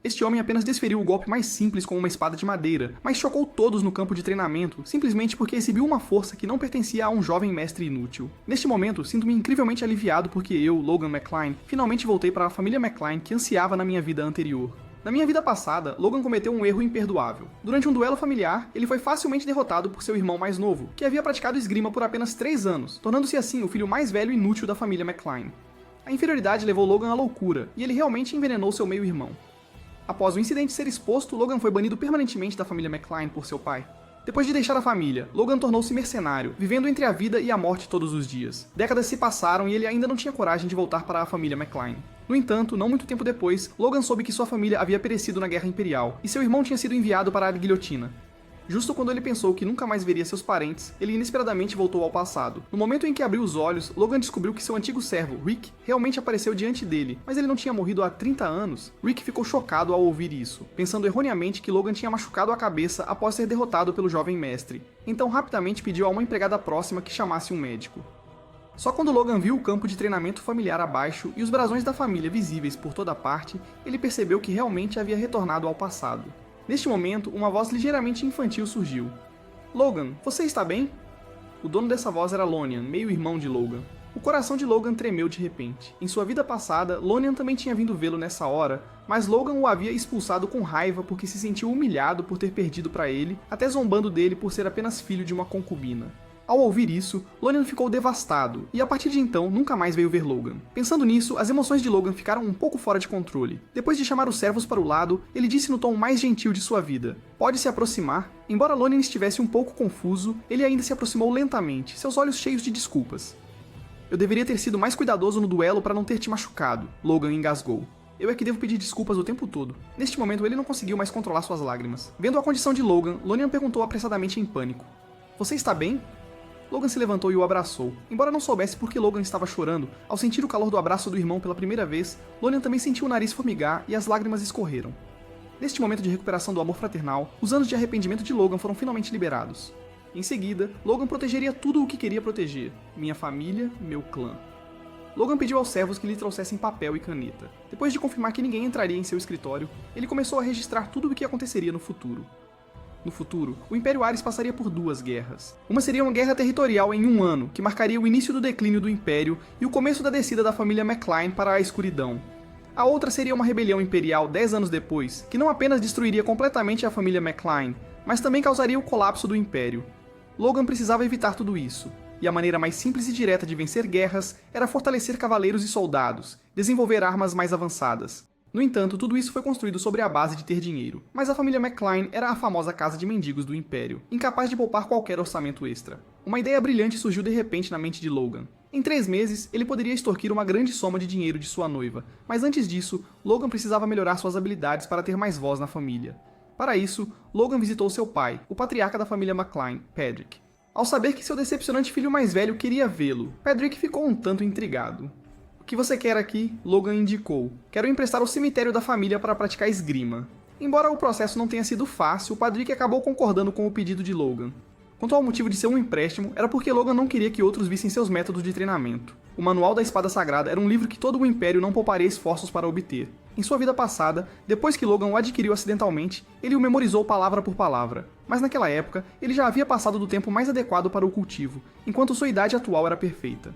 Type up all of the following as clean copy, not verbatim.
Este homem apenas desferiu o golpe mais simples com uma espada de madeira, mas chocou todos no campo de treinamento, simplesmente porque exibiu uma força que não pertencia a um jovem mestre inútil. Neste momento, sinto-me incrivelmente aliviado porque eu, Logan McCline, finalmente voltei para a família McCline que ansiava na minha vida anterior. Na minha vida passada, Logan cometeu um erro imperdoável. Durante um duelo familiar, ele foi facilmente derrotado por seu irmão mais novo, que havia praticado esgrima por apenas 3 anos, tornando-se assim o filho mais velho e inútil da família McCline. A inferioridade levou Logan à loucura, e ele realmente envenenou seu meio-irmão. Após o incidente ser exposto, Logan foi banido permanentemente da família McCline por seu pai. Depois de deixar a família, Logan tornou-se mercenário, vivendo entre a vida e a morte todos os dias. Décadas se passaram e ele ainda não tinha coragem de voltar para a família McCline. No entanto, não muito tempo depois, Logan soube que sua família havia perecido na Guerra Imperial, e seu irmão tinha sido enviado para a guilhotina. Justo quando ele pensou que nunca mais veria seus parentes, ele inesperadamente voltou ao passado. No momento em que abriu os olhos, Logan descobriu que seu antigo servo, Rick, realmente apareceu diante dele, mas ele não tinha morrido há 30 anos. Rick ficou chocado ao ouvir isso, pensando erroneamente que Logan tinha machucado a cabeça após ser derrotado pelo jovem mestre. Então rapidamente pediu a uma empregada próxima que chamasse um médico. Só quando Logan viu o campo de treinamento familiar abaixo e os brasões da família visíveis por toda parte, ele percebeu que realmente havia retornado ao passado. Neste momento, uma voz ligeiramente infantil surgiu. Logan, você está bem? O dono dessa voz era Lonian, meio-irmão de Logan. O coração de Logan tremeu de repente. Em sua vida passada, Lonian também tinha vindo vê-lo nessa hora, mas Logan o havia expulsado com raiva porque se sentiu humilhado por ter perdido para ele, até zombando dele por ser apenas filho de uma concubina. Ao ouvir isso, Lonian ficou devastado, e a partir de então nunca mais veio ver Logan. Pensando nisso, as emoções de Logan ficaram um pouco fora de controle. Depois de chamar os servos para o lado, ele disse no tom mais gentil de sua vida: "Pode se aproximar." Embora Lonian estivesse um pouco confuso, ele ainda se aproximou lentamente, seus olhos cheios de desculpas. "Eu deveria ter sido mais cuidadoso no duelo para não ter te machucado", Logan engasgou. "Eu é que devo pedir desculpas o tempo todo." Neste momento, ele não conseguiu mais controlar suas lágrimas. Vendo a condição de Logan, Lonian perguntou apressadamente em pânico: "Você está bem?" Logan se levantou e o abraçou. Embora não soubesse por que Logan estava chorando, ao sentir o calor do abraço do irmão pela primeira vez, Lonian também sentiu o nariz formigar e as lágrimas escorreram. Neste momento de recuperação do amor fraternal, os anos de arrependimento de Logan foram finalmente liberados. Em seguida, Logan protegeria tudo o que queria proteger: minha família, meu clã. Logan pediu aos servos que lhe trouxessem papel e caneta. Depois de confirmar que ninguém entraria em seu escritório, ele começou a registrar tudo o que aconteceria no futuro. No futuro, o Império Ares passaria por 2 guerras. Uma seria uma guerra territorial em 1 ano, que marcaria o início do declínio do Império e o começo da descida da família McCline para a escuridão. A outra seria uma rebelião imperial 10 anos depois, que não apenas destruiria completamente a família McCline, mas também causaria o colapso do Império. Logan precisava evitar tudo isso, e a maneira mais simples e direta de vencer guerras era fortalecer cavaleiros e soldados, desenvolver armas mais avançadas. No entanto, tudo isso foi construído sobre a base de ter dinheiro, mas a família McCline era a famosa casa de mendigos do Império, incapaz de poupar qualquer orçamento extra. Uma ideia brilhante surgiu de repente na mente de Logan. Em 3 meses, ele poderia extorquir uma grande soma de dinheiro de sua noiva, mas antes disso, Logan precisava melhorar suas habilidades para ter mais voz na família. Para isso, Logan visitou seu pai, o patriarca da família McCline, Pedrick. Ao saber que seu decepcionante filho mais velho queria vê-lo, Pedrick ficou um tanto intrigado. "O que você quer aqui?" Logan indicou. "Quero emprestar o cemitério da família para praticar esgrima." Embora o processo não tenha sido fácil, Pedrick acabou concordando com o pedido de Logan. Quanto ao motivo de ser um empréstimo, era porque Logan não queria que outros vissem seus métodos de treinamento. O Manual da Espada Sagrada era um livro que todo o Império não pouparia esforços para obter. Em sua vida passada, depois que Logan o adquiriu acidentalmente, ele o memorizou palavra por palavra. Mas naquela época, ele já havia passado do tempo mais adequado para o cultivo, enquanto sua idade atual era perfeita.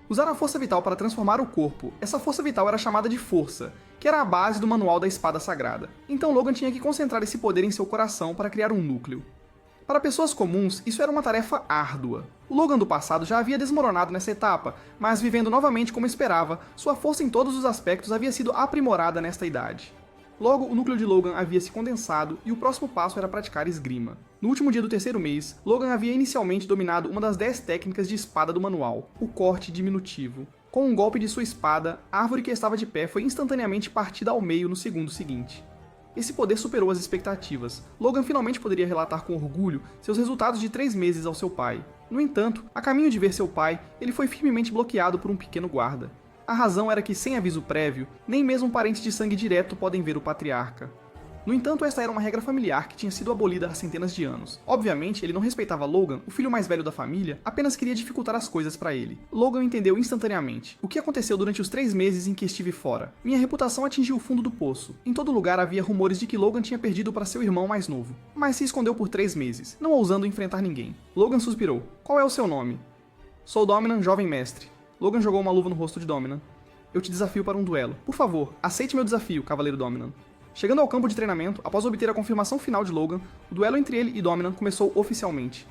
Usar a força vital para transformar o corpo, essa força vital era chamada de força, que era a base do Manual da Espada Sagrada. Então Logan tinha que concentrar esse poder em seu coração para criar um núcleo. Para pessoas comuns, isso era uma tarefa árdua. O Logan do passado já havia desmoronado nessa etapa, mas vivendo novamente como esperava, sua força em todos os aspectos havia sido aprimorada nesta idade. Logo, o núcleo de Logan havia se condensado e o próximo passo era praticar esgrima. No último dia do 3º mês, Logan havia inicialmente dominado uma das 10 técnicas de espada do manual, o corte diminutivo. Com um golpe de sua espada, a árvore que estava de pé foi instantaneamente partida ao meio no segundo seguinte. Esse poder superou as expectativas. Logan finalmente poderia relatar com orgulho seus resultados de 3 meses ao seu pai. No entanto, a caminho de ver seu pai, ele foi firmemente bloqueado por um pequeno guarda. A razão era que, sem aviso prévio, nem mesmo parentes de sangue direto podem ver o patriarca. No entanto, esta era uma regra familiar que tinha sido abolida há centenas de anos. Obviamente, ele não respeitava Logan, o filho mais velho da família, apenas queria dificultar as coisas para ele. Logan entendeu instantaneamente. O que aconteceu durante os 3 meses em que estive fora? Minha reputação atingiu o fundo do poço. Em todo lugar havia rumores de que Logan tinha perdido para seu irmão mais novo, mas se escondeu por 3 meses, não ousando enfrentar ninguém. Logan suspirou. Qual é o seu nome? Sou Dominan, jovem mestre. Logan jogou uma luva no rosto de Dominan. Eu te desafio para um duelo. Por favor, aceite meu desafio, Cavaleiro Dominan. Chegando ao campo de treinamento, após obter a confirmação final de Logan, o duelo entre ele e Dominan começou oficialmente.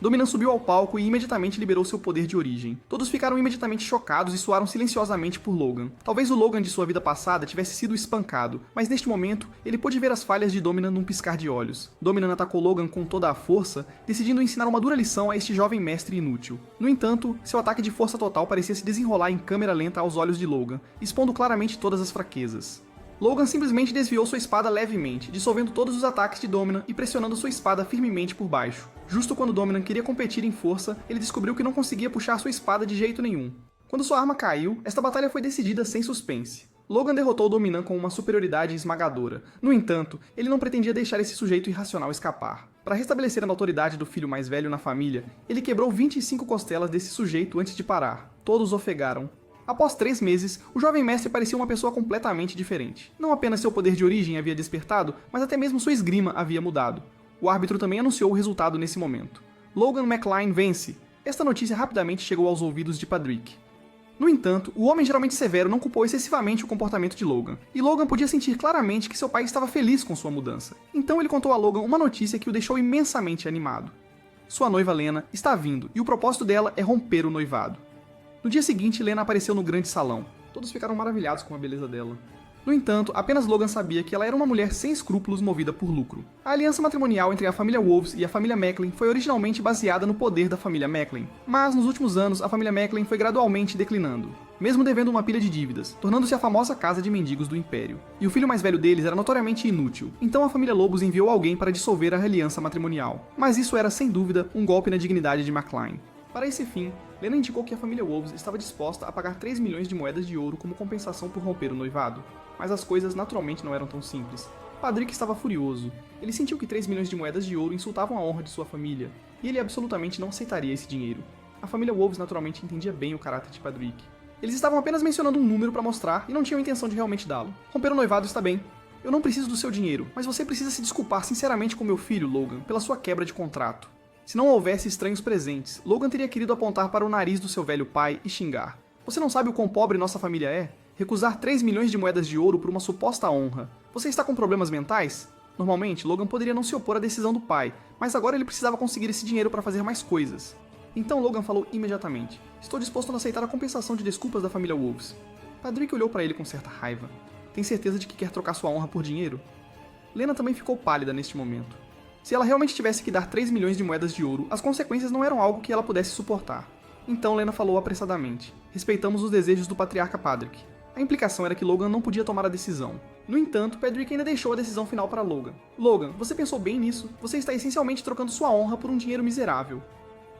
Dominan subiu ao palco e imediatamente liberou seu poder de origem. Todos ficaram imediatamente chocados e suaram silenciosamente por Logan. Talvez o Logan de sua vida passada tivesse sido espancado, mas neste momento, ele pôde ver as falhas de Dominan num piscar de olhos. Dominan atacou Logan com toda a força, decidindo ensinar uma dura lição a este jovem mestre inútil. No entanto, seu ataque de força total parecia se desenrolar em câmera lenta aos olhos de Logan, expondo claramente todas as fraquezas. Logan simplesmente desviou sua espada levemente, dissolvendo todos os ataques de Dominan e pressionando sua espada firmemente por baixo. Justo quando Dominan queria competir em força, ele descobriu que não conseguia puxar sua espada de jeito nenhum. Quando sua arma caiu, esta batalha foi decidida sem suspense. Logan derrotou Dominan com uma superioridade esmagadora. No entanto, ele não pretendia deixar esse sujeito irracional escapar. Para restabelecer a autoridade do filho mais velho na família, ele quebrou 25 costelas desse sujeito antes de parar. Todos ofegaram. Após 3 meses, o jovem mestre parecia uma pessoa completamente diferente. Não apenas seu poder de origem havia despertado, mas até mesmo sua esgrima havia mudado. O árbitro também anunciou o resultado nesse momento. Logan McCline vence. Esta notícia rapidamente chegou aos ouvidos de Padrick. No entanto, o homem geralmente severo não culpou excessivamente o comportamento de Logan, e Logan podia sentir claramente que seu pai estava feliz com sua mudança. Então ele contou a Logan uma notícia que o deixou imensamente animado. Sua noiva Lena está vindo, e o propósito dela é romper o noivado. No dia seguinte, Lena apareceu no grande salão. Todos ficaram maravilhados com a beleza dela. No entanto, apenas Logan sabia que ela era uma mulher sem escrúpulos movida por lucro. A aliança matrimonial entre a família Wolves e a família Macklin foi originalmente baseada no poder da família Macklin, mas nos últimos anos a família Macklin foi gradualmente declinando, mesmo devendo uma pilha de dívidas, tornando-se a famosa casa de mendigos do Império. E o filho mais velho deles era notoriamente inútil, então a família Lobos enviou alguém para dissolver a aliança matrimonial. Mas isso era sem dúvida um golpe na dignidade de McCline. Para esse fim, Lena indicou que a família Wolves estava disposta a pagar 3 milhões de moedas de ouro como compensação por romper o noivado. Mas as coisas naturalmente não eram tão simples. Padrick estava furioso. Ele sentiu que 3 milhões de moedas de ouro insultavam a honra de sua família, e ele absolutamente não aceitaria esse dinheiro. A família Wolves naturalmente entendia bem o caráter de Padrick. Eles estavam apenas mencionando um número para mostrar e não tinham intenção de realmente dá-lo. Romper o noivado está bem. Eu não preciso do seu dinheiro, mas você precisa se desculpar sinceramente com meu filho, Logan, pela sua quebra de contrato. Se não houvesse estranhos presentes, Logan teria querido apontar para o nariz do seu velho pai e xingar. Você não sabe o quão pobre nossa família é? Recusar 3 milhões de moedas de ouro por uma suposta honra. Você está com problemas mentais? Normalmente, Logan poderia não se opor à decisão do pai, mas agora ele precisava conseguir esse dinheiro para fazer mais coisas. Então Logan falou imediatamente. Estou disposto a aceitar a compensação de desculpas da família Wolves. Padrick olhou para ele com certa raiva. Tem certeza de que quer trocar sua honra por dinheiro? Lena também ficou pálida neste momento. Se ela realmente tivesse que dar 3 milhões de moedas de ouro, as consequências não eram algo que ela pudesse suportar. Então Lena falou apressadamente. Respeitamos os desejos do patriarca Padrick. A implicação era que Logan não podia tomar a decisão. No entanto, Padrick ainda deixou a decisão final para Logan. Logan, você pensou bem nisso? Você está essencialmente trocando sua honra por um dinheiro miserável.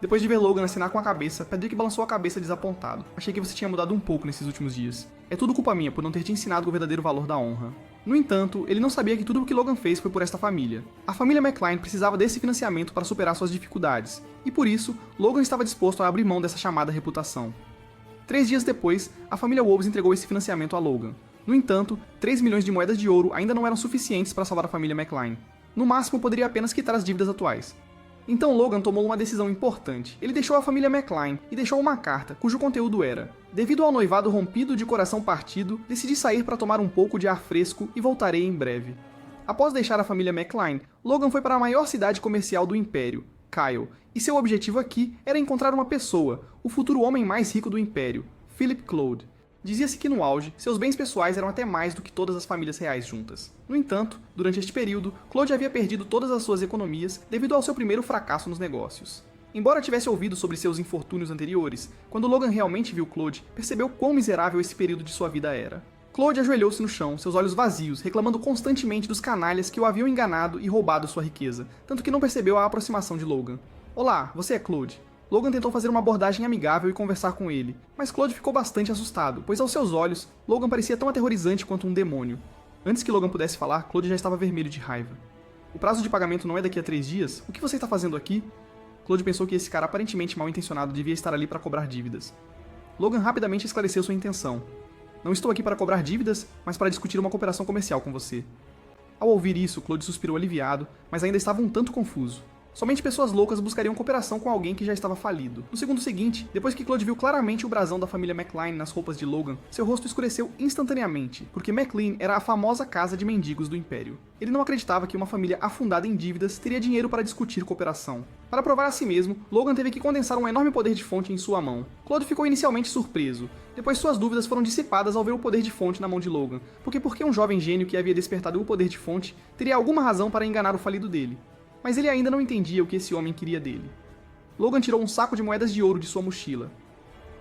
Depois de ver Logan assinar com a cabeça, Padrick balançou a cabeça desapontado. Achei que você tinha mudado um pouco nesses últimos dias. É tudo culpa minha por não ter te ensinado o verdadeiro valor da honra. No entanto, ele não sabia que tudo o que Logan fez foi por esta família. A família McCline precisava desse financiamento para superar suas dificuldades, e por isso, Logan estava disposto a abrir mão dessa chamada reputação. 3 dias depois, a família Wolves entregou esse financiamento a Logan. No entanto, 3 milhões de moedas de ouro ainda não eram suficientes para salvar a família McCline. No máximo, poderia apenas quitar as dívidas atuais. Então Logan tomou uma decisão importante. Ele deixou a família McCline e deixou uma carta, cujo conteúdo era: devido ao noivado rompido de coração partido, decidi sair para tomar um pouco de ar fresco e voltarei em breve. Após deixar a família McCline, Logan foi para a maior cidade comercial do Império, Kyle, e seu objetivo aqui era encontrar uma pessoa, o futuro homem mais rico do Império, Philip Claude. Dizia-se que no auge, seus bens pessoais eram até mais do que todas as famílias reais juntas. No entanto, durante este período, Claude havia perdido todas as suas economias devido ao seu primeiro fracasso nos negócios. Embora tivesse ouvido sobre seus infortúnios anteriores, quando Logan realmente viu Claude, percebeu quão miserável esse período de sua vida era. Claude ajoelhou-se no chão, seus olhos vazios, reclamando constantemente dos canalhas que o haviam enganado e roubado sua riqueza, tanto que não percebeu a aproximação de Logan. Olá, você é Claude. Logan tentou fazer uma abordagem amigável e conversar com ele, mas Claude ficou bastante assustado, pois aos seus olhos, Logan parecia tão aterrorizante quanto um demônio. Antes que Logan pudesse falar, Claude já estava vermelho de raiva. O prazo de pagamento não é daqui a 3 dias? O que você está fazendo aqui? Claude pensou que esse cara aparentemente mal intencionado devia estar ali para cobrar dívidas. Logan rapidamente esclareceu sua intenção. Não estou aqui para cobrar dívidas, mas para discutir uma cooperação comercial com você. Ao ouvir isso, Claude suspirou aliviado, mas ainda estava um tanto confuso. Somente pessoas loucas buscariam cooperação com alguém que já estava falido. No segundo seguinte, depois que Claude viu claramente o brasão da família McLean nas roupas de Logan, seu rosto escureceu instantaneamente, porque McLean era a famosa casa de mendigos do Império. Ele não acreditava que uma família afundada em dívidas teria dinheiro para discutir cooperação. Para provar a si mesmo, Logan teve que condensar um enorme poder de fonte em sua mão. Claude ficou inicialmente surpreso, depois suas dúvidas foram dissipadas ao ver o poder de fonte na mão de Logan, porque por que um jovem gênio que havia despertado o poder de fonte teria alguma razão para enganar o falido dele? Mas ele ainda não entendia o que esse homem queria dele. Logan tirou um saco de moedas de ouro de sua mochila.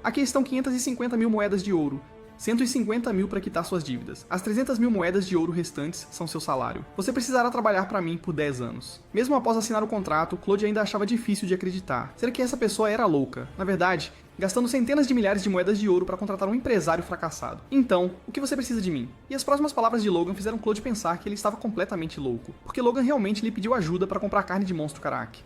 Aqui estão 550 mil moedas de ouro, 150 mil para quitar suas dívidas. As 300 mil moedas de ouro restantes são seu salário. Você precisará trabalhar para mim por 10 anos. Mesmo após assinar o contrato, Claude ainda achava difícil de acreditar. Será que essa pessoa era louca? Na verdade, gastando centenas de milhares de moedas de ouro para contratar um empresário fracassado. Então, o que você precisa de mim? E as próximas palavras de Logan fizeram Claude pensar que ele estava completamente louco, porque Logan realmente lhe pediu ajuda para comprar carne de monstro Karak.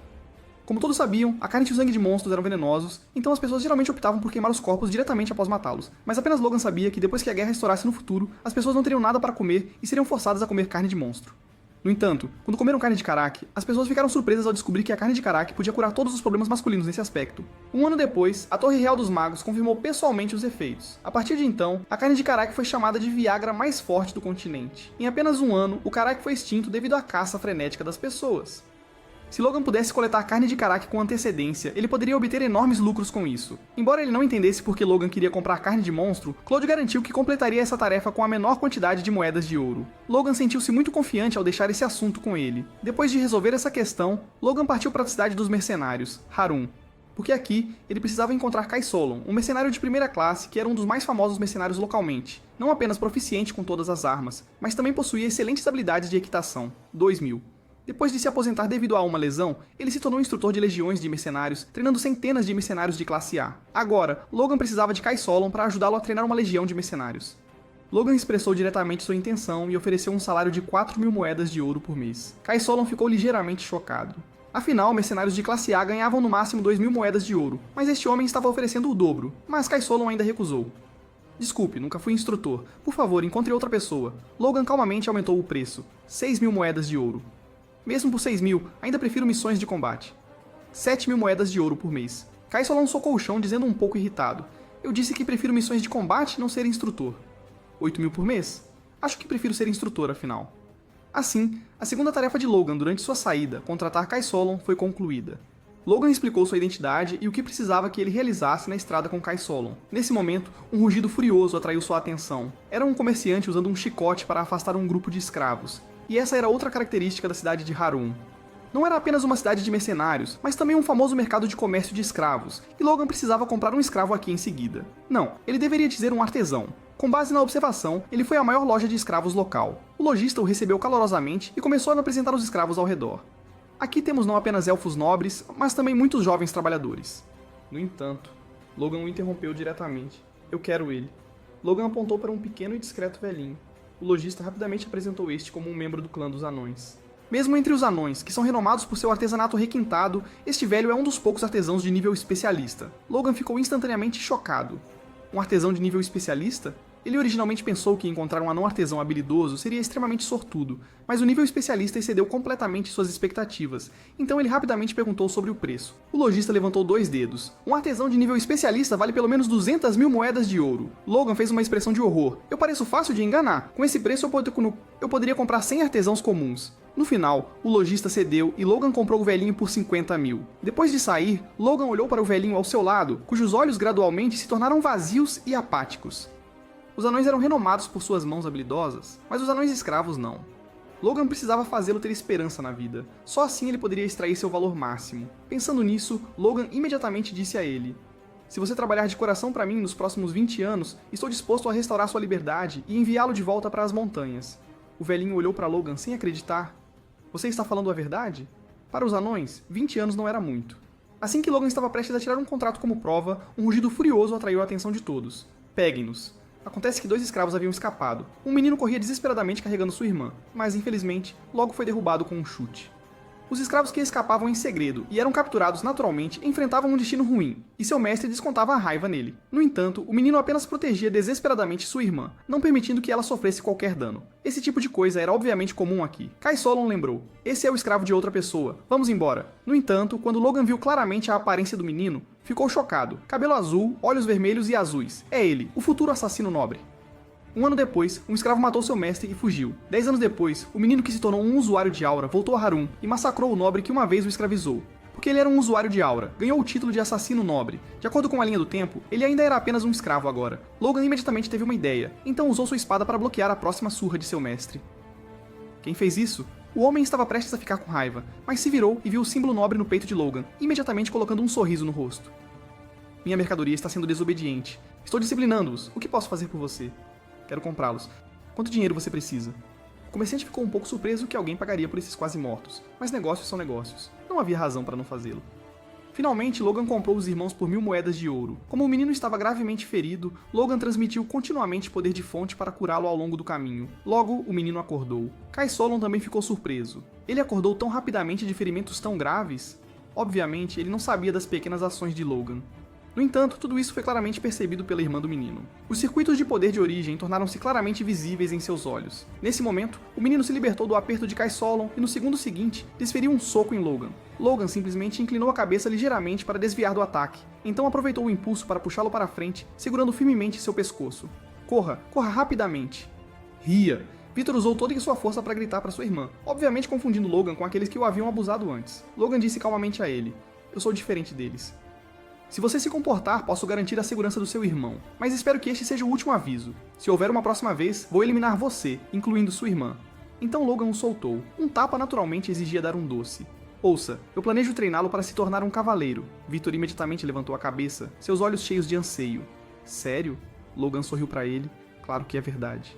Como todos sabiam, a carne e o sangue de monstros eram venenosos, então as pessoas geralmente optavam por queimar os corpos diretamente após matá-los. Mas apenas Logan sabia que depois que a guerra estourasse no futuro, as pessoas não teriam nada para comer e seriam forçadas a comer carne de monstro. No entanto, quando comeram carne de Karak, as pessoas ficaram surpresas ao descobrir que a carne de Karak podia curar todos os problemas masculinos nesse aspecto. Um ano depois, a Torre Real dos Magos confirmou pessoalmente os efeitos. A partir de então, a carne de Karak foi chamada de Viagra mais forte do continente. Em apenas um ano, o Karak foi extinto devido à caça frenética das pessoas. Se Logan pudesse coletar carne de Karak com antecedência, ele poderia obter enormes lucros com isso. Embora ele não entendesse por que Logan queria comprar carne de monstro, Claude garantiu que completaria essa tarefa com a menor quantidade de moedas de ouro. Logan sentiu-se muito confiante ao deixar esse assunto com ele. Depois de resolver essa questão, Logan partiu para a cidade dos mercenários, Harun. Porque aqui, ele precisava encontrar Kai Solon, um mercenário de primeira classe que era um dos mais famosos mercenários localmente. Não apenas proficiente com todas as armas, mas também possuía excelentes habilidades de equitação. 2000. Depois de se aposentar devido a uma lesão, ele se tornou instrutor de legiões de mercenários, treinando centenas de mercenários de classe A. Agora, Logan precisava de Kai Solon para ajudá-lo a treinar uma legião de mercenários. Logan expressou diretamente sua intenção e ofereceu um salário de 4.000 moedas de ouro por mês. Kai Solon ficou ligeiramente chocado. Afinal, mercenários de classe A ganhavam no máximo 2.000 moedas de ouro, mas este homem estava oferecendo o dobro, mas Kai Solon ainda recusou. Desculpe, nunca fui instrutor. Por favor, encontre outra pessoa. Logan calmamente aumentou o preço. 6.000 moedas de ouro. Mesmo por 6.000, ainda prefiro missões de combate. 7.000 moedas de ouro por mês. Kai Solon socou o chão, dizendo um pouco irritado. Eu disse que prefiro missões de combate e não ser instrutor. 8.000 por mês? Acho que prefiro ser instrutor, afinal. Assim, a segunda tarefa de Logan durante sua saída, contratar Kai Solon, foi concluída. Logan explicou sua identidade e o que precisava que ele realizasse na estrada com Kai Solon. Nesse momento, um rugido furioso atraiu sua atenção. Era um comerciante usando um chicote para afastar um grupo de escravos. E essa era outra característica da cidade de Harun. Não era apenas uma cidade de mercenários, mas também um famoso mercado de comércio de escravos, e Logan precisava comprar um escravo aqui em seguida. Não, ele deveria dizer um artesão. Com base na observação, ele foi à maior loja de escravos local. O lojista o recebeu calorosamente e começou a apresentar os escravos ao redor. Aqui temos não apenas elfos nobres, mas também muitos jovens trabalhadores. No entanto, Logan o interrompeu diretamente. Eu quero ele. Logan apontou para um pequeno e discreto velhinho. O lojista rapidamente apresentou este como um membro do clã dos anões. Mesmo entre os anões, que são renomados por seu artesanato requintado, este velho é um dos poucos artesãos de nível especialista. Logan ficou instantaneamente chocado. Um artesão de nível especialista? Ele originalmente pensou que encontrar um anão artesão habilidoso seria extremamente sortudo, mas o nível especialista excedeu completamente suas expectativas, então ele rapidamente perguntou sobre o preço. O lojista levantou 2 dedos. Um artesão de nível especialista vale pelo menos 200.000 moedas de ouro. Logan fez uma expressão de horror. Eu pareço fácil de enganar. Com esse preço eu poderia comprar 100 artesãos comuns. No final, o lojista cedeu e Logan comprou o velhinho por 50.000. Depois de sair, Logan olhou para o velhinho ao seu lado, cujos olhos gradualmente se tornaram vazios e apáticos. Os anões eram renomados por suas mãos habilidosas, mas os anões escravos não. Logan precisava fazê-lo ter esperança na vida. Só assim ele poderia extrair seu valor máximo. Pensando nisso, Logan imediatamente disse a ele: se você trabalhar de coração para mim nos próximos 20 anos, estou disposto a restaurar sua liberdade e enviá-lo de volta para as montanhas. O velhinho olhou para Logan sem acreditar. Você está falando a verdade? Para os anões, 20 anos não era muito. Assim que Logan estava prestes a tirar um contrato como prova, um rugido furioso atraiu a atenção de todos. Peguem-nos. Acontece que 2 escravos haviam escapado. Um menino corria desesperadamente carregando sua irmã, mas infelizmente, logo foi derrubado com um chute. Os escravos que escapavam em segredo e eram capturados naturalmente enfrentavam um destino ruim, e seu mestre descontava a raiva nele. No entanto, o menino apenas protegia desesperadamente sua irmã, não permitindo que ela sofresse qualquer dano. Esse tipo de coisa era obviamente comum aqui. Kai Solon lembrou: esse é o escravo de outra pessoa, vamos embora. No entanto, quando Logan viu claramente a aparência do menino, ficou chocado. Cabelo azul, olhos vermelhos e azuis. É ele, o futuro assassino nobre. Um ano depois, um escravo matou seu mestre e fugiu. 10 anos depois, o menino que se tornou um usuário de aura voltou a Harun e massacrou o nobre que uma vez o escravizou. Porque ele era um usuário de aura, ganhou o título de assassino nobre. De acordo com a linha do tempo, ele ainda era apenas um escravo agora. Logan imediatamente teve uma ideia, então usou sua espada para bloquear a próxima surra de seu mestre. Quem fez isso? O homem estava prestes a ficar com raiva, mas se virou e viu o símbolo nobre no peito de Logan, imediatamente colocando um sorriso no rosto. Minha mercadoria está sendo desobediente. Estou disciplinando-os. O que posso fazer por você? Quero comprá-los. Quanto dinheiro você precisa? O comerciante ficou um pouco surpreso que alguém pagaria por esses quase mortos, mas negócios são negócios. Não havia razão para não fazê-lo. Finalmente, Logan comprou os irmãos por 1000 moedas de ouro. Como o menino estava gravemente ferido, Logan transmitiu continuamente poder de fonte para curá-lo ao longo do caminho. Logo, o menino acordou. Kai Solon também ficou surpreso. Ele acordou tão rapidamente de ferimentos tão graves? Obviamente, ele não sabia das pequenas ações de Logan. No entanto, tudo isso foi claramente percebido pela irmã do menino. Os circuitos de poder de origem tornaram-se claramente visíveis em seus olhos. Nesse momento, o menino se libertou do aperto de Kai Solon e no segundo seguinte, desferiu um soco em Logan. Logan simplesmente inclinou a cabeça ligeiramente para desviar do ataque, então aproveitou o impulso para puxá-lo para frente, segurando firmemente seu pescoço. Corra, corra rapidamente. Ria. Victor usou toda sua força para gritar para sua irmã, obviamente confundindo Logan com aqueles que o haviam abusado antes. Logan disse calmamente a ele: eu sou diferente deles. Se você se comportar, posso garantir a segurança do seu irmão, mas espero que este seja o último aviso. Se houver uma próxima vez, vou eliminar você, incluindo sua irmã. Então Logan o soltou. Um tapa naturalmente exigia dar um doce. Ouça, eu planejo treiná-lo para se tornar um cavaleiro. Victor imediatamente levantou a cabeça, seus olhos cheios de anseio. Sério? Logan sorriu para ele. Claro que é verdade.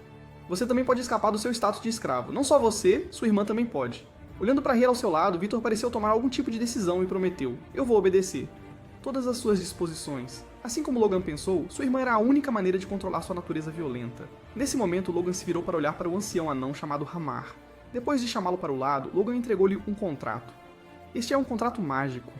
Você também pode escapar do seu status de escravo. Não só você, sua irmã também pode. Olhando para Hera ao seu lado, Victor pareceu tomar algum tipo de decisão e prometeu: eu vou obedecer. Todas as suas disposições. Assim como Logan pensou, sua irmã era a única maneira de controlar sua natureza violenta. Nesse momento, Logan se virou para olhar para o ancião anão chamado Hamar. Depois de chamá-lo para o lado, Logan entregou-lhe um contrato. Este é um contrato mágico.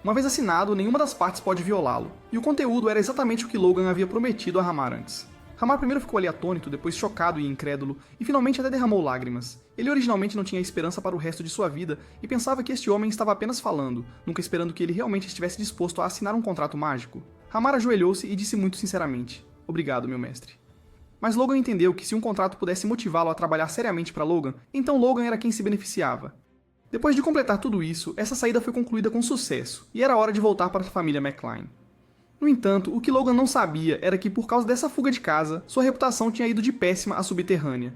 Uma vez assinado, nenhuma das partes pode violá-lo, e o conteúdo era exatamente o que Logan havia prometido a Hamar antes. Hamar primeiro ficou ali atônito, depois chocado e incrédulo, e finalmente até derramou lágrimas. Ele originalmente não tinha esperança para o resto de sua vida e pensava que este homem estava apenas falando, nunca esperando que ele realmente estivesse disposto a assinar um contrato mágico. Hamar ajoelhou-se e disse muito sinceramente: obrigado, meu mestre. Mas Logan entendeu que se um contrato pudesse motivá-lo a trabalhar seriamente para Logan, então Logan era quem se beneficiava. Depois de completar tudo isso, essa saída foi concluída com sucesso, e era hora de voltar para a família McCline. No entanto, o que Logan não sabia era que por causa dessa fuga de casa, sua reputação tinha ido de péssima a subterrânea.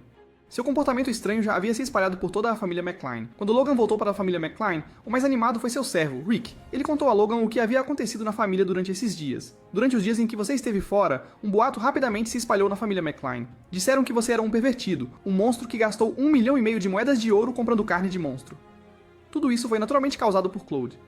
Seu comportamento estranho já havia se espalhado por toda a família McCline. Quando Logan voltou para a família McCline, o mais animado foi seu servo, Rick. Ele contou a Logan o que havia acontecido na família durante esses dias. Durante os dias em que você esteve fora, um boato rapidamente se espalhou na família McCline. Disseram que você era um pervertido, um monstro que gastou 1,5 milhão de moedas de ouro comprando carne de monstro. Tudo isso foi naturalmente causado por Claude.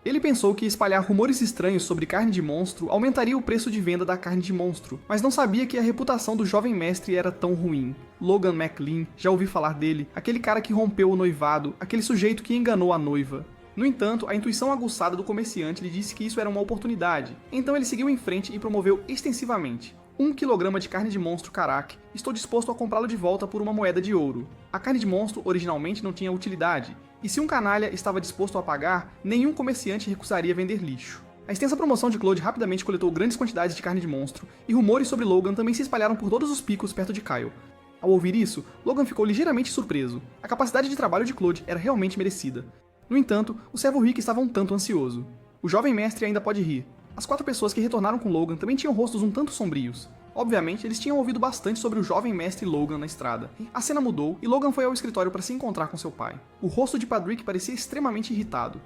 Ele pensou que espalhar rumores estranhos sobre carne de monstro aumentaria o preço de venda da carne de monstro, mas não sabia que a reputação do jovem mestre era tão ruim. Logan McLean, já ouvi falar dele, aquele cara que rompeu o noivado, aquele sujeito que enganou a noiva. No entanto, a intuição aguçada do comerciante lhe disse que isso era uma oportunidade, então ele seguiu em frente e promoveu extensivamente: 1 quilograma de carne de monstro Karak, estou disposto a comprá-lo de volta por uma moeda de ouro. A carne de monstro originalmente não tinha utilidade, e se um canalha estava disposto a pagar, nenhum comerciante recusaria vender lixo. A extensa promoção de Claude rapidamente coletou grandes quantidades de carne de monstro, e rumores sobre Logan também se espalharam por todos os picos perto de Kyle. Ao ouvir isso, Logan ficou ligeiramente surpreso. A capacidade de trabalho de Claude era realmente merecida. No entanto, o servo Rick estava um tanto ansioso. O jovem mestre ainda pode rir. As 4 pessoas que retornaram com Logan também tinham rostos um tanto sombrios. Obviamente, eles tinham ouvido bastante sobre o jovem mestre Logan na estrada. A cena mudou e Logan foi ao escritório para se encontrar com seu pai. O rosto de Padrick parecia extremamente irritado.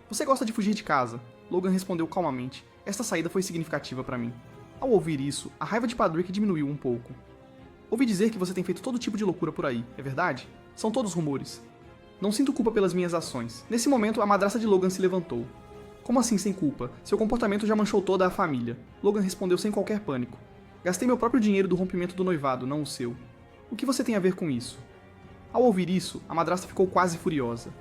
Você gosta de fugir de casa? Logan respondeu calmamente. Esta saída foi significativa para mim. Ao ouvir isso, a raiva de Padrick diminuiu um pouco. Ouvi dizer que você tem feito todo tipo de loucura por aí, é verdade? São todos rumores. Não sinto culpa pelas minhas ações. Nesse momento, a madrasta de Logan se levantou. Como assim sem culpa? Seu comportamento já manchou toda a família. Logan respondeu sem qualquer pânico. Gastei meu próprio dinheiro do rompimento do noivado, não o seu. O que você tem a ver com isso? Ao ouvir isso, a madrasta ficou quase furiosa.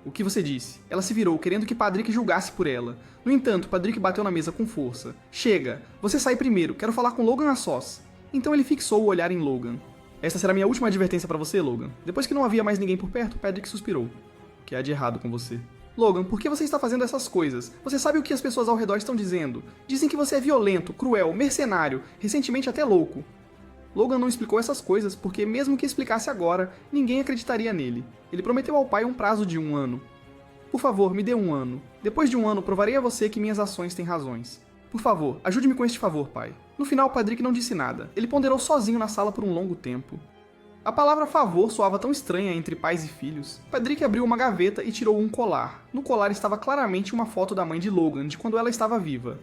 O que você disse? Ela se virou, querendo que Padrick julgasse por ela. No entanto, Padrick bateu na mesa com força. Chega! Você sai primeiro, quero falar com Logan a sós. Então ele fixou o olhar em Logan. Esta será minha última advertência para você, Logan. Depois que não havia mais ninguém por perto, Padrick suspirou. O que há de errado com você? Logan, por que você está fazendo essas coisas? Você sabe o que as pessoas ao redor estão dizendo. Dizem que você é violento, cruel, mercenário, recentemente até louco. Logan não explicou essas coisas porque, mesmo que explicasse agora, ninguém acreditaria nele. Ele prometeu ao pai um prazo de 1 ano. Por favor, me dê 1 ano. Depois de 1 ano, provarei a você que minhas ações têm razões. Por favor, ajude-me com este favor, pai. No final, Padrick não disse nada. Ele ponderou sozinho na sala por um longo tempo. A palavra favor soava tão estranha entre pais e filhos. Padrick abriu uma gaveta e tirou um colar. No colar estava claramente uma foto da mãe de Logan, de quando ela estava viva.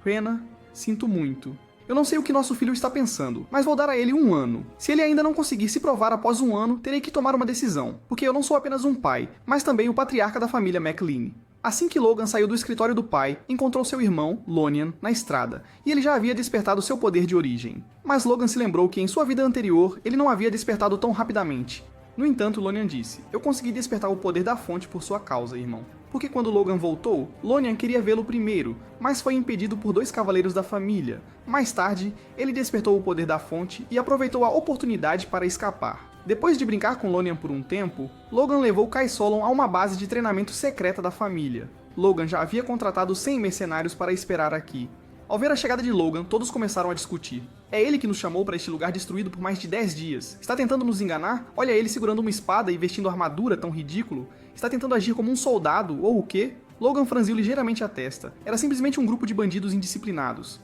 Rena, sinto muito. Eu não sei o que nosso filho está pensando, mas vou dar a ele 1 ano. Se ele ainda não conseguir se provar após 1 ano, terei que tomar uma decisão, porque eu não sou apenas um pai, mas também o patriarca da família McLean. Assim que Logan saiu do escritório do pai, encontrou seu irmão, Lonian, na estrada, e ele já havia despertado seu poder de origem. Mas Logan se lembrou que em sua vida anterior, ele não havia despertado tão rapidamente. No entanto, Lonian disse, eu consegui despertar o poder da fonte por sua causa, irmão. Porque quando Logan voltou, Lonian queria vê-lo primeiro, mas foi impedido por 2 cavaleiros da família. Mais tarde, ele despertou o poder da fonte e aproveitou a oportunidade para escapar. Depois de brincar com Lonian por um tempo, Logan levou Kai Solon a uma base de treinamento secreta da família. Logan já havia contratado 100 mercenários para esperar aqui. Ao ver a chegada de Logan, todos começaram a discutir. É ele que nos chamou para este lugar destruído por mais de 10 dias. Está tentando nos enganar? Olha ele segurando uma espada e vestindo armadura tão ridículo. Está tentando agir como um soldado, ou o quê? Logan franziu ligeiramente a testa. Era simplesmente um grupo de bandidos indisciplinados.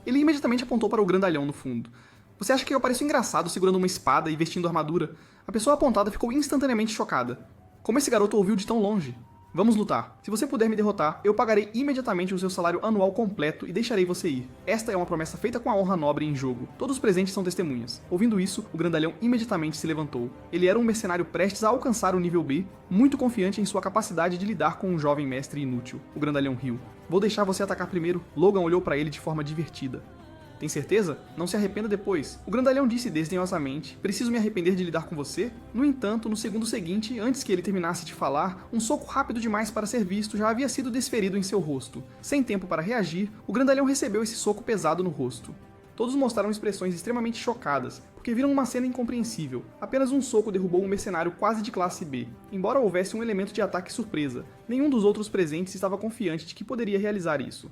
Ele imediatamente apontou para o grandalhão no fundo. Você acha que eu pareço engraçado segurando uma espada e vestindo armadura? A pessoa apontada ficou instantaneamente chocada. Como esse garoto ouviu de tão longe? Vamos lutar. Se você puder me derrotar, eu pagarei imediatamente o seu salário anual completo e deixarei você ir. Esta é uma promessa feita com a honra nobre em jogo. Todos os presentes são testemunhas. Ouvindo isso, o grandalhão imediatamente se levantou. Ele era um mercenário prestes a alcançar o nível B, muito confiante em sua capacidade de lidar com um jovem mestre inútil. O grandalhão riu. Vou deixar você atacar primeiro. Logan olhou para ele de forma divertida. Tem certeza? Não se arrependa depois. O grandalhão disse desdenhosamente, preciso me arrepender de lidar com você? No entanto, no segundo seguinte, antes que ele terminasse de falar, um soco rápido demais para ser visto já havia sido desferido em seu rosto. Sem tempo para reagir, o grandalhão recebeu esse soco pesado no rosto. Todos mostraram expressões extremamente chocadas, porque viram uma cena incompreensível. Apenas um soco derrubou um mercenário quase de classe B. Embora houvesse um elemento de ataque surpresa, nenhum dos outros presentes estava confiante de que poderia realizar isso.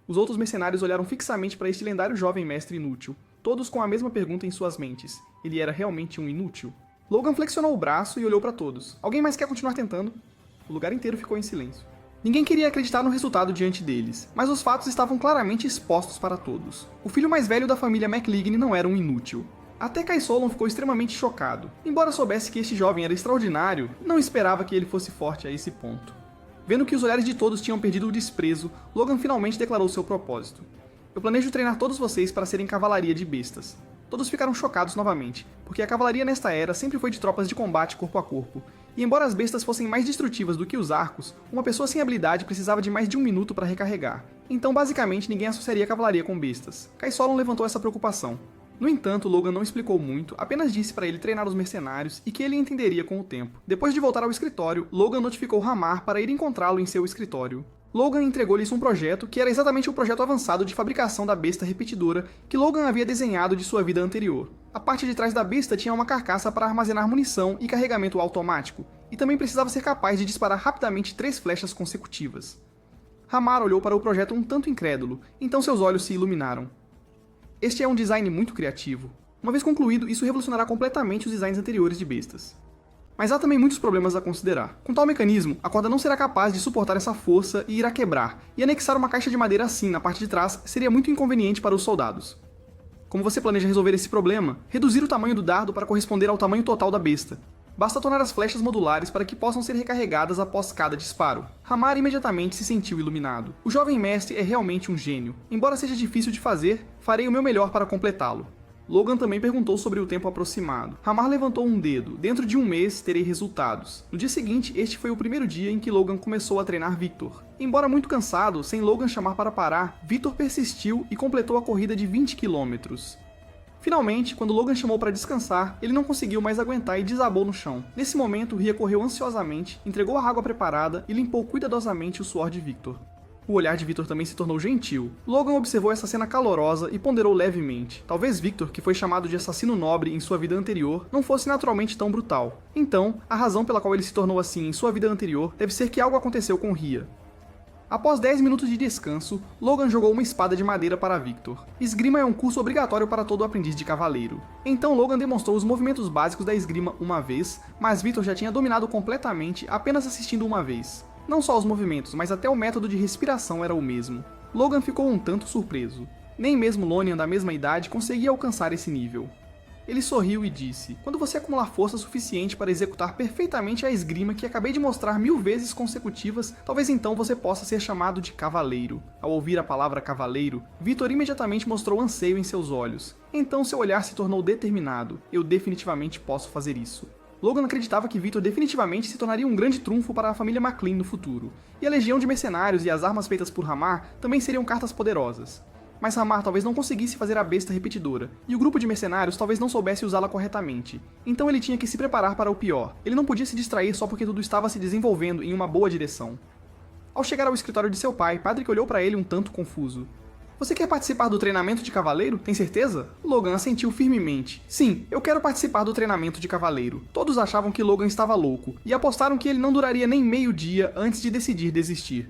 Os outros mercenários olharam fixamente para este lendário jovem mestre inútil, todos com a mesma pergunta em suas mentes. Ele era realmente um inútil? Logan flexionou o braço e olhou para todos. Alguém mais quer continuar tentando? O lugar inteiro ficou em silêncio. Ninguém queria acreditar no resultado diante deles, mas os fatos estavam claramente expostos para todos. O filho mais velho da família McLean não era um inútil. Até Kai Solon ficou extremamente chocado. Embora soubesse que este jovem era extraordinário, não esperava que ele fosse forte a esse ponto. Vendo que os olhares de todos tinham perdido o desprezo, Logan finalmente declarou seu propósito. Eu planejo treinar todos vocês para serem cavalaria de bestas. Todos ficaram chocados novamente, porque a cavalaria nesta era sempre foi de tropas de combate corpo a corpo, e embora as bestas fossem mais destrutivas do que os arcos, uma pessoa sem habilidade precisava de mais de 1 minuto para recarregar. Então basicamente ninguém associaria cavalaria com bestas. Kai Solon levantou essa preocupação. No entanto, Logan não explicou muito, apenas disse para ele treinar os mercenários e que ele entenderia com o tempo. Depois de voltar ao escritório, Logan notificou Hamar para ir encontrá-lo em seu escritório. Logan entregou-lhes um projeto que era exatamente o projeto avançado de fabricação da besta repetidora que Logan havia desenhado de sua vida anterior. A parte de trás da besta tinha uma carcaça para armazenar munição e carregamento automático, e também precisava ser capaz de disparar rapidamente 3 flechas consecutivas. Hamar olhou para o projeto um tanto incrédulo, então seus olhos se iluminaram. Este é um design muito criativo. Uma vez concluído, isso revolucionará completamente os designs anteriores de bestas. Mas há também muitos problemas a considerar. Com tal mecanismo, a corda não será capaz de suportar essa força e irá quebrar, e anexar uma caixa de madeira assim na parte de trás seria muito inconveniente para os soldados. Como você planeja resolver esse problema? Reduzir o tamanho do dardo para corresponder ao tamanho total da besta. Basta tornar as flechas modulares para que possam ser recarregadas após cada disparo. Hamar imediatamente se sentiu iluminado. O jovem mestre é realmente um gênio. Embora seja difícil de fazer, farei o meu melhor para completá-lo. Logan também perguntou sobre o tempo aproximado. Hamar levantou um dedo. Dentro de um mês, terei resultados. No dia seguinte, este foi o primeiro dia em que Logan começou a treinar Victor. Embora muito cansado, sem Logan chamar para parar, Victor persistiu e completou a corrida de 20 km. Finalmente, quando Logan chamou para descansar, ele não conseguiu mais aguentar e desabou no chão. Nesse momento, Rhea correu ansiosamente, entregou a água preparada e limpou cuidadosamente o suor de Victor. O olhar de Victor também se tornou gentil. Logan observou essa cena calorosa e ponderou levemente. Talvez Victor, que foi chamado de assassino nobre em sua vida anterior, não fosse naturalmente tão brutal. Então, a razão pela qual ele se tornou assim em sua vida anterior deve ser que algo aconteceu com Rhea. Após 10 minutos de descanso, Logan jogou uma espada de madeira para Victor. Esgrima é um curso obrigatório para todo aprendiz de cavaleiro. Então Logan demonstrou os movimentos básicos da esgrima uma vez, mas Victor já tinha dominado completamente apenas assistindo uma vez. Não só os movimentos, mas até o método de respiração era o mesmo. Logan ficou um tanto surpreso. Nem mesmo Lonian da mesma idade conseguia alcançar esse nível. Ele sorriu e disse: "Quando você acumular força suficiente para executar perfeitamente a esgrima que acabei de mostrar 1000 vezes consecutivas, talvez então você possa ser chamado de cavaleiro." Ao ouvir a palavra cavaleiro, Victor imediatamente mostrou anseio em seus olhos. Então seu olhar se tornou determinado. "Eu definitivamente posso fazer isso." Logan acreditava que Victor definitivamente se tornaria um grande trunfo para a família MacLean no futuro. E a legião de mercenários e as armas feitas por Hamar também seriam cartas poderosas. Mas Hamar talvez não conseguisse fazer a besta repetidora, e o grupo de mercenários talvez não soubesse usá-la corretamente. Então ele tinha que se preparar para o pior. Ele não podia se distrair só porque tudo estava se desenvolvendo em uma boa direção. Ao chegar ao escritório de seu pai, Patrick olhou para ele um tanto confuso. "Você quer participar do treinamento de cavaleiro? Tem certeza?" Logan assentiu firmemente. "Sim, eu quero participar do treinamento de cavaleiro." Todos achavam que Logan estava louco, e apostaram que ele não duraria nem meio dia antes de decidir desistir.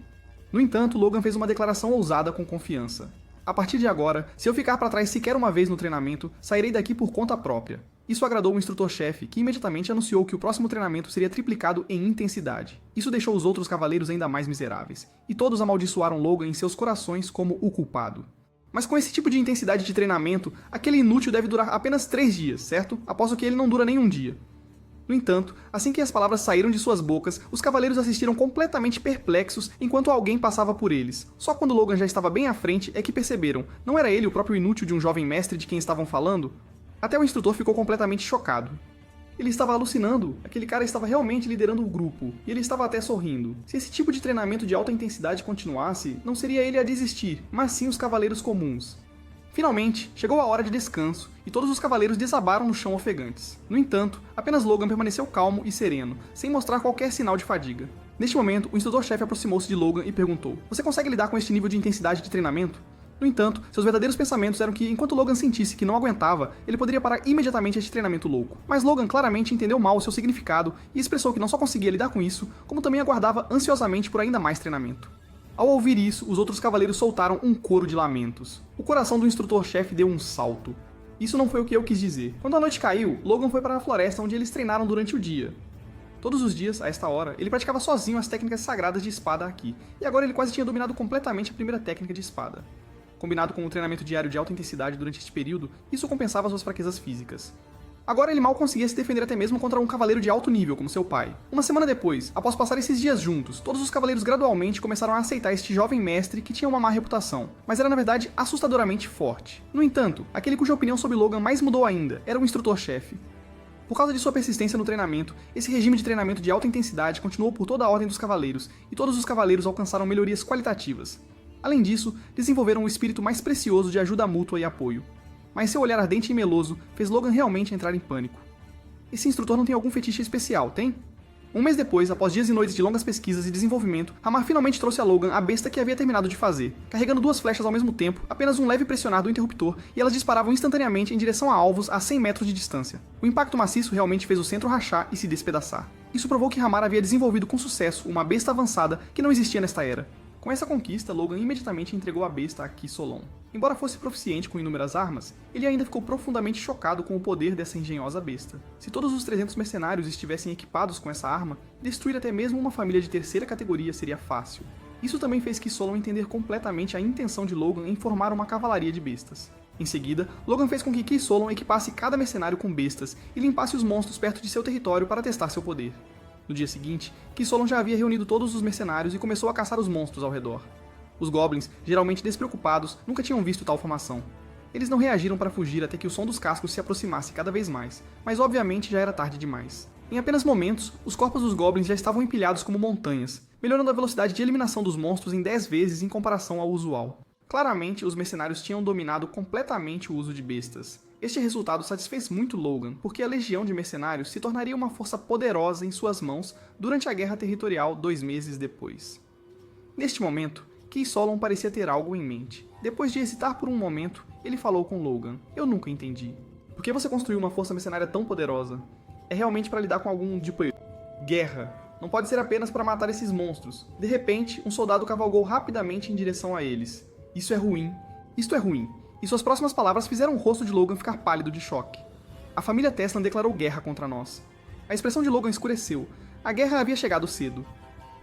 No entanto, Logan fez uma declaração ousada com confiança. "A partir de agora, se eu ficar para trás sequer uma vez no treinamento, sairei daqui por conta própria." Isso agradou o instrutor-chefe, que imediatamente anunciou que o próximo treinamento seria triplicado em intensidade. Isso deixou os outros cavaleiros ainda mais miseráveis, e todos amaldiçoaram Logan em seus corações como o culpado. Mas com esse tipo de intensidade de treinamento, aquele inútil deve durar apenas 3 dias, certo? Aposto que ele não dura nem um dia. No entanto, assim que as palavras saíram de suas bocas, os cavaleiros assistiram completamente perplexos enquanto alguém passava por eles. Só quando Logan já estava bem à frente é que perceberam, não era ele o próprio inútil de um jovem mestre de quem estavam falando? Até o instrutor ficou completamente chocado. Ele estava alucinando, aquele cara estava realmente liderando o grupo, e ele estava até sorrindo. Se esse tipo de treinamento de alta intensidade continuasse, não seria ele a desistir, mas sim os cavaleiros comuns. Finalmente, chegou a hora de descanso, e todos os cavaleiros desabaram no chão ofegantes. No entanto, apenas Logan permaneceu calmo e sereno, sem mostrar qualquer sinal de fadiga. Neste momento, o instrutor-chefe aproximou-se de Logan e perguntou: "Você consegue lidar com este nível de intensidade de treinamento?" No entanto, seus verdadeiros pensamentos eram que, enquanto Logan sentisse que não aguentava, ele poderia parar imediatamente este treinamento louco. Mas Logan claramente entendeu mal o seu significado e expressou que não só conseguia lidar com isso, como também aguardava ansiosamente por ainda mais treinamento. Ao ouvir isso, os outros cavaleiros soltaram um coro de lamentos. O coração do instrutor-chefe deu um salto. Isso não foi o que eu quis dizer. Quando a noite caiu, Logan foi para a floresta onde eles treinaram durante o dia. Todos os dias, a esta hora, ele praticava sozinho as técnicas sagradas de espada aqui, e agora ele quase tinha dominado completamente a primeira técnica de espada. Combinado com o treinamento diário de alta intensidade durante este período, isso compensava suas fraquezas físicas. Agora ele mal conseguia se defender até mesmo contra um cavaleiro de alto nível como seu pai. Uma semana depois, após passar esses dias juntos, todos os cavaleiros gradualmente começaram a aceitar este jovem mestre que tinha uma má reputação, mas era na verdade assustadoramente forte. No entanto, aquele cuja opinião sobre Logan mais mudou ainda era o instrutor-chefe. Por causa de sua persistência no treinamento, esse regime de treinamento de alta intensidade continuou por toda a ordem dos cavaleiros, e todos os cavaleiros alcançaram melhorias qualitativas. Além disso, desenvolveram um espírito mais precioso de ajuda mútua e apoio. Mas seu olhar ardente e meloso fez Logan realmente entrar em pânico. Esse instrutor não tem algum fetiche especial, tem? Um mês depois, após dias e noites de longas pesquisas e desenvolvimento, Hamar finalmente trouxe a Logan a besta que havia terminado de fazer. Carregando 2 flechas ao mesmo tempo, apenas um leve pressionar do interruptor, e elas disparavam instantaneamente em direção a alvos a 100 metros de distância. O impacto maciço realmente fez o centro rachar e se despedaçar. Isso provou que Hamar havia desenvolvido com sucesso uma besta avançada que não existia nesta era. Com essa conquista, Logan imediatamente entregou a besta a Ki Solon. Embora fosse proficiente com inúmeras armas, ele ainda ficou profundamente chocado com o poder dessa engenhosa besta. Se todos os 300 mercenários estivessem equipados com essa arma, destruir até mesmo uma família de terceira categoria seria fácil. Isso também fez Ki Solon entender completamente a intenção de Logan em formar uma cavalaria de bestas. Em seguida, Logan fez com que Ki Solon equipasse cada mercenário com bestas e limpasse os monstros perto de seu território para testar seu poder. No dia seguinte, Ki Solon já havia reunido todos os mercenários e começou a caçar os monstros ao redor. Os goblins, geralmente despreocupados, nunca tinham visto tal formação. Eles não reagiram para fugir até que o som dos cascos se aproximasse cada vez mais, mas obviamente já era tarde demais. Em apenas momentos, os corpos dos goblins já estavam empilhados como montanhas, melhorando a velocidade de eliminação dos monstros em 10 vezes em comparação ao usual. Claramente, os mercenários tinham dominado completamente o uso de bestas. Este resultado satisfez muito Logan, porque a legião de mercenários se tornaria uma força poderosa em suas mãos durante a Guerra Territorial 2 meses depois. Neste momento, Key Solon parecia ter algo em mente. Depois de hesitar por um momento, ele falou com Logan. Eu nunca entendi. Por que você construiu uma força mercenária tão poderosa? É realmente para lidar com algum tipo de guerra. Não pode ser apenas para matar esses monstros. De repente, um soldado cavalgou rapidamente em direção a eles. Isso é ruim. Isto é ruim. E suas próximas palavras fizeram o rosto de Logan ficar pálido de choque. A família Teslan declarou guerra contra nós. A expressão de Logan escureceu. A guerra havia chegado cedo.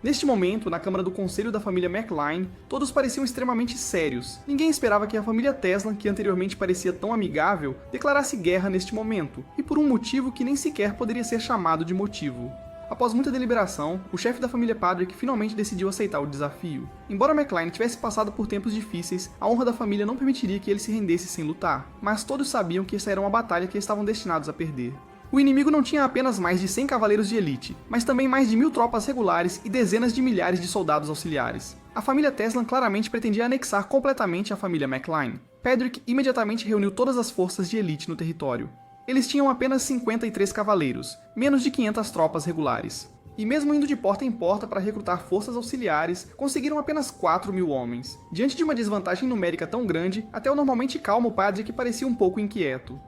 Neste momento, na câmara do conselho da família McLean, todos pareciam extremamente sérios. Ninguém esperava que a família Teslan, que anteriormente parecia tão amigável, declarasse guerra neste momento, e por um motivo que nem sequer poderia ser chamado de motivo. Após muita deliberação, o chefe da família Padrick finalmente decidiu aceitar o desafio. Embora McLean tivesse passado por tempos difíceis, a honra da família não permitiria que ele se rendesse sem lutar, mas todos sabiam que essa era uma batalha que estavam destinados a perder. O inimigo não tinha apenas mais de 100 cavaleiros de elite, mas também mais de 1000 tropas regulares e dezenas de milhares de soldados auxiliares. A família Teslan claramente pretendia anexar completamente a família McLean. Padrick imediatamente reuniu todas as forças de elite no território. Eles tinham apenas 53 cavaleiros, menos de 500 tropas regulares. E mesmo indo de porta em porta para recrutar forças auxiliares, conseguiram apenas 4.000 homens. Diante de uma desvantagem numérica tão grande, até o normalmente calmo Padrick parecia um pouco inquieto.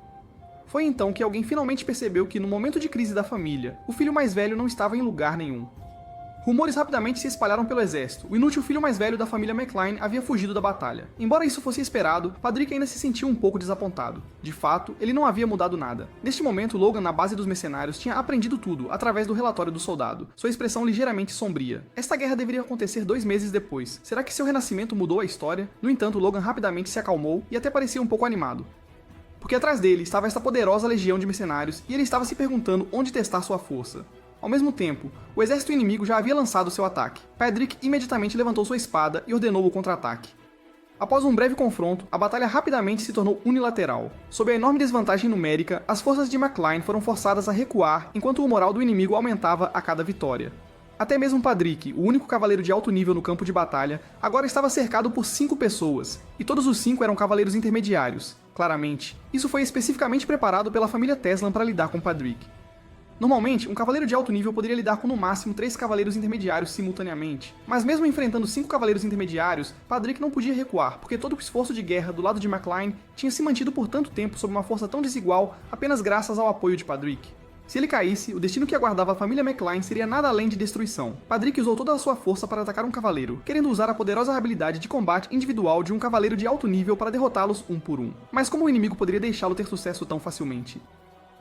Foi então que alguém finalmente percebeu que, no momento de crise da família, o filho mais velho não estava em lugar nenhum. Rumores rapidamente se espalharam pelo exército. O inútil filho mais velho da família McLean havia fugido da batalha. Embora isso fosse esperado, Padrick ainda se sentiu um pouco desapontado. De fato, ele não havia mudado nada. Neste momento, Logan, na base dos mercenários, tinha aprendido tudo através do relatório do soldado, sua expressão ligeiramente sombria. Esta guerra deveria acontecer 2 meses depois. Será que seu renascimento mudou a história? No entanto, Logan rapidamente se acalmou e até parecia um pouco animado. Porque atrás dele estava esta poderosa legião de mercenários e ele estava se perguntando onde testar sua força. Ao mesmo tempo, o exército inimigo já havia lançado seu ataque. Padrick imediatamente levantou sua espada e ordenou o contra-ataque. Após um breve confronto, a batalha rapidamente se tornou unilateral. Sob a enorme desvantagem numérica, as forças de McLean foram forçadas a recuar enquanto o moral do inimigo aumentava a cada vitória. Até mesmo Padrick, o único cavaleiro de alto nível no campo de batalha, agora estava cercado por 5 pessoas, e todos os 5 eram cavaleiros intermediários. Claramente, isso foi especificamente preparado pela família Teslan para lidar com Padrick. Normalmente, um cavaleiro de alto nível poderia lidar com no máximo 3 cavaleiros intermediários simultaneamente, mas mesmo enfrentando 5 cavaleiros intermediários, Padrick não podia recuar, porque todo o esforço de guerra do lado de McLean tinha se mantido por tanto tempo sob uma força tão desigual apenas graças ao apoio de Padrick. Se ele caísse, o destino que aguardava a família McLean seria nada além de destruição. Padrick usou toda a sua força para atacar um cavaleiro, querendo usar a poderosa habilidade de combate individual de um cavaleiro de alto nível para derrotá-los um por um. Mas como o inimigo poderia deixá-lo ter sucesso tão facilmente?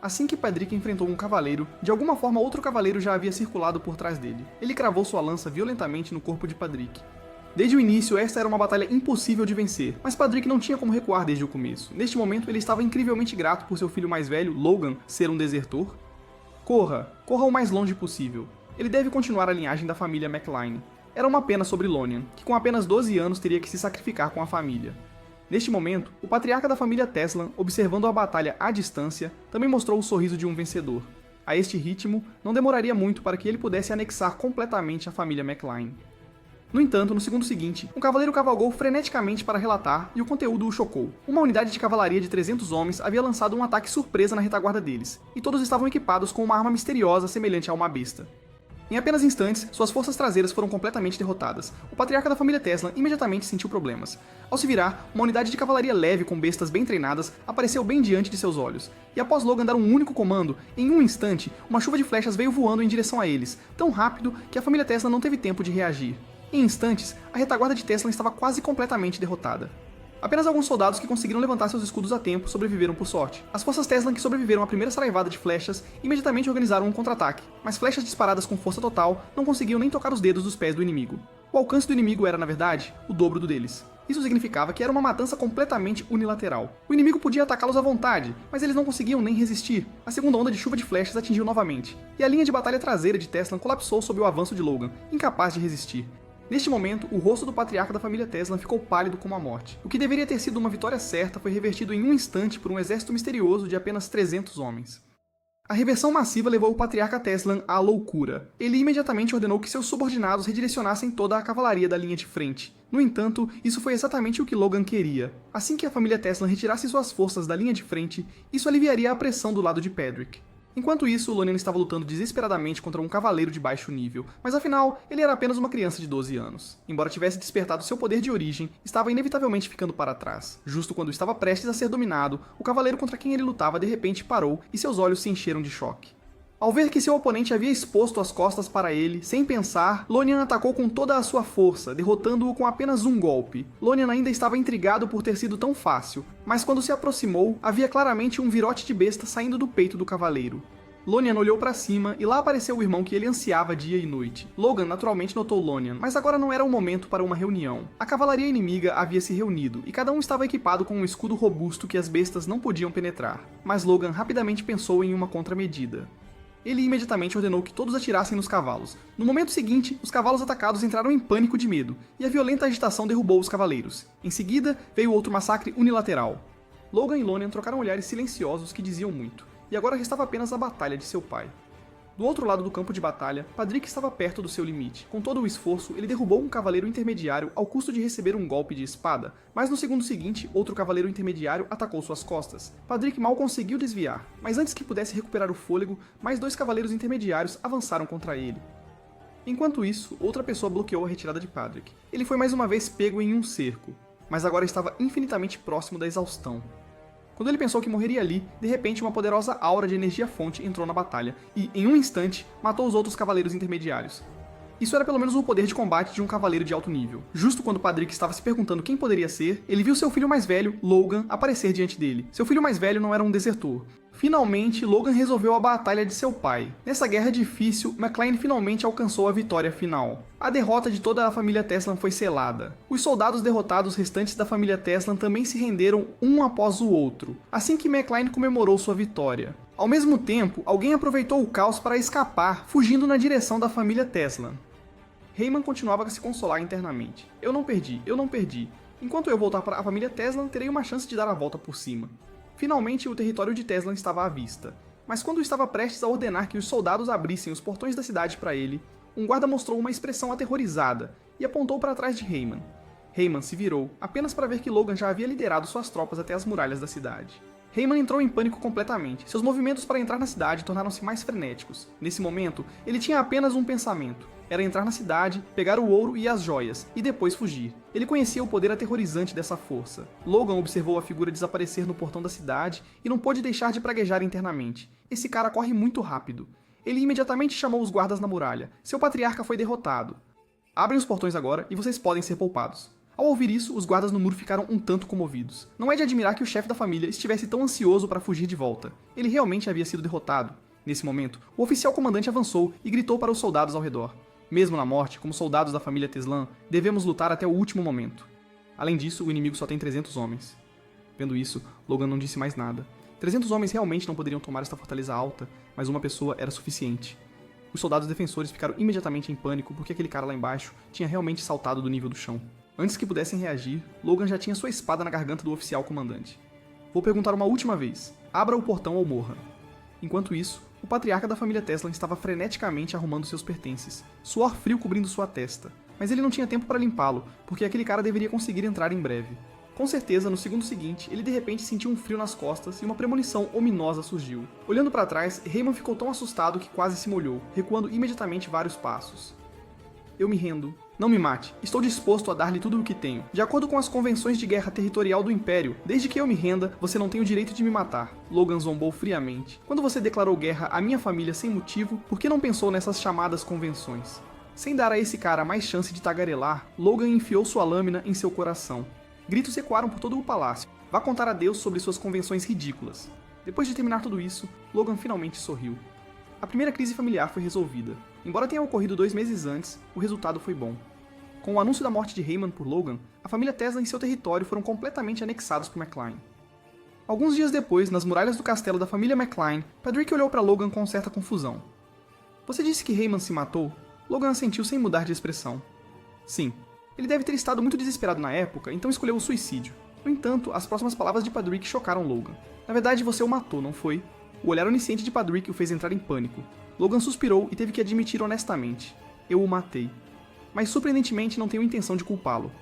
Assim que Padrick enfrentou um cavaleiro, de alguma forma outro cavaleiro já havia circulado por trás dele. Ele cravou sua lança violentamente no corpo de Padrick. Desde o início, esta era uma batalha impossível de vencer, mas Padrick não tinha como recuar desde o começo. Neste momento, ele estava incrivelmente grato por seu filho mais velho, Logan, ser um desertor. Corra o mais longe possível. Ele deve continuar a linhagem da família McLean. Era uma pena sobre Lonian, que com apenas 12 anos teria que se sacrificar com a família. Neste momento, o patriarca da família Teslan, observando a batalha à distância, também mostrou o sorriso de um vencedor. A este ritmo, não demoraria muito para que ele pudesse anexar completamente a família McLean. No entanto, no segundo seguinte, um cavaleiro cavalgou freneticamente para relatar e o conteúdo o chocou. Uma unidade de cavalaria de 300 homens havia lançado um ataque surpresa na retaguarda deles, e todos estavam equipados com uma arma misteriosa semelhante a uma besta. Em apenas instantes, suas forças traseiras foram completamente derrotadas. O patriarca da família Teslan imediatamente sentiu problemas. Ao se virar, uma unidade de cavalaria leve com bestas bem treinadas apareceu bem diante de seus olhos. E após Logan dar um único comando, em um instante, uma chuva de flechas veio voando em direção a eles, tão rápido que a família Teslan não teve tempo de reagir. Em instantes, a retaguarda de Teslan estava quase completamente derrotada. Apenas alguns soldados que conseguiram levantar seus escudos a tempo sobreviveram por sorte. As forças Teslan que sobreviveram à primeira saraivada de flechas imediatamente organizaram um contra-ataque, mas flechas disparadas com força total não conseguiam nem tocar os dedos dos pés do inimigo. O alcance do inimigo era, na verdade, o dobro do deles. Isso significava que era uma matança completamente unilateral. O inimigo podia atacá-los à vontade, mas eles não conseguiam nem resistir. A segunda onda de chuva de flechas atingiu novamente, e a linha de batalha traseira de Teslan colapsou sob o avanço de Logan, incapaz de resistir. Neste momento, o rosto do patriarca da família Teslan ficou pálido como a morte. O que deveria ter sido uma vitória certa foi revertido em um instante por um exército misterioso de apenas 300 homens. A reversão massiva levou o patriarca Teslan à loucura. Ele imediatamente ordenou que seus subordinados redirecionassem toda a cavalaria da linha de frente. No entanto, isso foi exatamente o que Logan queria. Assim que a família Teslan retirasse suas forças da linha de frente, isso aliviaria a pressão do lado de Pedrick. Enquanto isso, Lonian estava lutando desesperadamente contra um cavaleiro de baixo nível, mas afinal, ele era apenas uma criança de 12 anos. Embora tivesse despertado seu poder de origem, estava inevitavelmente ficando para trás. Justo quando estava prestes a ser dominado, o cavaleiro contra quem ele lutava de repente parou e seus olhos se encheram de choque. Ao ver que seu oponente havia exposto as costas para ele, sem pensar, Lonian atacou com toda a sua força, derrotando-o com apenas um golpe. Lonian ainda estava intrigado por ter sido tão fácil, mas quando se aproximou, havia claramente um virote de besta saindo do peito do cavaleiro. Lonian olhou para cima e lá apareceu o irmão que ele ansiava dia e noite. Logan naturalmente notou Lonian, mas agora não era o momento para uma reunião. A cavalaria inimiga havia se reunido e cada um estava equipado com um escudo robusto que as bestas não podiam penetrar. Mas Logan rapidamente pensou em uma contramedida. Ele imediatamente ordenou que todos atirassem nos cavalos. No momento seguinte, os cavalos atacados entraram em pânico de medo, e a violenta agitação derrubou os cavaleiros. Em seguida, veio outro massacre unilateral. Logan e Lonian trocaram olhares silenciosos que diziam muito, e agora restava apenas a batalha de seu pai. Do outro lado do campo de batalha, Padrick estava perto do seu limite. Com todo o esforço, ele derrubou um cavaleiro intermediário ao custo de receber um golpe de espada, mas no segundo seguinte, outro cavaleiro intermediário atacou suas costas. Padrick mal conseguiu desviar, mas antes que pudesse recuperar o fôlego, mais dois cavaleiros intermediários avançaram contra ele. Enquanto isso, outra pessoa bloqueou a retirada de Padrick. Ele foi mais uma vez pego em um cerco, mas agora estava infinitamente próximo da exaustão. Quando ele pensou que morreria ali, de repente uma poderosa aura de energia-fonte entrou na batalha e, em um instante, matou os outros cavaleiros intermediários. Isso era pelo menos o poder de combate de um cavaleiro de alto nível. Justo quando Padrick estava se perguntando quem poderia ser, ele viu seu filho mais velho, Logan, aparecer diante dele. Seu filho mais velho não era um desertor. Finalmente, Logan resolveu a batalha de seu pai. Nessa guerra difícil, McClane finalmente alcançou a vitória final. A derrota de toda a família Teslan foi selada. Os soldados derrotados restantes da família Teslan também se renderam um após o outro, assim que McClane comemorou sua vitória. Ao mesmo tempo, alguém aproveitou o caos para escapar, fugindo na direção da família Teslan. Heyman continuava a se consolar internamente. Eu não perdi. Enquanto eu voltar para a família Teslan, terei uma chance de dar a volta por cima. Finalmente, o território de Teslan estava à vista. Mas quando estava prestes a ordenar que os soldados abrissem os portões da cidade para ele, um guarda mostrou uma expressão aterrorizada e apontou para trás de Heyman. Heyman se virou, apenas para ver que Logan já havia liderado suas tropas até as muralhas da cidade. Heyman entrou em pânico completamente. Seus movimentos para entrar na cidade tornaram-se mais frenéticos. Nesse momento, ele tinha apenas um pensamento. Era entrar na cidade, pegar o ouro e as joias, e depois fugir. Ele conhecia o poder aterrorizante dessa força. Logan observou a figura desaparecer no portão da cidade e não pôde deixar de praguejar internamente. Esse cara corre muito rápido. Ele imediatamente chamou os guardas na muralha. Seu patriarca foi derrotado. Abrem os portões agora e vocês podem ser poupados. Ao ouvir isso, os guardas no muro ficaram um tanto comovidos. Não é de admirar que o chefe da família estivesse tão ansioso para fugir de volta. Ele realmente havia sido derrotado. Nesse momento, o oficial comandante avançou e gritou para os soldados ao redor. Mesmo na morte, como soldados da família Teslan, devemos lutar até o último momento. Além disso, o inimigo só tem 300 homens. Vendo isso, Logan não disse mais nada. 300 homens realmente não poderiam tomar esta fortaleza alta, mas uma pessoa era suficiente. Os soldados defensores ficaram imediatamente em pânico porque aquele cara lá embaixo tinha realmente saltado do nível do chão. Antes que pudessem reagir, Logan já tinha sua espada na garganta do oficial comandante. Vou perguntar uma última vez. Abra o portão ou morra. Enquanto isso, o patriarca da família Teslan estava freneticamente arrumando seus pertences, suor frio cobrindo sua testa. Mas ele não tinha tempo para limpá-lo, porque aquele cara deveria conseguir entrar em breve. Com certeza, no segundo seguinte, ele de repente sentiu um frio nas costas e uma premonição ominosa surgiu. Olhando para trás, Heyman ficou tão assustado que quase se molhou, recuando imediatamente vários passos. Eu me rendo. Não me mate. Estou disposto a dar-lhe tudo o que tenho. De acordo com as convenções de guerra territorial do Império, desde que eu me renda, você não tem o direito de me matar. Logan zombou friamente. Quando você declarou guerra à minha família sem motivo, por que não pensou nessas chamadas convenções? Sem dar a esse cara mais chance de tagarelar, Logan enfiou sua lâmina em seu coração. Gritos ecoaram por todo o palácio. Vá contar a Deus sobre suas convenções ridículas. Depois de terminar tudo isso, Logan finalmente sorriu. A primeira crise familiar foi resolvida. Embora tenha ocorrido 2 meses antes, o resultado foi bom. Com o anúncio da morte de Heyman por Logan, a família Tesla e seu território foram completamente anexados por McClane. Alguns dias depois, nas muralhas do castelo da família McClane, Padrick olhou para Logan com certa confusão. Você disse que Heyman se matou? Logan assentiu sem mudar de expressão. Sim. Ele deve ter estado muito desesperado na época, então escolheu o suicídio. No entanto, as próximas palavras de Padrick chocaram Logan. Na verdade, você o matou, não foi? O olhar onisciente de Padrick o fez entrar em pânico. Logan suspirou e teve que admitir honestamente. Eu o matei. Mas surpreendentemente não tenho intenção de culpá-lo.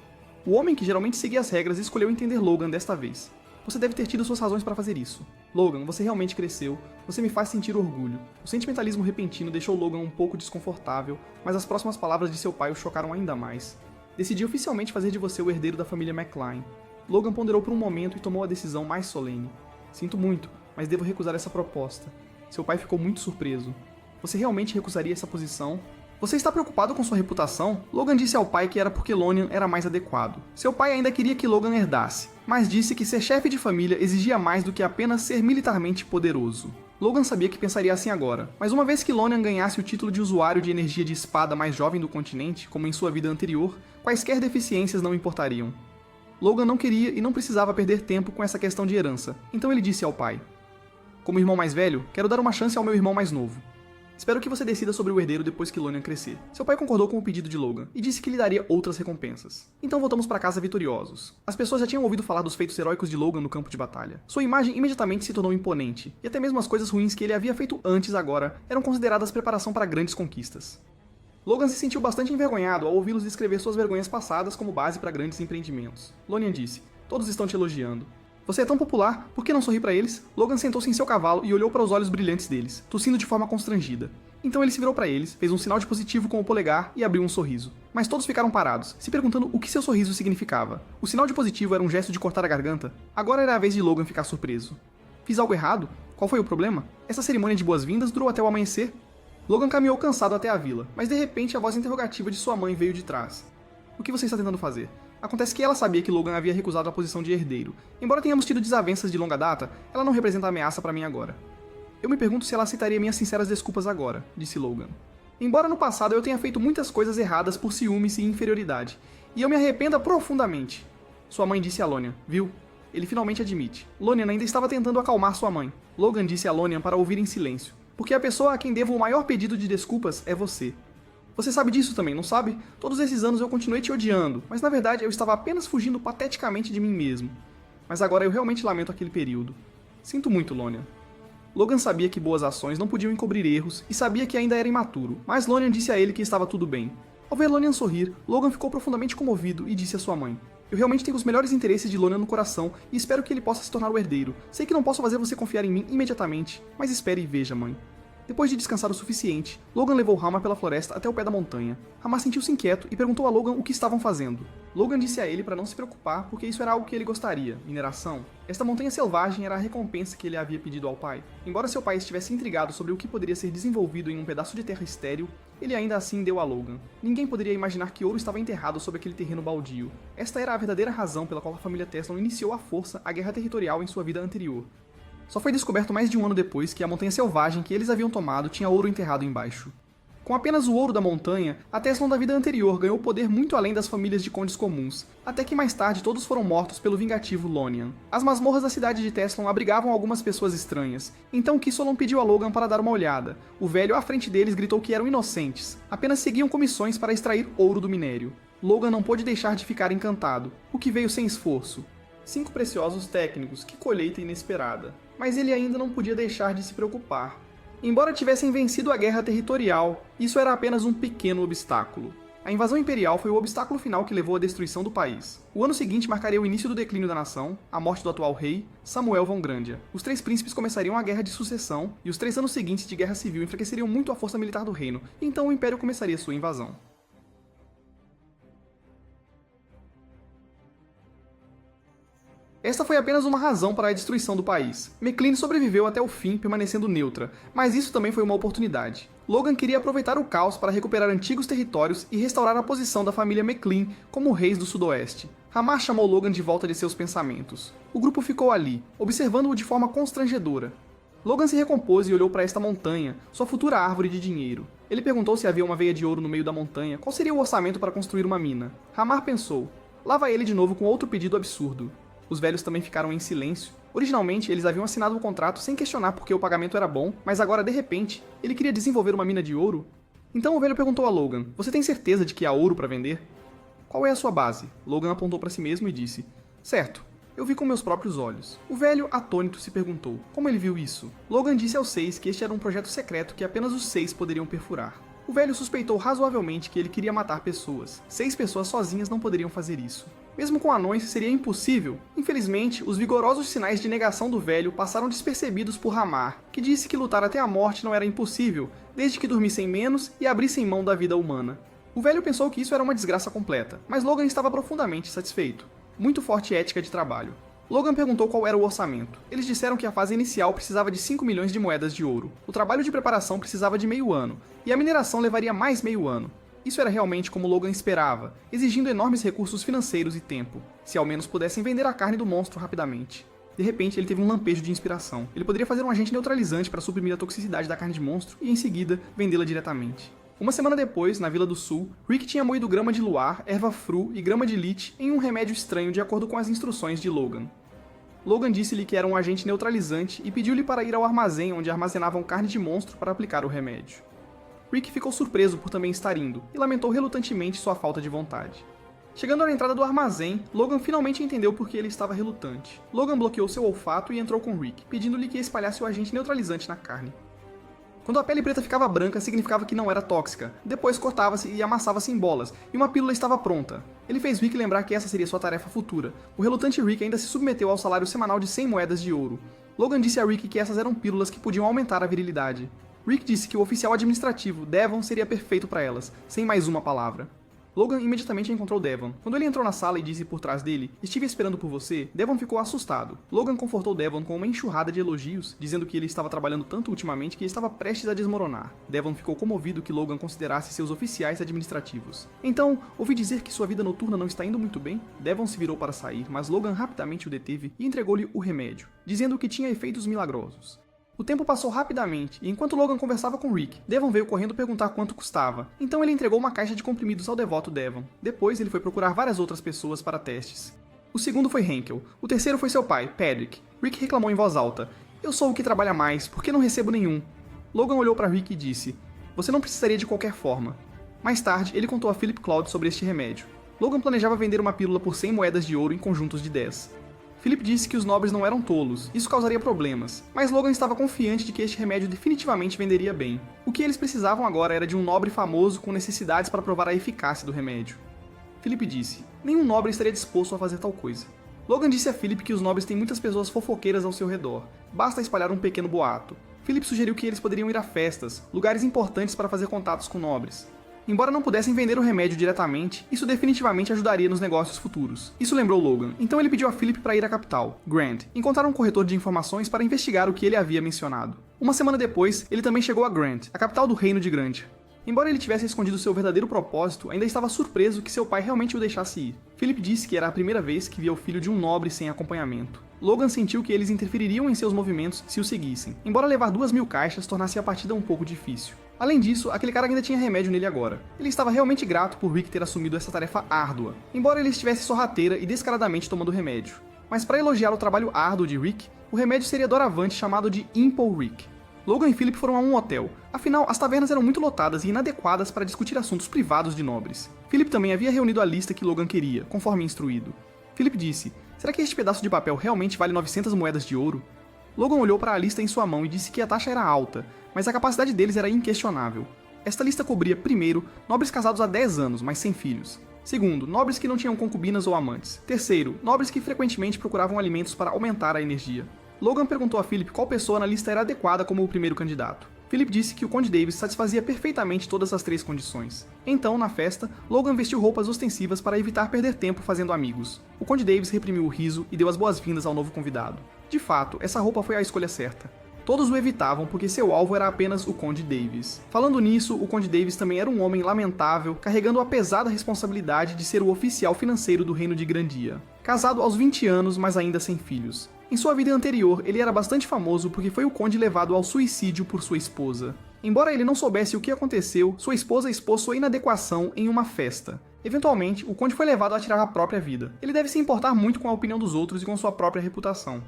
O homem que geralmente seguia as regras escolheu entender Logan desta vez. Você deve ter tido suas razões para fazer isso. Logan, você realmente cresceu, você me faz sentir orgulho. O sentimentalismo repentino deixou Logan um pouco desconfortável, mas as próximas palavras de seu pai o chocaram ainda mais. Decidi oficialmente fazer de você o herdeiro da família McCline. Logan ponderou por um momento e tomou a decisão mais solene. Sinto muito, mas devo recusar essa proposta. Seu pai ficou muito surpreso. Você realmente recusaria essa posição? Você está preocupado com sua reputação? Logan disse ao pai que era porque Lonian era mais adequado. Seu pai ainda queria que Logan herdasse, mas disse que ser chefe de família exigia mais do que apenas ser militarmente poderoso. Logan sabia que pensaria assim agora, mas uma vez que Lonian ganhasse o título de usuário de energia de espada mais jovem do continente, como em sua vida anterior, quaisquer deficiências não importariam. Logan não queria e não precisava perder tempo com essa questão de herança, então ele disse ao pai: como irmão mais velho, quero dar uma chance ao meu irmão mais novo. Espero que você decida sobre o herdeiro depois que Lonian crescer. Seu pai concordou com o pedido de Logan e disse que lhe daria outras recompensas. Então voltamos para casa vitoriosos. As pessoas já tinham ouvido falar dos feitos heróicos de Logan no campo de batalha. Sua imagem imediatamente se tornou imponente, e até mesmo as coisas ruins que ele havia feito antes agora eram consideradas preparação para grandes conquistas. Logan se sentiu bastante envergonhado ao ouvi-los descrever suas vergonhas passadas como base para grandes empreendimentos. Lonian disse: todos estão te elogiando. Você é tão popular, por que não sorrir para eles? Logan sentou-se em seu cavalo e olhou para os olhos brilhantes deles, tossindo de forma constrangida. Então ele se virou para eles, fez um sinal de positivo com o polegar e abriu um sorriso. Mas todos ficaram parados, se perguntando o que seu sorriso significava. O sinal de positivo era um gesto de cortar a garganta? Agora era a vez de Logan ficar surpreso. Fiz algo errado? Qual foi o problema? Essa cerimônia de boas-vindas durou até o amanhecer? Logan caminhou cansado até a vila, mas de repente a voz interrogativa de sua mãe veio de trás. O que você está tentando fazer? Acontece que ela sabia que Logan havia recusado a posição de herdeiro. Embora tenhamos tido desavenças de longa data, ela não representa ameaça para mim agora. Eu me pergunto se ela aceitaria minhas sinceras desculpas agora, disse Logan. Embora no passado eu tenha feito muitas coisas erradas por ciúmes e inferioridade, e eu me arrependa profundamente. Sua mãe disse a Lonian, viu? Ele finalmente admite. Lonian ainda estava tentando acalmar sua mãe. Logan disse a Lonian para ouvir em silêncio, porque a pessoa a quem devo o maior pedido de desculpas é você. Você sabe disso também, não sabe? Todos esses anos eu continuei te odiando, mas na verdade eu estava apenas fugindo pateticamente de mim mesmo. Mas agora eu realmente lamento aquele período. Sinto muito, Lonian. Logan sabia que boas ações não podiam encobrir erros e sabia que ainda era imaturo, mas Lonian disse a ele que estava tudo bem. Ao ver Lonian sorrir, Logan ficou profundamente comovido e disse a sua mãe: eu realmente tenho os melhores interesses de Lonian no coração e espero que ele possa se tornar o herdeiro. Sei que não posso fazer você confiar em mim imediatamente, mas espere e veja, mãe. Depois de descansar o suficiente, Logan levou Hamar pela floresta até o pé da montanha. Hamar sentiu-se inquieto e perguntou a Logan o que estavam fazendo. Logan disse a ele para não se preocupar, porque isso era algo que ele gostaria, mineração. Esta montanha selvagem era a recompensa que ele havia pedido ao pai. Embora seu pai estivesse intrigado sobre o que poderia ser desenvolvido em um pedaço de terra estéril, ele ainda assim deu a Logan. Ninguém poderia imaginar que ouro estava enterrado sob aquele terreno baldio. Esta era a verdadeira razão pela qual a família Teslon iniciou à força a guerra territorial em sua vida anterior. Só foi descoberto mais de um ano depois que a montanha selvagem que eles haviam tomado tinha ouro enterrado embaixo. Com apenas o ouro da montanha, a Teslon da vida anterior ganhou poder muito além das famílias de condes comuns, até que mais tarde todos foram mortos pelo vingativo Lonian. As masmorras da cidade de Teslon abrigavam algumas pessoas estranhas, então Kissolon pediu a Logan para dar uma olhada. O velho à frente deles gritou que eram inocentes, apenas seguiam comissões para extrair ouro do minério. Logan não pôde deixar de ficar encantado, o que veio sem esforço. 5 preciosos técnicos, que colheita inesperada. Mas ele ainda não podia deixar de se preocupar. Embora tivessem vencido a guerra territorial, isso era apenas um pequeno obstáculo. A invasão imperial foi o obstáculo final que levou à destruição do país. O ano seguinte marcaria o início do declínio da nação, a morte do atual rei, Samuel von Grandia. Os 3 príncipes começariam a guerra de sucessão, e os 3 anos seguintes de guerra civil enfraqueceriam muito a força militar do reino, e então o império começaria sua invasão. Esta foi apenas uma razão para a destruição do país. McCline sobreviveu até o fim, permanecendo neutra, mas isso também foi uma oportunidade. Logan queria aproveitar o caos para recuperar antigos territórios e restaurar a posição da família McCline como reis do sudoeste. Hamar chamou Logan de volta de seus pensamentos. O grupo ficou ali, observando-o de forma constrangedora. Logan se recompôs e olhou para esta montanha, sua futura árvore de dinheiro. Ele perguntou se havia uma veia de ouro no meio da montanha, qual seria o orçamento para construir uma mina. Hamar pensou. Lá vai ele de novo com outro pedido absurdo. Os velhos também ficaram em silêncio. Originalmente, eles haviam assinado o contrato sem questionar porque o pagamento era bom, mas agora, de repente, ele queria desenvolver uma mina de ouro? Então o velho perguntou a Logan, você tem certeza de que há ouro para vender? Qual é a sua base? Logan apontou para si mesmo e disse: certo. Eu vi com meus próprios olhos. O velho, atônito, se perguntou: como ele viu isso? Logan disse aos 6 que este era um projeto secreto que apenas os 6 poderiam perfurar. O velho suspeitou razoavelmente que ele queria matar pessoas. 6 pessoas sozinhas não poderiam fazer isso. Mesmo com anões, seria impossível. Infelizmente, os vigorosos sinais de negação do velho passaram despercebidos por Ramar, que disse que lutar até a morte não era impossível, desde que dormissem menos e abrissem mão da vida humana. O velho pensou que isso era uma desgraça completa, mas Logan estava profundamente satisfeito. Muito forte ética de trabalho. Logan perguntou qual era o orçamento. Eles disseram que a fase inicial precisava de 5 milhões de moedas de ouro. O trabalho de preparação precisava de meio ano, e a mineração levaria mais meio ano. Isso era realmente como Logan esperava, exigindo enormes recursos financeiros e tempo, se ao menos pudessem vender a carne do monstro rapidamente. De repente, ele teve um lampejo de inspiração. Ele poderia fazer um agente neutralizante para suprimir a toxicidade da carne de monstro e, em seguida, vendê-la diretamente. Uma semana depois, na Vila do Sul, Rick tinha moído grama de luar, erva fru e grama de lich em um remédio estranho de acordo com as instruções de Logan. Logan disse-lhe que era um agente neutralizante e pediu-lhe para ir ao armazém onde armazenavam carne de monstro para aplicar o remédio. Rick ficou surpreso por também estar indo e lamentou relutantemente sua falta de vontade. Chegando à entrada do armazém, Logan finalmente entendeu por que ele estava relutante. Logan bloqueou seu olfato e entrou com Rick, pedindo-lhe que espalhasse o agente neutralizante na carne. Quando a pele preta ficava branca, significava que não era tóxica. Depois cortava-se e amassava-se em bolas, e uma pílula estava pronta. Ele fez Rick lembrar que essa seria sua tarefa futura. O relutante Rick ainda se submeteu ao salário semanal de 100 moedas de ouro. Logan disse a Rick que essas eram pílulas que podiam aumentar a virilidade. Rick disse que o oficial administrativo, Devon, seria perfeito para elas, sem mais uma palavra. Logan imediatamente encontrou Devon. Quando ele entrou na sala e disse por trás dele: "Estive esperando por você", Devon ficou assustado. Logan confortou Devon com uma enxurrada de elogios, dizendo que ele estava trabalhando tanto ultimamente que estava prestes a desmoronar. Devon ficou comovido que Logan considerasse seus oficiais administrativos. "Então, ouvi dizer que sua vida noturna não está indo muito bem?" Devon se virou para sair, mas Logan rapidamente o deteve e entregou-lhe o remédio, dizendo que tinha efeitos milagrosos. O tempo passou rapidamente, e enquanto Logan conversava com Rick, Devon veio correndo perguntar quanto custava. Então ele entregou uma caixa de comprimidos ao devoto Devon. Depois ele foi procurar várias outras pessoas para testes. O segundo foi Henkel. O terceiro foi seu pai, Patrick. Rick reclamou em voz alta: "Eu sou o que trabalha mais, por que não recebo nenhum?" Logan olhou para Rick e disse: "Você não precisaria de qualquer forma." Mais tarde, ele contou a Philip Cloud sobre este remédio. Logan planejava vender uma pílula por 100 moedas de ouro em conjuntos de 10. Philip disse que os nobres não eram tolos, isso causaria problemas, mas Logan estava confiante de que este remédio definitivamente venderia bem. O que eles precisavam agora era de um nobre famoso com necessidades para provar a eficácia do remédio. Philip disse: "Nenhum nobre estaria disposto a fazer tal coisa." Logan disse a Philip que os nobres têm muitas pessoas fofoqueiras ao seu redor, basta espalhar um pequeno boato. Philip sugeriu que eles poderiam ir a festas, lugares importantes para fazer contatos com nobres. Embora não pudessem vender o remédio diretamente, isso definitivamente ajudaria nos negócios futuros. Isso lembrou Logan, então ele pediu a Philip para ir à capital, Grant, encontrar um corretor de informações para investigar o que ele havia mencionado. Uma semana depois, ele também chegou a Grant, a capital do reino de Grant. Embora ele tivesse escondido seu verdadeiro propósito, ainda estava surpreso que seu pai realmente o deixasse ir. Philip disse que era a primeira vez que via o filho de um nobre sem acompanhamento. Logan sentiu que eles interfeririam em seus movimentos se o seguissem, embora levar 2.000 caixas tornasse a partida um pouco difícil. Além disso, aquele cara ainda tinha remédio nele agora. Ele estava realmente grato por Rick ter assumido essa tarefa árdua, embora ele estivesse sorrateira e descaradamente tomando remédio. Mas para elogiar o trabalho árduo de Rick, o remédio seria doravante chamado de Impel Rick. Logan e Philip foram a um hotel, afinal as tavernas eram muito lotadas e inadequadas para discutir assuntos privados de nobres. Philip também havia reunido a lista que Logan queria, conforme instruído. Philip disse: "Será que este pedaço de papel realmente vale 900 moedas de ouro?" Logan olhou para a lista em sua mão e disse que a taxa era alta, mas a capacidade deles era inquestionável. Esta lista cobria, primeiro, nobres casados há 10 anos, mas sem filhos. Segundo, nobres que não tinham concubinas ou amantes. Terceiro, nobres que frequentemente procuravam alimentos para aumentar a energia. Logan perguntou a Philip qual pessoa na lista era adequada como o primeiro candidato. Philip disse que o Conde Davis satisfazia perfeitamente todas as 3 condições. Então, na festa, Logan vestiu roupas ostensivas para evitar perder tempo fazendo amigos. O Conde Davis reprimiu o riso e deu as boas-vindas ao novo convidado. De fato, essa roupa foi a escolha certa. Todos o evitavam porque seu alvo era apenas o Conde Davis. Falando nisso, o Conde Davis também era um homem lamentável, carregando a pesada responsabilidade de ser o oficial financeiro do Reino de Grandia. Casado aos 20 anos, mas ainda sem filhos. Em sua vida anterior, ele era bastante famoso porque foi o conde levado ao suicídio por sua esposa. Embora ele não soubesse o que aconteceu, sua esposa expôs sua inadequação em uma festa. Eventualmente, o conde foi levado a tirar a própria vida. Ele deve se importar muito com a opinião dos outros e com sua própria reputação.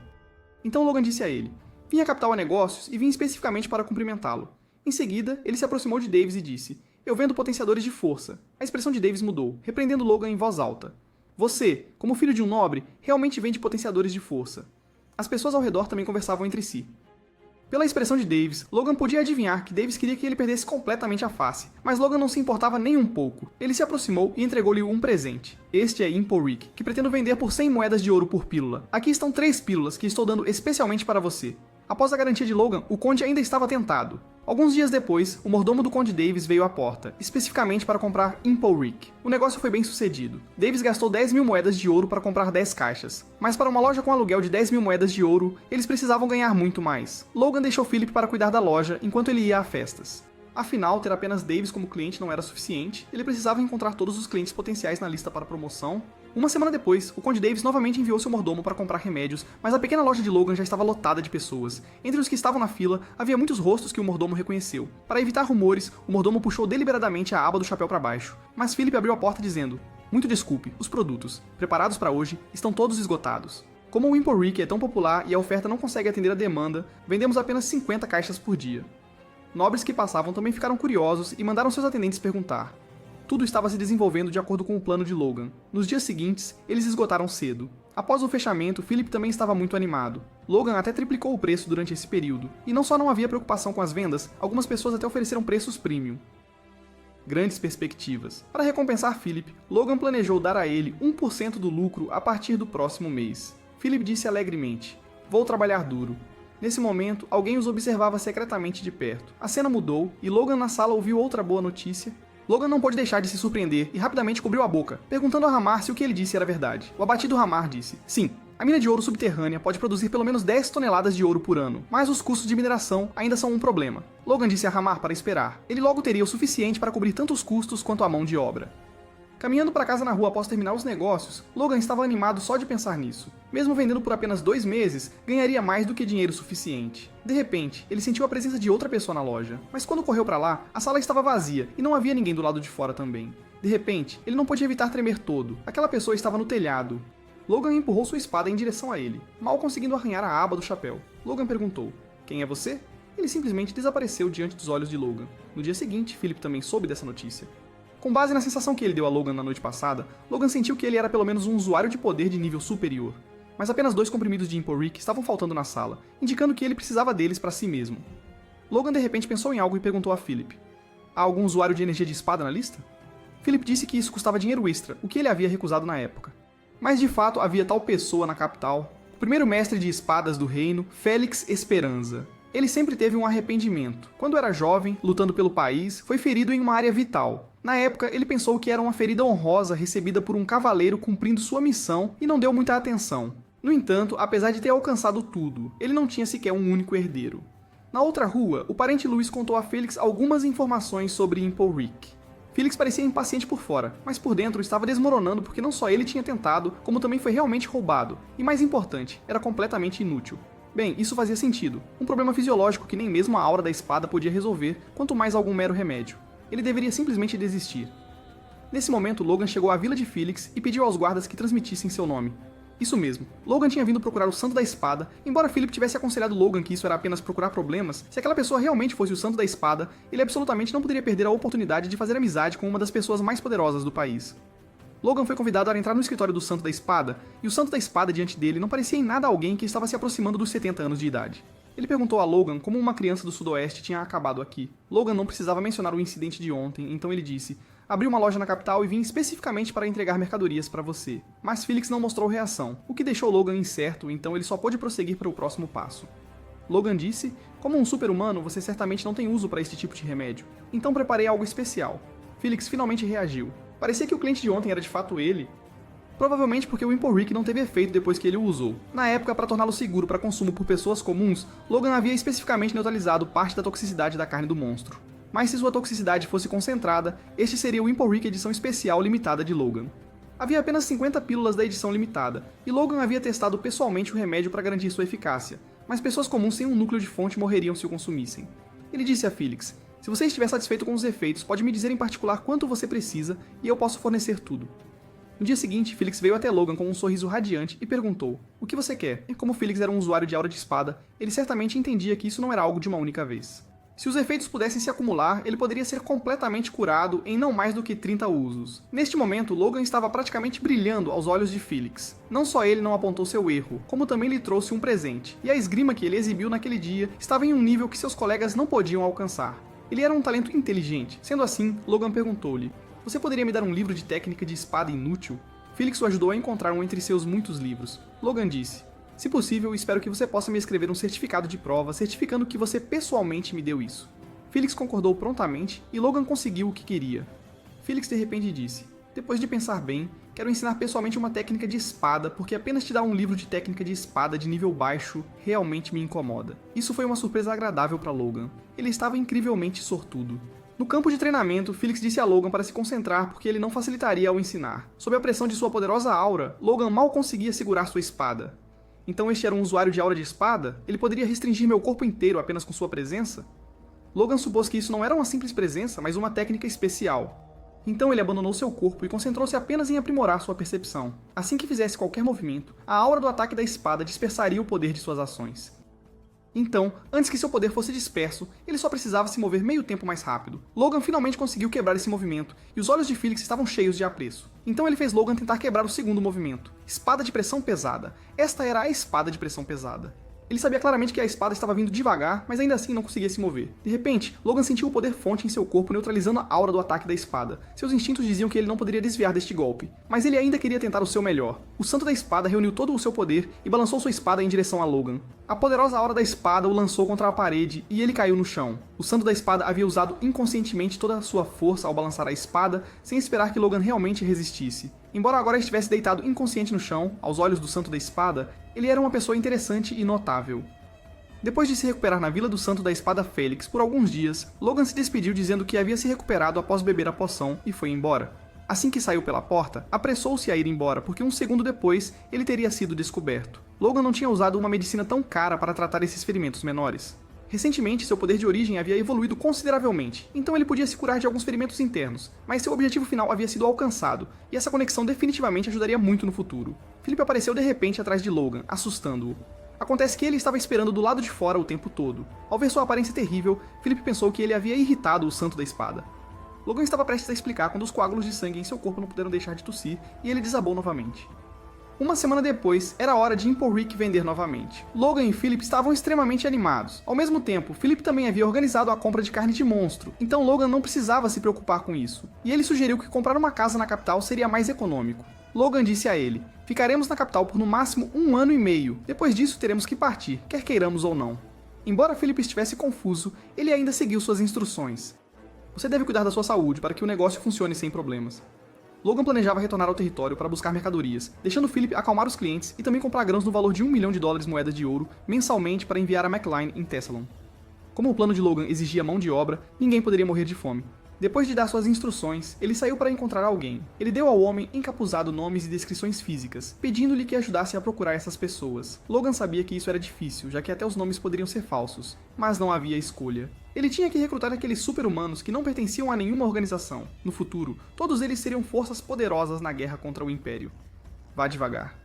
Então Logan disse a ele: "Vim à capital a negócios e vim especificamente para cumprimentá-lo." Em seguida, ele se aproximou de Davis e disse: Eu vendo potenciadores de força. A expressão de Davis mudou, repreendendo Logan em voz alta. Você, como filho de um nobre, realmente vende potenciadores de força. As pessoas ao redor também conversavam entre si. Pela expressão de Davis, Logan podia adivinhar que Davis queria que ele perdesse completamente a face, mas Logan não se importava nem um pouco. Ele se aproximou e entregou-lhe um presente. Este é Impo Rick, que pretendo vender por 100 moedas de ouro por pílula. Aqui estão 3 pílulas que estou dando especialmente para você. Após a garantia de Logan, o conde ainda estava tentado. Alguns dias depois, o mordomo do conde Davis veio à porta, especificamente para comprar Impo Rick. O negócio foi bem sucedido. Davis gastou 10 mil moedas de ouro para comprar 10 caixas. Mas para uma loja com aluguel de 10 mil moedas de ouro, eles precisavam ganhar muito mais. Logan deixou Philip para cuidar da loja enquanto ele ia a festas. Afinal, ter apenas Davis como cliente não era suficiente, ele precisava encontrar todos os clientes potenciais na lista para promoção. Uma semana depois, o Conde Davis novamente enviou seu mordomo para comprar remédios, mas a pequena loja de Logan já estava lotada de pessoas. Entre os que estavam na fila, havia muitos rostos que o mordomo reconheceu. Para evitar rumores, o mordomo puxou deliberadamente a aba do chapéu para baixo, mas Philip abriu a porta dizendo: "Muito desculpe, os produtos, preparados para hoje, estão todos esgotados. Como o Impo Rick é tão popular e a oferta não consegue atender a demanda, vendemos apenas 50 caixas por dia." Nobres que passavam também ficaram curiosos e mandaram seus atendentes perguntar. Tudo estava se desenvolvendo de acordo com o plano de Logan. Nos dias seguintes, eles esgotaram cedo. Após o fechamento, Philip também estava muito animado. Logan até triplicou o preço durante esse período. E não só não havia preocupação com as vendas, algumas pessoas até ofereceram preços premium. Grandes perspectivas. Para recompensar Philip, Logan planejou dar a ele 1% do lucro a partir do próximo mês. Philip disse alegremente: "Vou trabalhar duro." Nesse momento, alguém os observava secretamente de perto. A cena mudou e Logan na sala ouviu outra boa notícia. Logan não pôde deixar de se surpreender e rapidamente cobriu a boca, perguntando a Hamar se o que ele disse era verdade. O abatido Hamar disse: "Sim, a mina de ouro subterrânea pode produzir pelo menos 10 toneladas de ouro por ano, mas os custos de mineração ainda são um problema." Logan disse a Hamar para esperar. Ele logo teria o suficiente para cobrir tanto os custos quanto a mão de obra. Caminhando para casa na rua após terminar os negócios, Logan estava animado só de pensar nisso. Mesmo vendendo por apenas 2 meses, ganharia mais do que dinheiro suficiente. De repente, ele sentiu a presença de outra pessoa na loja, mas quando correu para lá, a sala estava vazia e não havia ninguém do lado de fora também. De repente, ele não podia evitar tremer todo. Aquela pessoa estava no telhado. Logan empurrou sua espada em direção a ele, mal conseguindo arranhar a aba do chapéu. Logan perguntou: "Quem é você?" Ele simplesmente desapareceu diante dos olhos de Logan. No dia seguinte, Philip também soube dessa notícia. Com base na sensação que ele deu a Logan na noite passada, Logan sentiu que ele era pelo menos um usuário de poder de nível superior. Mas apenas 2 comprimidos de Impo Rick estavam faltando na sala, indicando que ele precisava deles para si mesmo. Logan de repente pensou em algo e perguntou a Philip: "Há algum usuário de energia de espada na lista?" Philip disse que isso custava dinheiro extra, o que ele havia recusado na época. Mas de fato havia tal pessoa na capital, o primeiro mestre de espadas do reino, Félix Esperanza. Ele sempre teve um arrependimento. Quando era jovem, lutando pelo país, foi ferido em uma área vital. Na época, ele pensou que era uma ferida honrosa recebida por um cavaleiro cumprindo sua missão e não deu muita atenção. No entanto, apesar de ter alcançado tudo, ele não tinha sequer um único herdeiro. Na outra rua, o parente Luiz contou a Félix algumas informações sobre Impo Rick. Félix parecia impaciente por fora, mas por dentro estava desmoronando porque não só ele tinha tentado, como também foi realmente roubado. E mais importante, era completamente inútil. Bem, isso fazia sentido. Um problema fisiológico que nem mesmo a aura da espada podia resolver, quanto mais algum mero remédio. Ele deveria simplesmente desistir. Nesse momento, Logan chegou à vila de Felix e pediu aos guardas que transmitissem seu nome. Isso mesmo, Logan tinha vindo procurar o Santo da Espada. Embora Philip tivesse aconselhado Logan que isso era apenas procurar problemas, se aquela pessoa realmente fosse o Santo da Espada, ele absolutamente não poderia perder a oportunidade de fazer amizade com uma das pessoas mais poderosas do país. Logan foi convidado a entrar no escritório do Santo da Espada, e o Santo da Espada diante dele não parecia em nada alguém que estava se aproximando dos 70 anos de idade. Ele perguntou a Logan como uma criança do sudoeste tinha acabado aqui. Logan não precisava mencionar o incidente de ontem, então ele disse: "Abri uma loja na capital e vim especificamente para entregar mercadorias para você." Mas Felix não mostrou reação, o que deixou Logan incerto, então ele só pôde prosseguir para o próximo passo. Logan disse: "Como um super-humano, você certamente não tem uso para este tipo de remédio, então preparei algo especial." Felix finalmente reagiu. Parecia que o cliente de ontem era de fato ele. Provavelmente porque o Impo Rick não teve efeito depois que ele o usou. Na época, para torná-lo seguro para consumo por pessoas comuns, Logan havia especificamente neutralizado parte da toxicidade da carne do monstro. Mas se sua toxicidade fosse concentrada, este seria o Impo Rick edição especial limitada de Logan. Havia apenas 50 pílulas da edição limitada, e Logan havia testado pessoalmente o remédio para garantir sua eficácia, mas pessoas comuns sem um núcleo de fonte morreriam se o consumissem. Ele disse a Felix: "Se você estiver satisfeito com os efeitos, pode me dizer em particular quanto você precisa, e eu posso fornecer tudo." No dia seguinte, Felix veio até Logan com um sorriso radiante e perguntou: "O que você quer?" E como Felix era um usuário de aura de espada, ele certamente entendia que isso não era algo de uma única vez. Se os efeitos pudessem se acumular, ele poderia ser completamente curado em não mais do que 30 usos. Neste momento, Logan estava praticamente brilhando aos olhos de Felix. Não só ele não apontou seu erro, como também lhe trouxe um presente, e a esgrima que ele exibiu naquele dia estava em um nível que seus colegas não podiam alcançar. Ele era um talento inteligente. Sendo assim, Logan perguntou-lhe: "Você poderia me dar um livro de técnica de espada inútil?" Felix o ajudou a encontrar um entre seus muitos livros. Logan disse: "Se possível, espero que você possa me escrever um certificado de prova certificando que você pessoalmente me deu isso." Felix concordou prontamente e Logan conseguiu o que queria. Felix de repente disse: "Depois de pensar bem, quero ensinar pessoalmente uma técnica de espada porque apenas te dar um livro de técnica de espada de nível baixo realmente me incomoda." Isso foi uma surpresa agradável para Logan. Ele estava incrivelmente sortudo. No campo de treinamento, Felix disse a Logan para se concentrar porque ele não facilitaria ao ensinar. Sob a pressão de sua poderosa aura, Logan mal conseguia segurar sua espada. Então este era um usuário de aura de espada? Ele poderia restringir meu corpo inteiro apenas com sua presença? Logan supôs que isso não era uma simples presença, mas uma técnica especial. Então ele abandonou seu corpo e concentrou-se apenas em aprimorar sua percepção. Assim que fizesse qualquer movimento, a aura do ataque da espada dispersaria o poder de suas ações. Então, antes que seu poder fosse disperso, ele só precisava se mover meio tempo mais rápido. Logan finalmente conseguiu quebrar esse movimento, e os olhos de Felix estavam cheios de apreço. Então ele fez Logan tentar quebrar o segundo movimento. Espada de pressão pesada. Esta era a espada de pressão pesada. Ele sabia claramente que a espada estava vindo devagar, mas ainda assim não conseguia se mover. De repente, Logan sentiu o poder fonte em seu corpo neutralizando a aura do ataque da espada. Seus instintos diziam que ele não poderia desviar deste golpe, mas ele ainda queria tentar o seu melhor. O santo da espada reuniu todo o seu poder e balançou sua espada em direção a Logan. A poderosa aura da espada o lançou contra a parede e ele caiu no chão. O santo da espada havia usado inconscientemente toda a sua força ao balançar a espada, sem esperar que Logan realmente resistisse. Embora agora estivesse deitado inconsciente no chão, aos olhos do santo da espada, ele era uma pessoa interessante e notável. Depois de se recuperar na Vila do Santo da Espada Félix por alguns dias, Logan se despediu dizendo que havia se recuperado após beber a poção e foi embora. Assim que saiu pela porta, apressou-se a ir embora porque um segundo depois ele teria sido descoberto. Logan não tinha usado uma medicina tão cara para tratar esses ferimentos menores. Recentemente, seu poder de origem havia evoluído consideravelmente, então ele podia se curar de alguns ferimentos internos, mas seu objetivo final havia sido alcançado, e essa conexão definitivamente ajudaria muito no futuro. Philip apareceu de repente atrás de Logan, assustando-o. Acontece que ele estava esperando do lado de fora o tempo todo. Ao ver sua aparência terrível, Philip pensou que ele havia irritado o santo da espada. Logan estava prestes a explicar quando os coágulos de sangue em seu corpo não puderam deixar de tossir, e ele desabou novamente. Uma semana depois, era hora de Impel Rick vender novamente. Logan e Philip estavam extremamente animados. Ao mesmo tempo, Philip também havia organizado a compra de carne de monstro, então Logan não precisava se preocupar com isso. E ele sugeriu que comprar uma casa na capital seria mais econômico. Logan disse a ele: "Ficaremos na capital por no máximo 1 ano e meio. Depois disso teremos que partir, quer queiramos ou não." Embora Philip estivesse confuso, ele ainda seguiu suas instruções. "Você deve cuidar da sua saúde para que o negócio funcione sem problemas." Logan planejava retornar ao território para buscar mercadorias, deixando Philip acalmar os clientes e também comprar grãos no valor de $1 milhão moedas de ouro mensalmente para enviar a McLean em Thessalon. Como o plano de Logan exigia mão de obra, ninguém poderia morrer de fome. Depois de dar suas instruções, ele saiu para encontrar alguém. Ele deu ao homem encapuzado nomes e descrições físicas, pedindo-lhe que ajudasse a procurar essas pessoas. Logan sabia que isso era difícil, já que até os nomes poderiam ser falsos, mas não havia escolha. Ele tinha que recrutar aqueles super-humanos que não pertenciam a nenhuma organização. No futuro, todos eles seriam forças poderosas na guerra contra o Império. Vá devagar.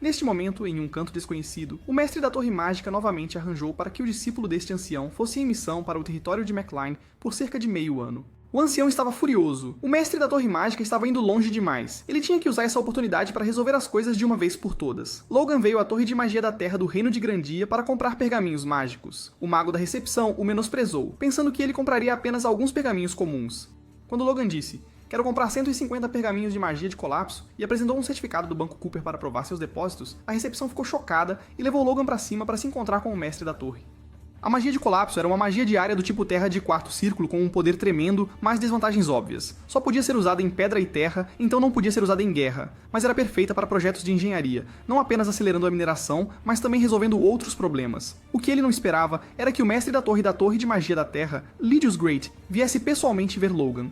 Neste momento, em um canto desconhecido, o mestre da Torre Mágica novamente arranjou para que o discípulo deste ancião fosse em missão para o território de McLean por cerca de meio ano. O ancião estava furioso. O mestre da Torre Mágica estava indo longe demais. Ele tinha que usar essa oportunidade para resolver as coisas de uma vez por todas. Logan veio à Torre de Magia da Terra do Reino de Grandia para comprar pergaminhos mágicos. O mago da recepção o menosprezou, pensando que ele compraria apenas alguns pergaminhos comuns. Quando Logan disse: "Quero comprar 150 pergaminhos de magia de colapso", e apresentou um certificado do Banco Cooper para provar seus depósitos, a recepção ficou chocada e levou Logan para cima para se encontrar com o mestre da torre. A magia de colapso era uma magia diária do tipo terra de quarto círculo com um poder tremendo, mas desvantagens óbvias. Só podia ser usada em pedra e terra, então não podia ser usada em guerra, mas era perfeita para projetos de engenharia, não apenas acelerando a mineração, mas também resolvendo outros problemas. O que ele não esperava era que o mestre da Torre de Magia da Terra, Lydius Great, viesse pessoalmente ver Logan.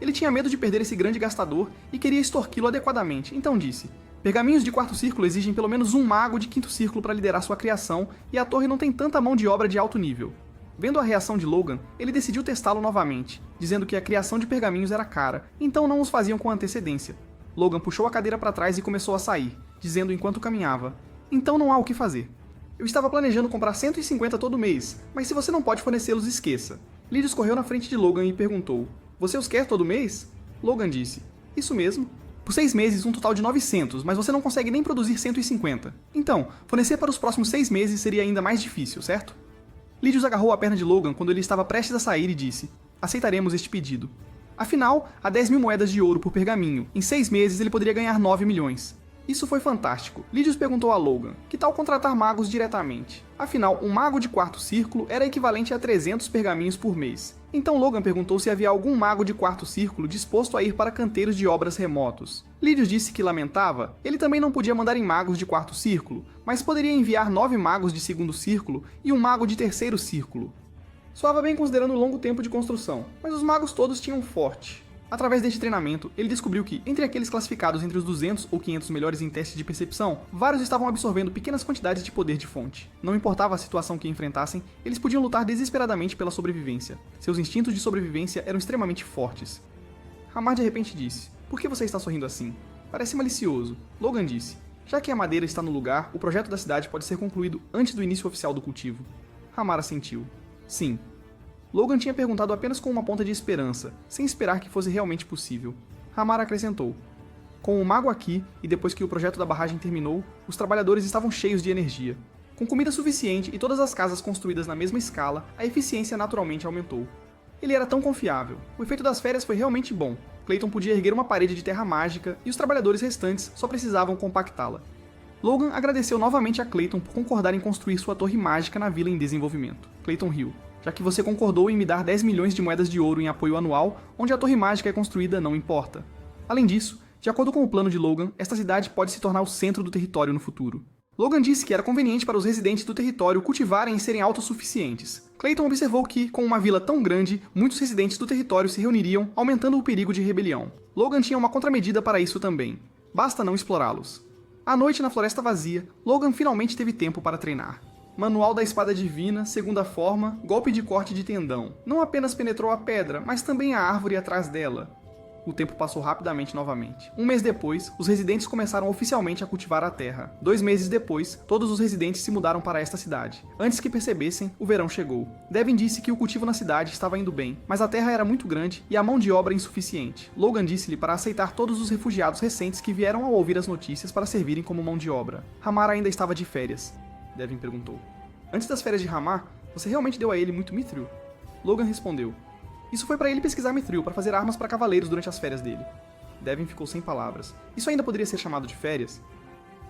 Ele tinha medo de perder esse grande gastador e queria extorquí-lo adequadamente, então disse: "Pergaminhos de quarto círculo exigem pelo menos um mago de quinto círculo para liderar sua criação, e a torre não tem tanta mão de obra de alto nível." Vendo a reação de Logan, ele decidiu testá-lo novamente, dizendo que a criação de pergaminhos era cara, então não os faziam com antecedência. Logan puxou a cadeira para trás e começou a sair, dizendo enquanto caminhava: "Então não há o que fazer." Eu estava planejando comprar 150 todo mês, mas se você não pode fornecê-los, esqueça. Lydius correu na frente de Logan e perguntou: Você os quer todo mês? Logan disse: Isso mesmo. Por 6 meses, um total de 900, mas você não consegue nem produzir 150. Então, fornecer para os próximos 6 meses seria ainda mais difícil, certo? Lydius agarrou a perna de Logan quando ele estava prestes a sair e disse: Aceitaremos este pedido. Afinal, há 10.000 moedas de ouro por pergaminho. Em 6 meses ele poderia ganhar 9 milhões. Isso foi fantástico. Lydius perguntou a Logan: Que tal contratar magos diretamente? Afinal, um mago de quarto círculo era equivalente a 300 pergaminhos por mês. Então Logan perguntou se havia algum mago de quarto círculo disposto a ir para canteiros de obras remotos. Lydius disse que lamentava, ele também não podia mandar em magos de quarto círculo, mas poderia enviar 9 magos de segundo círculo e um mago de terceiro círculo. Soava bem considerando o longo tempo de construção, mas os magos todos tinham um forte. Através deste treinamento, ele descobriu que, entre aqueles classificados entre os 200 ou 500 melhores em testes de percepção, vários estavam absorvendo pequenas quantidades de poder de fonte. Não importava a situação que enfrentassem, eles podiam lutar desesperadamente pela sobrevivência. Seus instintos de sobrevivência eram extremamente fortes. Hamar de repente disse: Por que você está sorrindo assim? Parece malicioso. Logan disse: Já que a madeira está no lugar, o projeto da cidade pode ser concluído antes do início oficial do cultivo. Hamar assentiu. Sim. Logan tinha perguntado apenas com uma ponta de esperança, sem esperar que fosse realmente possível. Hamar acrescentou: Com o mago aqui, e depois que o projeto da barragem terminou, os trabalhadores estavam cheios de energia. Com comida suficiente e todas as casas construídas na mesma escala, a eficiência naturalmente aumentou. Ele era tão confiável. O efeito das férias foi realmente bom. Clayton podia erguer uma parede de terra mágica e os trabalhadores restantes só precisavam compactá-la. Logan agradeceu novamente a Clayton por concordar em construir sua torre mágica na vila em desenvolvimento. Clayton riu. Já que você concordou em me dar 10 milhões de moedas de ouro em apoio anual, onde a torre mágica é construída não importa. Além disso, de acordo com o plano de Logan, esta cidade pode se tornar o centro do território no futuro. Logan disse que era conveniente para os residentes do território cultivarem e serem autossuficientes. Clayton observou que, com uma vila tão grande, muitos residentes do território se reuniriam, aumentando o perigo de rebelião. Logan tinha uma contramedida para isso também. Basta não explorá-los. À noite, na Floresta Vazia, Logan finalmente teve tempo para treinar. Manual da Espada Divina, segunda forma, golpe de corte de tendão. Não apenas penetrou a pedra, mas também a árvore atrás dela. O tempo passou rapidamente novamente. Um mês depois, os residentes começaram oficialmente a cultivar a terra. 2 meses depois, todos os residentes se mudaram para esta cidade. Antes que percebessem, o verão chegou. Devin disse que o cultivo na cidade estava indo bem, mas a terra era muito grande e a mão de obra insuficiente. Logan disse-lhe para aceitar todos os refugiados recentes que vieram ao ouvir as notícias para servirem como mão de obra. Hamar ainda estava de férias. Devin perguntou: Antes das férias de Hamar, você realmente deu a ele muito mithril? Logan respondeu: Isso foi para ele pesquisar mithril para fazer armas para cavaleiros durante as férias dele. Devin ficou sem palavras. Isso ainda poderia ser chamado de férias?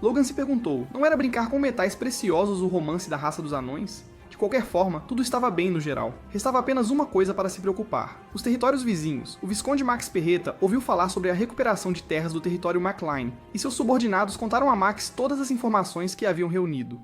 Logan se perguntou: Não era brincar com metais preciosos o romance da raça dos anões? De qualquer forma, tudo estava bem no geral. Restava apenas uma coisa para se preocupar. Os territórios vizinhos. O Visconde Max Perreta ouviu falar sobre a recuperação de terras do território MacLean, e seus subordinados contaram a Max todas as informações que haviam reunido.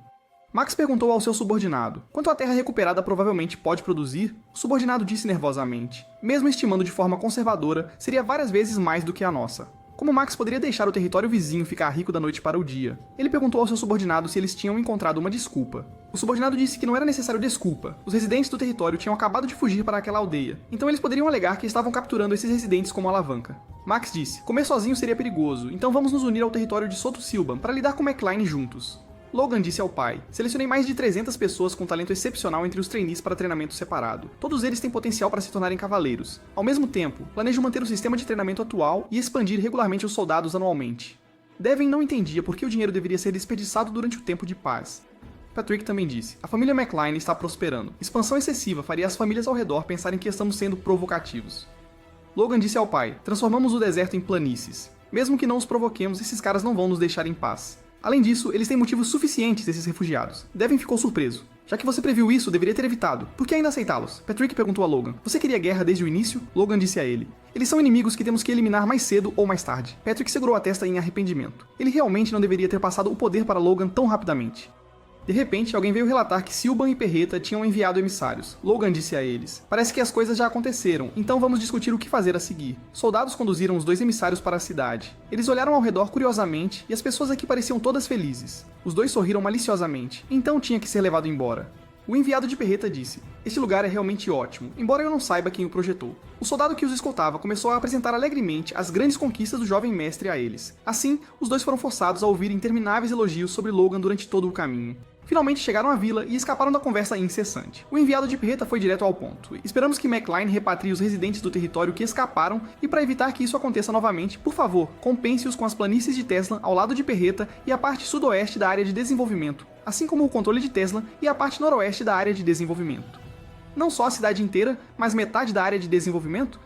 Max perguntou ao seu subordinado: Quanto a terra recuperada provavelmente pode produzir? O subordinado disse nervosamente: Mesmo estimando de forma conservadora, seria várias vezes mais do que a nossa. Como Max poderia deixar o território vizinho ficar rico da noite para o dia? Ele perguntou ao seu subordinado se eles tinham encontrado uma desculpa. O subordinado disse que não era necessário desculpa. Os residentes do território tinham acabado de fugir para aquela aldeia, então eles poderiam alegar que estavam capturando esses residentes como alavanca. Max disse: Comer sozinho seria perigoso, então vamos nos unir ao território de Soto Silban para lidar com MacLean juntos. Logan disse ao pai: Selecionei mais de 300 pessoas com talento excepcional entre os trainees para treinamento separado. Todos eles têm potencial para se tornarem cavaleiros. Ao mesmo tempo, planejo manter o sistema de treinamento atual e expandir regularmente os soldados anualmente. Devin não entendia por que o dinheiro deveria ser desperdiçado durante o tempo de paz. Patrick também disse: A família MacLean está prosperando. Expansão excessiva faria as famílias ao redor pensarem que estamos sendo provocativos. Logan disse ao pai: Transformamos o deserto em planícies. Mesmo que não os provoquemos, esses caras não vão nos deixar em paz. Além disso, eles têm motivos suficientes, esses refugiados. Devin ficou surpreso. Já que você previu isso, deveria ter evitado. Por que ainda aceitá-los? Patrick perguntou a Logan. Você queria guerra desde o início? Logan disse a ele: Eles são inimigos que temos que eliminar mais cedo ou mais tarde. Patrick segurou a testa em arrependimento. Ele realmente não deveria ter passado o poder para Logan tão rapidamente. De repente, alguém veio relatar que Silban e Perreta tinham enviado emissários. Logan disse a eles: Parece que as coisas já aconteceram, então vamos discutir o que fazer a seguir. Soldados conduziram os 2 emissários para a cidade. Eles olharam ao redor curiosamente e as pessoas aqui pareciam todas felizes. Os 2 sorriram maliciosamente, então tinha que ser levado embora. O enviado de Perreta disse: Este lugar é realmente ótimo, embora eu não saiba quem o projetou. O soldado que os escoltava começou a apresentar alegremente as grandes conquistas do jovem mestre a eles. Assim, os 2 foram forçados a ouvir intermináveis elogios sobre Logan durante todo o caminho. Finalmente chegaram à vila e escaparam da conversa incessante. O enviado de Berreta foi direto ao ponto. Esperamos que McClain repatrie os residentes do território que escaparam e para evitar que isso aconteça novamente, por favor, compense-os com as planícies de Tesla ao lado de Berreta e a parte sudoeste da área de desenvolvimento, assim como o controle de Tesla e a parte noroeste da área de desenvolvimento. Não só a cidade inteira, mas metade da área de desenvolvimento?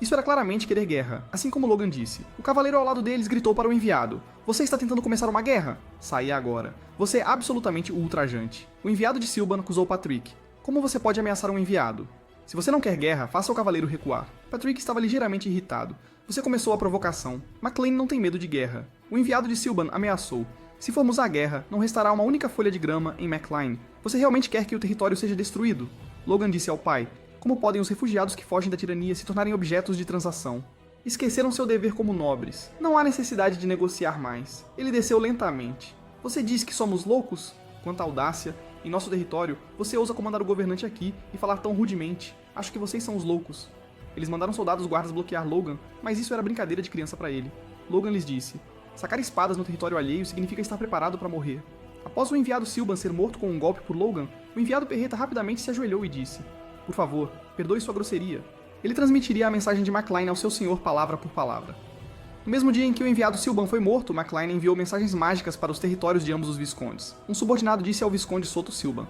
Isso era claramente querer guerra, assim como Logan disse. O cavaleiro ao lado deles gritou para o enviado: "Você está tentando começar uma guerra? Saia agora. Você é absolutamente ultrajante." O enviado de Silban acusou Patrick. "Como você pode ameaçar um enviado? Se você não quer guerra, faça o cavaleiro recuar." Patrick estava ligeiramente irritado. "Você começou a provocação. McClain não tem medo de guerra." O enviado de Silban ameaçou: "Se formos à guerra, não restará uma única folha de grama em McClain. Você realmente quer que o território seja destruído?" Logan disse ao pai: "Como podem os refugiados que fogem da tirania se tornarem objetos de transação? Esqueceram seu dever como nobres. Não há necessidade de negociar mais." Ele desceu lentamente. "Você diz que somos loucos? Quanta audácia! Em nosso território, você ousa comandar o governante aqui e falar tão rudemente. Acho que vocês são os loucos." Eles mandaram soldados guardas bloquear Logan, mas isso era brincadeira de criança para ele. Logan lhes disse: "Sacar espadas no território alheio significa estar preparado para morrer." Após o enviado Silban ser morto com um golpe por Logan, o enviado Berreta rapidamente se ajoelhou e disse: "Por favor, perdoe sua grosseria." Ele transmitiria a mensagem de McClain ao seu senhor palavra por palavra. No mesmo dia em que o enviado Silban foi morto, McClain enviou mensagens mágicas para os territórios de ambos os viscondes. Um subordinado disse ao visconde Soto Silban: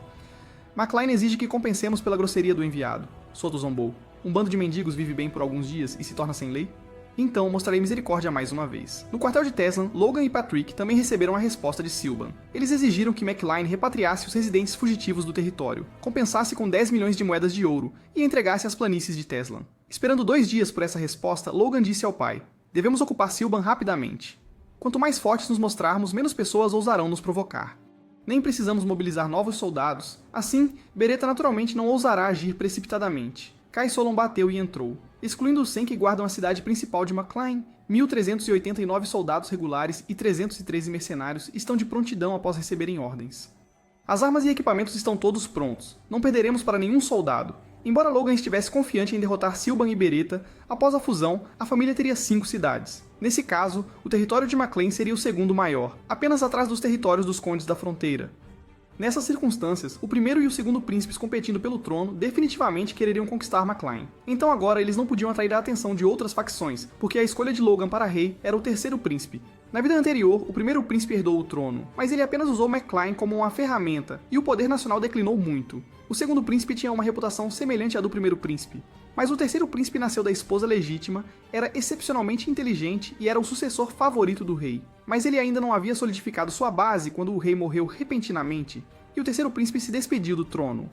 "McClain exige que compensemos pela grosseria do enviado." Soto zombou: "Um bando de mendigos vive bem por alguns dias e se torna sem lei? Então mostrarei misericórdia mais uma vez." No quartel de Teslan, Logan e Patrick também receberam a resposta de Silban. Eles exigiram que McClain repatriasse os residentes fugitivos do território, compensasse com 10 milhões de moedas de ouro e entregasse as planícies de Teslan. Esperando 2 dias por essa resposta, Logan disse ao pai: "Devemos ocupar Silban rapidamente. Quanto mais fortes nos mostrarmos, menos pessoas ousarão nos provocar. Nem precisamos mobilizar novos soldados. Assim, Berreta naturalmente não ousará agir precipitadamente." Kai Solon bateu e entrou. Excluindo os 100 que guardam a cidade principal de McClain, 1.389 soldados regulares e 313 mercenários estão de prontidão após receberem ordens. As armas e equipamentos estão todos prontos. Não perderemos para nenhum soldado. Embora Logan estivesse confiante em derrotar Silban e Berreta, após a fusão, a família teria 5 cidades. Nesse caso, o território de McClain seria o segundo maior, apenas atrás dos territórios dos Condes da Fronteira. Nessas circunstâncias, o primeiro e o segundo príncipes competindo pelo trono definitivamente quereriam conquistar McClain. Então agora eles não podiam atrair a atenção de outras facções, porque a escolha de Logan para rei era o terceiro príncipe. Na vida anterior, o primeiro príncipe herdou o trono, mas ele apenas usou McClain como uma ferramenta, e o poder nacional declinou muito. O segundo príncipe tinha uma reputação semelhante à do primeiro príncipe, mas o terceiro príncipe nasceu da esposa legítima, era excepcionalmente inteligente e era o sucessor favorito do rei. Mas ele ainda não havia solidificado sua base quando o rei morreu repentinamente, e o terceiro príncipe se despediu do trono.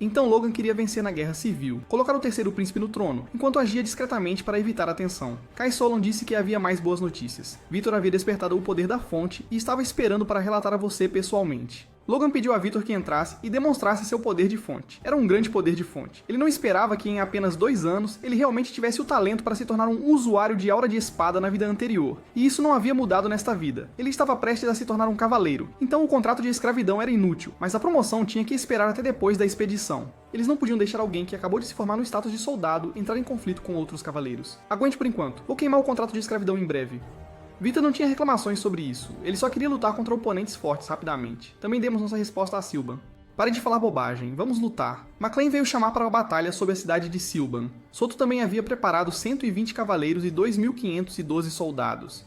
Então Logan queria vencer na guerra civil, colocar o terceiro príncipe no trono, enquanto agia discretamente para evitar a tensão. Kai Solon disse que havia mais boas notícias. Victor havia despertado o poder da fonte e estava esperando para relatar a você pessoalmente. Logan pediu a Victor que entrasse e demonstrasse seu poder de fonte. Era um grande poder de fonte. Ele não esperava que em apenas 2 anos ele realmente tivesse o talento para se tornar um usuário de aura de espada na vida anterior. E isso não havia mudado nesta vida. Ele estava prestes a se tornar um cavaleiro. Então o contrato de escravidão era inútil, mas a promoção tinha que esperar até depois da expedição. Eles não podiam deixar alguém que acabou de se formar no status de soldado entrar em conflito com outros cavaleiros. Aguente por enquanto. Vou queimar o contrato de escravidão em breve. Victor não tinha reclamações sobre isso, ele só queria lutar contra oponentes fortes rapidamente. Também demos nossa resposta a Silban. Pare de falar bobagem, vamos lutar. McClain veio chamar para a batalha sobre a cidade de Silban. Soto também havia preparado 120 cavaleiros e 2.512 soldados.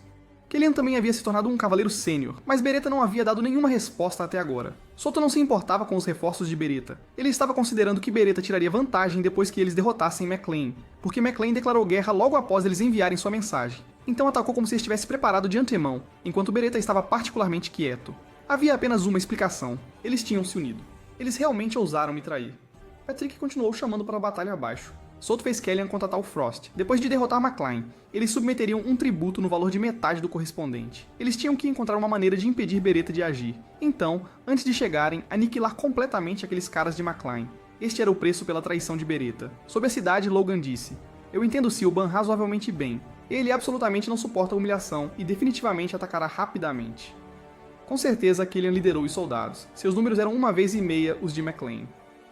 Killian também havia se tornado um cavaleiro sênior, mas Berreta não havia dado nenhuma resposta até agora. Soto não se importava com os reforços de Berreta. Ele estava considerando que Berreta tiraria vantagem depois que eles derrotassem McClain, porque McClain declarou guerra logo após eles enviarem sua mensagem. Então atacou como se estivesse preparado de antemão, enquanto Berreta estava particularmente quieto. Havia apenas uma explicação. Eles tinham se unido. Eles realmente ousaram me trair. Patrick continuou chamando para a batalha abaixo. Soto fez Killian contatar o Frost. Depois de derrotar McClain, eles submeteriam um tributo no valor de metade do correspondente. Eles tinham que encontrar uma maneira de impedir Berreta de agir. Então, antes de chegarem, aniquilar completamente aqueles caras de McClain. Este era o preço pela traição de Berreta. Sobre a cidade, Logan disse: "Eu entendo Silban razoavelmente bem. Ele absolutamente não suporta a humilhação e definitivamente atacará rapidamente." Com certeza, Killian liderou os soldados. Seus números eram 1,5 os de McClain.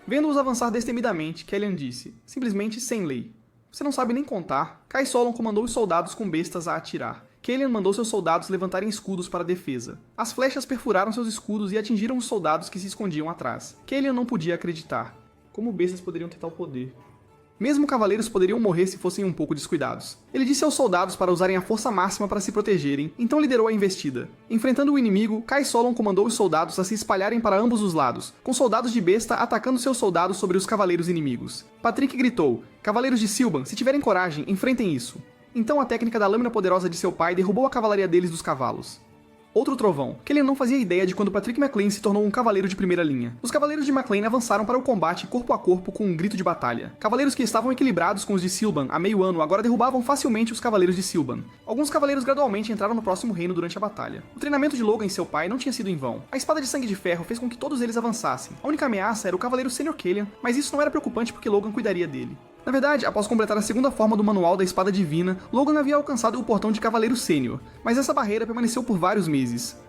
Vendo-os avançar destemidamente, Killian disse, simplesmente sem lei: "Você não sabe nem contar." Kai Solon comandou os soldados com bestas a atirar. Kaelian mandou seus soldados levantarem escudos para a defesa. As flechas perfuraram seus escudos e atingiram os soldados que se escondiam atrás. Kaelian não podia acreditar. Como bestas poderiam ter tal poder? Mesmo cavaleiros poderiam morrer se fossem um pouco descuidados. Ele disse aos soldados para usarem a força máxima para se protegerem, então liderou a investida. Enfrentando o inimigo, Kai Solon comandou os soldados a se espalharem para ambos os lados, com soldados de besta atacando seus soldados sobre os cavaleiros inimigos. Patrick gritou: "Cavaleiros de Silban, se tiverem coragem, enfrentem isso." Então a técnica da lâmina poderosa de seu pai derrubou a cavalaria deles dos cavalos. Outro trovão, que ele não fazia ideia de quando Patrick McLean se tornou um cavaleiro de primeira linha. Os cavaleiros de McLean avançaram para o combate corpo a corpo com um grito de batalha. Cavaleiros que estavam equilibrados com os de Silban há meio ano agora derrubavam facilmente os cavaleiros de Silban. Alguns cavaleiros gradualmente entraram no próximo reino durante a batalha. O treinamento de Logan e seu pai não tinha sido em vão. A espada de sangue de ferro fez com que todos eles avançassem. A única ameaça era o cavaleiro Senior Kaelian, mas isso não era preocupante porque Logan cuidaria dele. Na verdade, após completar a segunda forma do manual da espada divina, Logan havia alcançado o portão de cavaleiro sênior, mas essa barreira permaneceu por vários meses.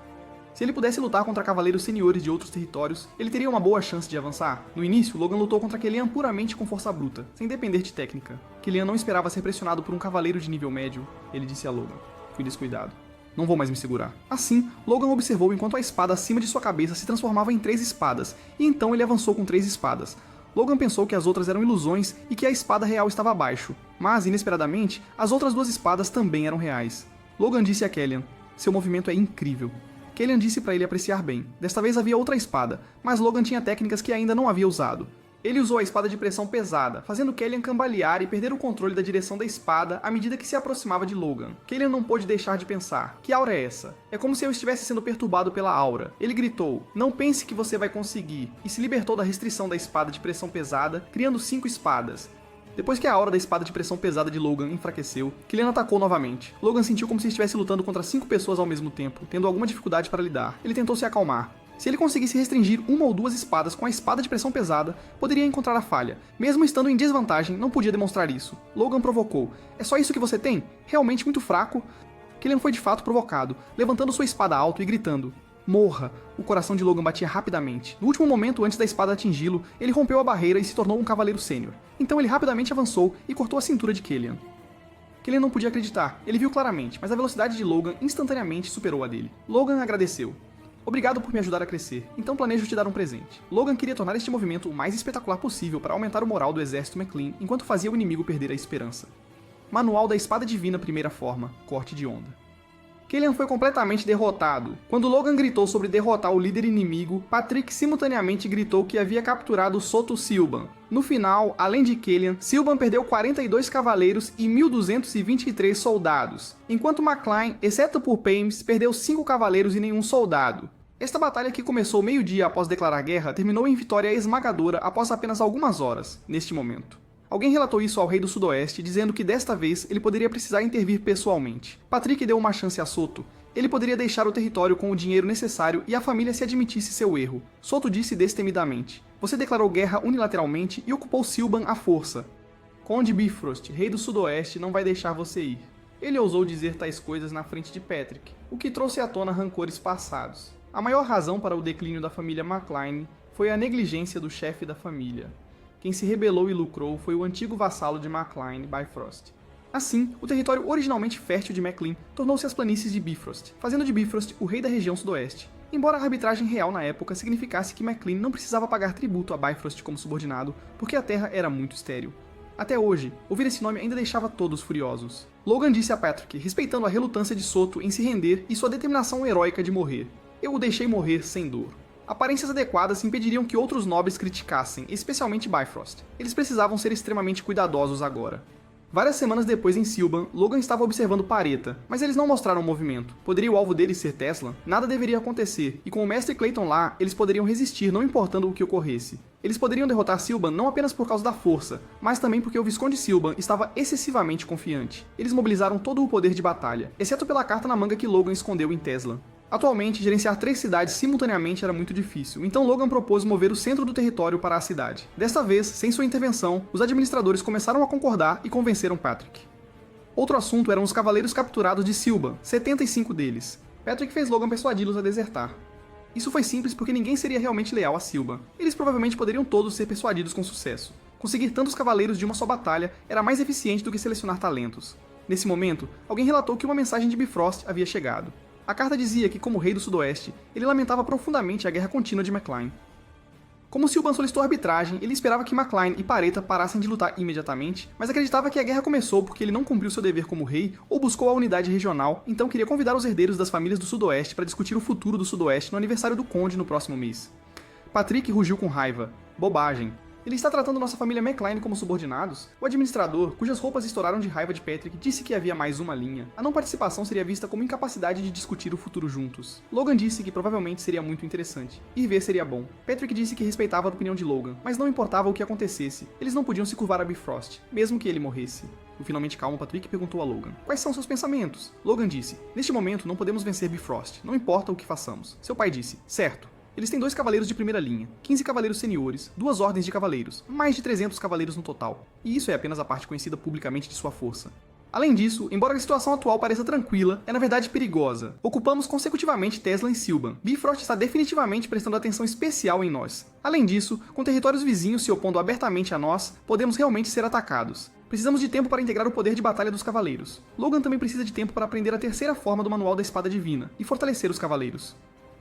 Se ele pudesse lutar contra cavaleiros seniores de outros territórios, ele teria uma boa chance de avançar. No início, Logan lutou contra Kaelian puramente com força bruta, sem depender de técnica. Kaelian não esperava ser pressionado por um cavaleiro de nível médio. Ele disse a Logan: "Fui descuidado. Não vou mais me segurar." Assim, Logan observou enquanto a espada acima de sua cabeça se transformava em 3 espadas, e então ele avançou com 3 espadas. Logan pensou que as outras eram ilusões e que a espada real estava abaixo, mas, inesperadamente, as outras 2 espadas também eram reais. Logan disse a Kaelian: "Seu movimento é incrível." Kaelian disse para ele apreciar bem. Desta vez havia outra espada, mas Logan tinha técnicas que ainda não havia usado. Ele usou a espada de pressão pesada, fazendo Kaelian cambalear e perder o controle da direção da espada à medida que se aproximava de Logan. Kaelian não pôde deixar de pensar: que aura é essa? É como se eu estivesse sendo perturbado pela aura. Ele gritou: "Não pense que você vai conseguir", e se libertou da restrição da espada de pressão pesada, criando 5 espadas. Depois que a aura da espada de pressão pesada de Logan enfraqueceu, Kaelian atacou novamente. Logan sentiu como se estivesse lutando contra 5 pessoas ao mesmo tempo, tendo alguma dificuldade para lidar. Ele tentou se acalmar. Se ele conseguisse restringir 1 ou 2 espadas com a espada de pressão pesada, poderia encontrar a falha. Mesmo estando em desvantagem, não podia demonstrar isso. Logan provocou: "É só isso que você tem? Realmente muito fraco?" Kaelian foi de fato provocado, levantando sua espada alto e gritando: "Morra!" O coração de Logan batia rapidamente. No último momento antes da espada atingi-lo, ele rompeu a barreira e se tornou um cavaleiro sênior. Então ele rapidamente avançou e cortou a cintura de Kaelian. Kaelian não podia acreditar. Ele viu claramente, mas a velocidade de Logan instantaneamente superou a dele. Logan agradeceu: "Obrigado por me ajudar a crescer, então planejo te dar um presente." Logan queria tornar este movimento o mais espetacular possível para aumentar o moral do exército McLean enquanto fazia o inimigo perder a esperança. Manual da Espada Divina Primeira Forma, corte de onda. Kaelian foi completamente derrotado. Quando Logan gritou sobre derrotar o líder inimigo, Patrick simultaneamente gritou que havia capturado Soto Silban. No final, além de Kaelian, Silban perdeu 42 cavaleiros e 1.223 soldados, enquanto McLean, exceto por Pames, perdeu 5 cavaleiros e nenhum soldado. Esta batalha, que começou meio-dia após declarar guerra, terminou em vitória esmagadora após apenas algumas horas, neste momento. Alguém relatou isso ao rei do Sudoeste, dizendo que desta vez ele poderia precisar intervir pessoalmente. Patrick deu uma chance a Soto. Ele poderia deixar o território com o dinheiro necessário e a família se admitisse seu erro. Soto disse destemidamente: "Você declarou guerra unilateralmente e ocupou Silban à força. Conde Bifrost, rei do Sudoeste, não vai deixar você ir." Ele ousou dizer tais coisas na frente de Patrick, o que trouxe à tona rancores passados. A maior razão para o declínio da família McLean foi a negligência do chefe da família. Quem se rebelou e lucrou foi o antigo vassalo de McLean, Bifrost. Assim, o território originalmente fértil de McLean tornou-se as planícies de Bifrost, fazendo de Bifrost o rei da região sudoeste. Embora a arbitragem real na época significasse que McLean não precisava pagar tributo a Bifrost como subordinado, porque a terra era muito estéril. Até hoje, ouvir esse nome ainda deixava todos furiosos. Logan disse a Patrick, respeitando a relutância de Soto em se render e sua determinação heróica de morrer: "Eu o deixei morrer sem dor." Aparências adequadas impediriam que outros nobres criticassem, especialmente Bifrost. Eles precisavam ser extremamente cuidadosos agora. Várias semanas depois em Silban, Logan estava observando Pareta, mas eles não mostraram movimento. Poderia o alvo deles ser Tesla? Nada deveria acontecer, e com o mestre Clayton lá, eles poderiam resistir não importando o que ocorresse. Eles poderiam derrotar Silban não apenas por causa da força, mas também porque o Visconde Silban estava excessivamente confiante. Eles mobilizaram todo o poder de batalha, exceto pela carta na manga que Logan escondeu em Tesla. Atualmente, gerenciar 3 cidades simultaneamente era muito difícil, então Logan propôs mover o centro do território para a cidade. Desta vez, sem sua intervenção, os administradores começaram a concordar e convenceram Patrick. Outro assunto eram os cavaleiros capturados de Silban, 75 deles. Patrick fez Logan persuadi-los a desertar. Isso foi simples porque ninguém seria realmente leal a Silban. Eles provavelmente poderiam todos ser persuadidos com sucesso. Conseguir tantos cavaleiros de uma só batalha era mais eficiente do que selecionar talentos. Nesse momento, alguém relatou que uma mensagem de Bifrost havia chegado. A carta dizia que, como rei do Sudoeste, ele lamentava profundamente a guerra contínua de McClain. Como Sylvan solicitou arbitragem, ele esperava que McClain e Pareta parassem de lutar imediatamente, mas acreditava que a guerra começou porque ele não cumpriu seu dever como rei ou buscou a unidade regional, então queria convidar os herdeiros das famílias do Sudoeste para discutir o futuro do Sudoeste no aniversário do Conde no próximo mês. Patrick rugiu com raiva. Bobagem. Ele está tratando nossa família McClain como subordinados? O administrador, cujas roupas estouraram de raiva de Patrick, disse que havia mais uma linha. A não participação seria vista como incapacidade de discutir o futuro juntos. Logan disse que provavelmente seria muito interessante. Ir ver seria bom. Patrick disse que respeitava a opinião de Logan, mas não importava o que acontecesse. Eles não podiam se curvar a Bifrost, mesmo que ele morresse. O finalmente calmo Patrick perguntou a Logan: quais são seus pensamentos? Logan disse: neste momento não podemos vencer Bifrost, não importa o que façamos. Seu pai disse: certo. Eles têm 2 cavaleiros de primeira linha, 15 cavaleiros seniores, 2 ordens de cavaleiros, mais de 300 cavaleiros no total. E isso é apenas a parte conhecida publicamente de sua força. Além disso, embora a situação atual pareça tranquila, é na verdade perigosa. Ocupamos consecutivamente Tesla e Sylvan. Bifrost está definitivamente prestando atenção especial em nós. Além disso, com territórios vizinhos se opondo abertamente a nós, podemos realmente ser atacados. Precisamos de tempo para integrar o poder de batalha dos cavaleiros. Logan também precisa de tempo para aprender a terceira forma do Manual da Espada Divina e fortalecer os cavaleiros.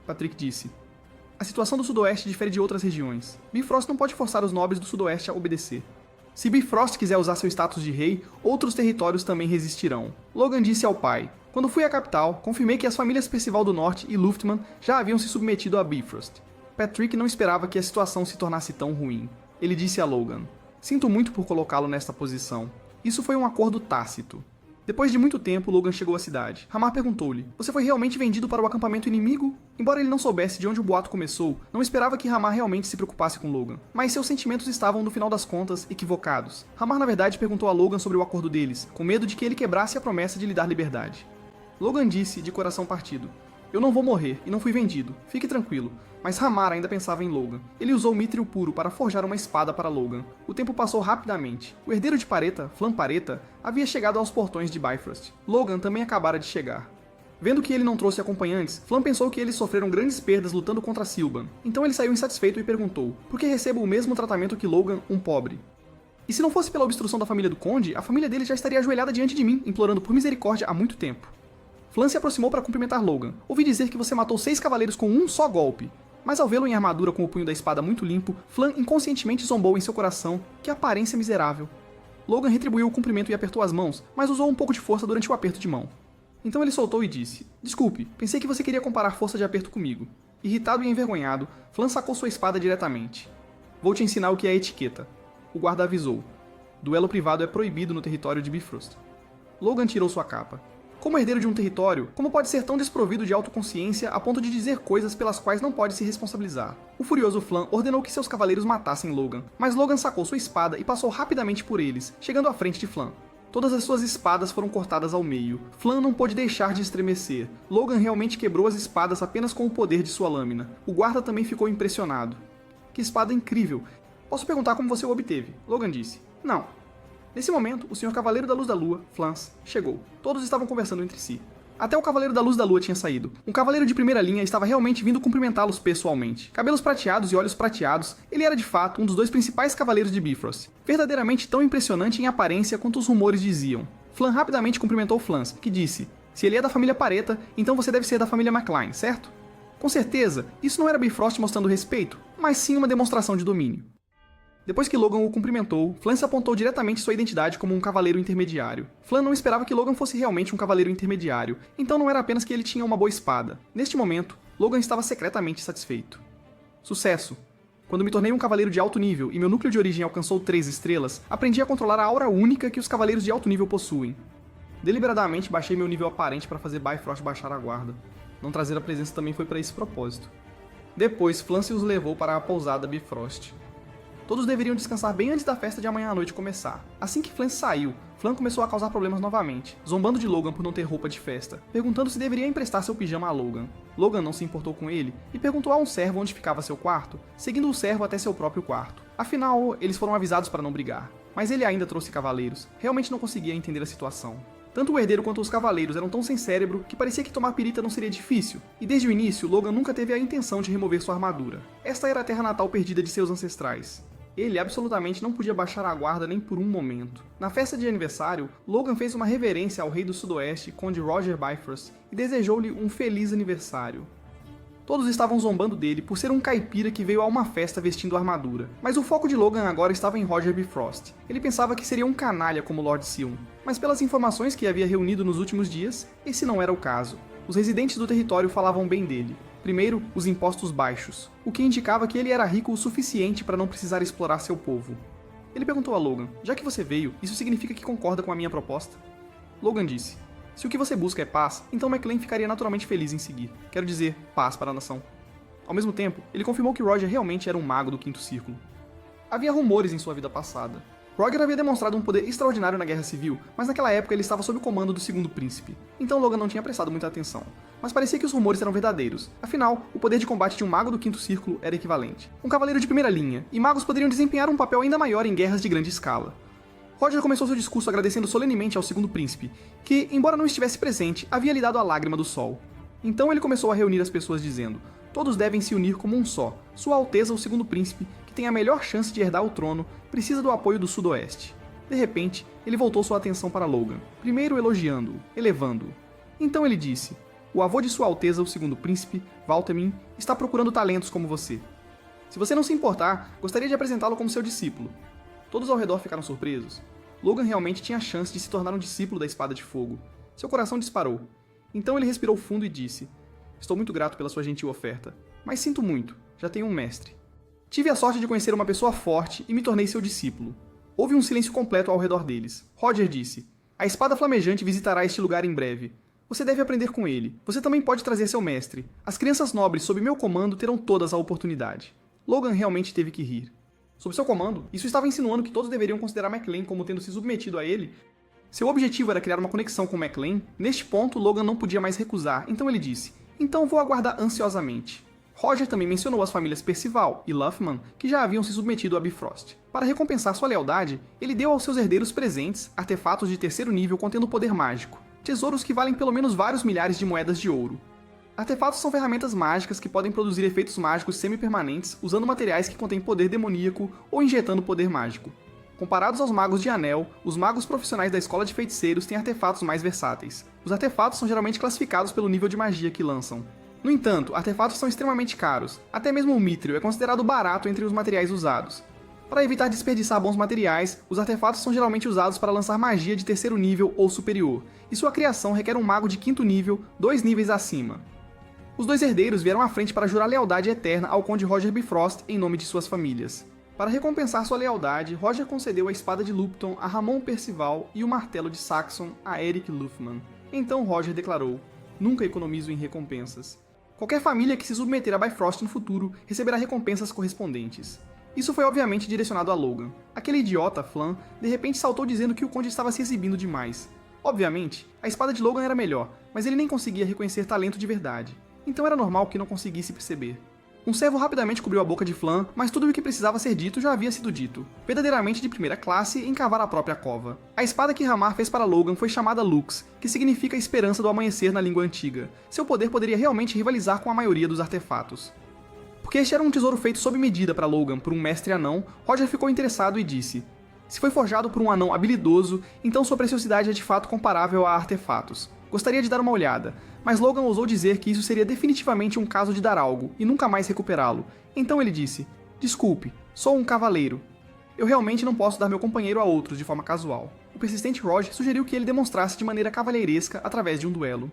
Patrick disse: a situação do Sudoeste difere de outras regiões. Bifrost não pode forçar os nobres do Sudoeste a obedecer. Se Bifrost quiser usar seu status de rei, outros territórios também resistirão. Logan disse ao pai: quando fui à capital, confirmei que as famílias Percival do Norte e Luftman já haviam se submetido a Bifrost. Patrick não esperava que a situação se tornasse tão ruim. Ele disse a Logan: sinto muito por colocá-lo nesta posição. Isso foi um acordo tácito. Depois de muito tempo, Logan chegou à cidade. Ramar perguntou-lhe: você foi realmente vendido para o acampamento inimigo? Embora ele não soubesse de onde o boato começou, não esperava que Ramar realmente se preocupasse com Logan. Mas seus sentimentos estavam, no final das contas, equivocados. Ramar, na verdade, perguntou a Logan sobre o acordo deles, com medo de que ele quebrasse a promessa de lhe dar liberdade. Logan disse, de coração partido: eu não vou morrer, e não fui vendido. Fique tranquilo. Mas Ramar ainda pensava em Logan. Ele usou Mithril puro para forjar uma espada para Logan. O tempo passou rapidamente. O herdeiro de Pareta, Flan Pareta, havia chegado aos portões de Bifrost. Logan também acabara de chegar. Vendo que ele não trouxe acompanhantes, Flan pensou que eles sofreram grandes perdas lutando contra Sylvan. Então ele saiu insatisfeito e perguntou: por que recebo o mesmo tratamento que Logan, um pobre? E se não fosse pela obstrução da família do Conde, a família dele já estaria ajoelhada diante de mim, implorando por misericórdia há muito tempo. Flan se aproximou para cumprimentar Logan. Ouvi dizer que você matou 6 cavaleiros com um só golpe. Mas ao vê-lo em armadura com o punho da espada muito limpo, Flan inconscientemente zombou em seu coração: que aparência miserável. Logan retribuiu o cumprimento e apertou as mãos, mas usou um pouco de força durante o aperto de mão. Então ele soltou e disse: desculpe, pensei que você queria comparar força de aperto comigo. Irritado e envergonhado, Flan sacou sua espada diretamente. Vou te ensinar o que é etiqueta. O guarda avisou: duelo privado é proibido no território de Bifrost. Logan tirou sua capa. Como herdeiro de um território, como pode ser tão desprovido de autoconsciência a ponto de dizer coisas pelas quais não pode se responsabilizar? O furioso Flan ordenou que seus cavaleiros matassem Logan, mas Logan sacou sua espada e passou rapidamente por eles, chegando à frente de Flan. Todas as suas espadas foram cortadas ao meio. Flan não pôde deixar de estremecer. Logan realmente quebrou as espadas apenas com o poder de sua lâmina. O guarda também ficou impressionado. Que espada incrível! Posso perguntar como você o obteve? Logan disse. Não. Nesse momento, o Senhor Cavaleiro da Luz da Lua, Flans, chegou. Todos estavam conversando entre si. Até o Cavaleiro da Luz da Lua tinha saído. Um cavaleiro de primeira linha estava realmente vindo cumprimentá-los pessoalmente. Cabelos prateados e olhos prateados, ele era de fato um dos 2 principais cavaleiros de Bifrost. Verdadeiramente tão impressionante em aparência quanto os rumores diziam. Flan rapidamente cumprimentou Flans, que disse: se ele é da família Pareta, então você deve ser da família McClain, certo? Com certeza, isso não era Bifrost mostrando respeito, mas sim uma demonstração de domínio. Depois que Logan o cumprimentou, Flan se apontou diretamente sua identidade como um cavaleiro intermediário. Flan não esperava que Logan fosse realmente um cavaleiro intermediário, então não era apenas que ele tinha uma boa espada. Neste momento, Logan estava secretamente satisfeito. Sucesso! Quando me tornei um cavaleiro de alto nível e meu núcleo de origem alcançou 3 estrelas, aprendi a controlar a aura única que os cavaleiros de alto nível possuem. Deliberadamente baixei meu nível aparente para fazer Bifrost baixar a guarda. Não trazer a presença também foi para esse propósito. Depois, Flan se os levou para a pousada Bifrost. Todos deveriam descansar bem antes da festa de amanhã à noite começar. Assim que Flan saiu, Flan começou a causar problemas novamente, zombando de Logan por não ter roupa de festa, perguntando se deveria emprestar seu pijama a Logan. Logan não se importou com ele e perguntou a um servo onde ficava seu quarto, seguindo o servo até seu próprio quarto. Afinal, eles foram avisados para não brigar. Mas ele ainda trouxe cavaleiros, realmente não conseguia entender a situação. Tanto o herdeiro quanto os cavaleiros eram tão sem cérebro que parecia que tomar pirita não seria difícil, e desde o início Logan nunca teve a intenção de remover sua armadura. Esta era a terra natal perdida de seus ancestrais. Ele absolutamente não podia baixar a guarda nem por um momento. Na festa de aniversário, Logan fez uma reverência ao rei do Sudoeste, Conde Roger Bifrost, e desejou-lhe um feliz aniversário. Todos estavam zombando dele por ser um caipira que veio a uma festa vestindo armadura, mas o foco de Logan agora estava em Roger Bifrost. Ele pensava que seria um canalha como Lord Sion, mas pelas informações que havia reunido nos últimos dias, esse não era o caso. Os residentes do território falavam bem dele. Primeiro, os impostos baixos, o que indicava que ele era rico o suficiente para não precisar explorar seu povo. Ele perguntou a Logan: já que você veio, isso significa que concorda com a minha proposta? Logan disse: se o que você busca é paz, então McClane ficaria naturalmente feliz em seguir. Quero dizer, paz para a nação. Ao mesmo tempo, ele confirmou que Roger realmente era um mago do Quinto Círculo. Havia rumores em sua vida passada. Roger havia demonstrado um poder extraordinário na Guerra Civil, mas naquela época ele estava sob o comando do Segundo Príncipe. Então Logan não tinha prestado muita atenção. Mas parecia que os rumores eram verdadeiros. Afinal, o poder de combate de um mago do Quinto Círculo era equivalente. Um cavaleiro de primeira linha, e magos poderiam desempenhar um papel ainda maior em guerras de grande escala. Roger começou seu discurso agradecendo solenemente ao Segundo Príncipe, que, embora não estivesse presente, havia lhe dado a lágrima do sol. Então ele começou a reunir as pessoas dizendo: todos devem se unir como um só. Sua Alteza, o Segundo Príncipe, que tem a melhor chance de herdar o trono, precisa do apoio do Sudoeste. De repente, ele voltou sua atenção para Logan, primeiro elogiando-o, elevando-o. Então ele disse: o avô de Sua Alteza, o Segundo Príncipe, Valtemin, está procurando talentos como você. Se você não se importar, gostaria de apresentá-lo como seu discípulo. Todos ao redor ficaram surpresos. Logan realmente tinha a chance de se tornar um discípulo da Espada de Fogo. Seu coração disparou. Então ele respirou fundo e disse: estou muito grato pela sua gentil oferta, mas sinto muito, já tenho um mestre. Tive a sorte de conhecer uma pessoa forte e me tornei seu discípulo. Houve um silêncio completo ao redor deles. Roger disse: a Espada Flamejante visitará este lugar em breve. Você deve aprender com ele. Você também pode trazer seu mestre. As crianças nobres sob meu comando terão todas a oportunidade. Logan realmente teve que rir. Sob seu comando, isso estava insinuando que todos deveriam considerar McClane como tendo se submetido a ele. Seu objetivo era criar uma conexão com McClane. Neste ponto, Logan não podia mais recusar, então ele disse: então vou aguardar ansiosamente. Roger também mencionou as famílias Percival e Luffman, que já haviam se submetido a Bifrost. Para recompensar sua lealdade, ele deu aos seus herdeiros presentes, artefatos de terceiro nível contendo poder mágico, tesouros que valem pelo menos vários milhares de moedas de ouro. Artefatos são ferramentas mágicas que podem produzir efeitos mágicos semi-permanentes usando materiais que contêm poder demoníaco ou injetando poder mágico. Comparados aos magos de anel, os magos profissionais da escola de feiticeiros têm artefatos mais versáteis. Os artefatos são geralmente classificados pelo nível de magia que lançam. No entanto, artefatos são extremamente caros. Até mesmo o Mithril é considerado barato entre os materiais usados. Para evitar desperdiçar bons materiais, os artefatos são geralmente usados para lançar magia de terceiro nível ou superior, e sua criação requer um mago de quinto nível, 2 níveis acima. Os dois herdeiros vieram à frente para jurar lealdade eterna ao Conde Roger Bifrost em nome de suas famílias. Para recompensar sua lealdade, Roger concedeu a espada de Lupton a Ramon Percival e o martelo de Saxon a Eric Luffman. Então Roger declarou: nunca economizo em recompensas. Qualquer família que se submeter a Bifrost no futuro receberá recompensas correspondentes. Isso foi obviamente direcionado a Logan. Aquele idiota, Flan, de repente saltou dizendo que o conde estava se exibindo demais. Obviamente, a espada de Logan era melhor, mas ele nem conseguia reconhecer talento de verdade. Então era normal que não conseguisse perceber. Um servo rapidamente cobriu a boca de Flan, mas tudo o que precisava ser dito já havia sido dito. Verdadeiramente de primeira classe em cavar a própria cova. A espada que Ramar fez para Logan foi chamada Lux, que significa esperança do amanhecer na língua antiga. Seu poder poderia realmente rivalizar com a maioria dos artefatos. Porque este era um tesouro feito sob medida para Logan por um mestre anão, Roger ficou interessado e disse: se foi forjado por um anão habilidoso, então sua preciosidade é de fato comparável a artefatos. Gostaria de dar uma olhada, mas Logan ousou dizer que isso seria definitivamente um caso de dar algo, e nunca mais recuperá-lo. Então ele disse: desculpe, sou um cavaleiro. Eu realmente não posso dar meu companheiro a outros de forma casual. O persistente Roger sugeriu que ele demonstrasse de maneira cavalheiresca através de um duelo.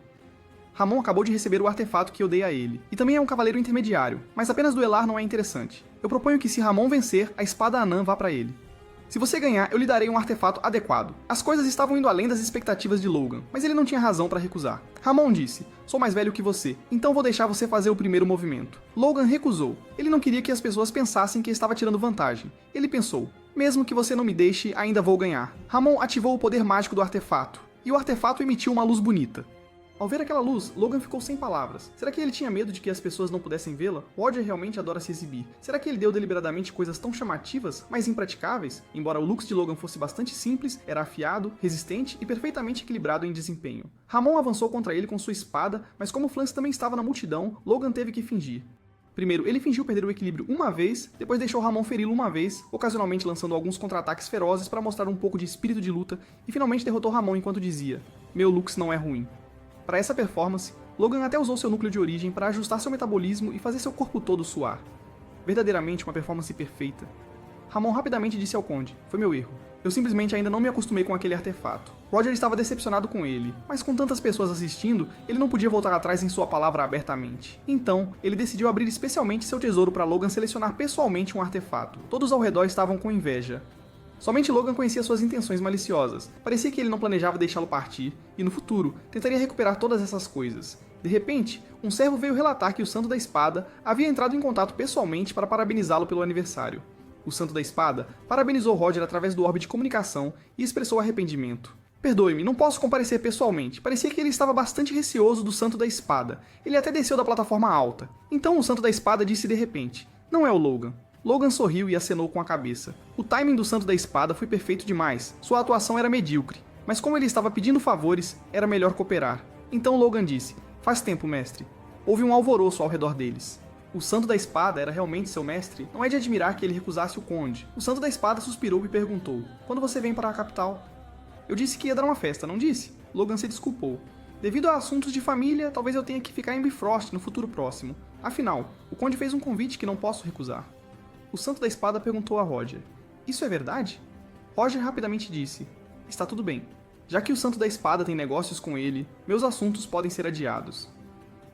Ramon acabou de receber o artefato que eu dei a ele, e também é um cavaleiro intermediário, mas apenas duelar não é interessante. Eu proponho que se Ramon vencer, a espada anã vá para ele. Se você ganhar, eu lhe darei um artefato adequado. As coisas estavam indo além das expectativas de Logan, mas ele não tinha razão para recusar. Ramon disse: sou mais velho que você, então vou deixar você fazer o primeiro movimento. Logan recusou. Ele não queria que as pessoas pensassem que estava tirando vantagem. Ele pensou: mesmo que você não me deixe, ainda vou ganhar. Ramon ativou o poder mágico do artefato, e o artefato emitiu uma luz bonita. Ao ver aquela luz, Logan ficou sem palavras. Será que ele tinha medo de que as pessoas não pudessem vê-la? Roger realmente adora se exibir. Será que ele deu deliberadamente coisas tão chamativas, mas impraticáveis? Embora o Lux de Logan fosse bastante simples, era afiado, resistente e perfeitamente equilibrado em desempenho. Ramon avançou contra ele com sua espada, mas como Flance também estava na multidão, Logan teve que fingir. Primeiro, ele fingiu perder o equilíbrio uma vez, depois deixou Ramon feri-lo uma vez, ocasionalmente lançando alguns contra-ataques ferozes para mostrar um pouco de espírito de luta, e finalmente derrotou Ramon enquanto dizia: "Meu looks não é ruim". Para essa performance, Logan até usou seu núcleo de origem para ajustar seu metabolismo e fazer seu corpo todo suar. Verdadeiramente uma performance perfeita. Ramon rapidamente disse ao Conde: "Foi meu erro. Eu simplesmente ainda não me acostumei com aquele artefato". Roger estava decepcionado com ele, mas com tantas pessoas assistindo, ele não podia voltar atrás em sua palavra abertamente. Então, ele decidiu abrir especialmente seu tesouro para Logan selecionar pessoalmente um artefato. Todos ao redor estavam com inveja. Somente Logan conhecia suas intenções maliciosas. Parecia que ele não planejava deixá-lo partir, e no futuro, tentaria recuperar todas essas coisas. De repente, um servo veio relatar que o Santo da Espada havia entrado em contato pessoalmente para parabenizá-lo pelo aniversário. O Santo da Espada parabenizou Roger através do orbe de comunicação e expressou arrependimento. "Perdoe-me, não posso comparecer pessoalmente. Parecia que ele estava bastante receoso do Santo da Espada. Ele até desceu da plataforma alta. Então o Santo da Espada disse de repente: 'Não é o Logan'". Logan sorriu e acenou com a cabeça. O timing do Santo da Espada foi perfeito demais. Sua atuação era medíocre. Mas como ele estava pedindo favores, era melhor cooperar. Então Logan disse: "Faz tempo, mestre". Houve um alvoroço ao redor deles. O Santo da Espada era realmente seu mestre? Não é de admirar que ele recusasse o Conde. O Santo da Espada suspirou e perguntou: "Quando você vem para a capital?" "Eu disse que ia dar uma festa, não disse?" Logan se desculpou. "Devido a assuntos de família, talvez eu tenha que ficar em Bifrost no futuro próximo. Afinal, o Conde fez um convite que não posso recusar." O Santo da Espada perguntou a Roger: "Isso é verdade?" Roger rapidamente disse: "Está tudo bem. Já que o Santo da Espada tem negócios com ele, meus assuntos podem ser adiados."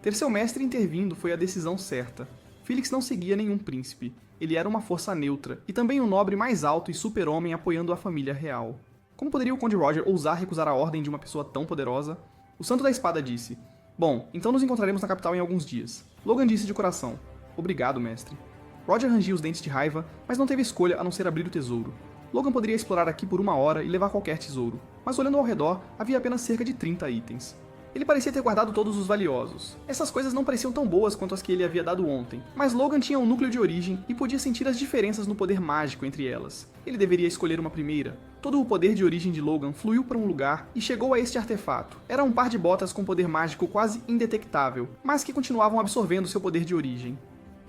Ter seu mestre intervindo foi a decisão certa. Felix não seguia nenhum príncipe. Ele era uma força neutra, e também um nobre mais alto e super-homem apoiando a família real. Como poderia o Conde Roger ousar recusar a ordem de uma pessoa tão poderosa? O Santo da Espada disse: "Bom, então nos encontraremos na capital em alguns dias." Logan disse de coração: "Obrigado, mestre." Roger rangia os dentes de raiva, mas não teve escolha a não ser abrir o tesouro. Logan poderia explorar aqui por uma hora e levar qualquer tesouro, mas olhando ao redor, havia apenas cerca de 30 itens. Ele parecia ter guardado todos os valiosos. Essas coisas não pareciam tão boas quanto as que ele havia dado ontem, mas Logan tinha um núcleo de origem e podia sentir as diferenças no poder mágico entre elas. Ele deveria escolher uma primeira. Todo o poder de origem de Logan fluiu para um lugar e chegou a este artefato. Era um par de botas com poder mágico quase indetectável, mas que continuavam absorvendo seu poder de origem.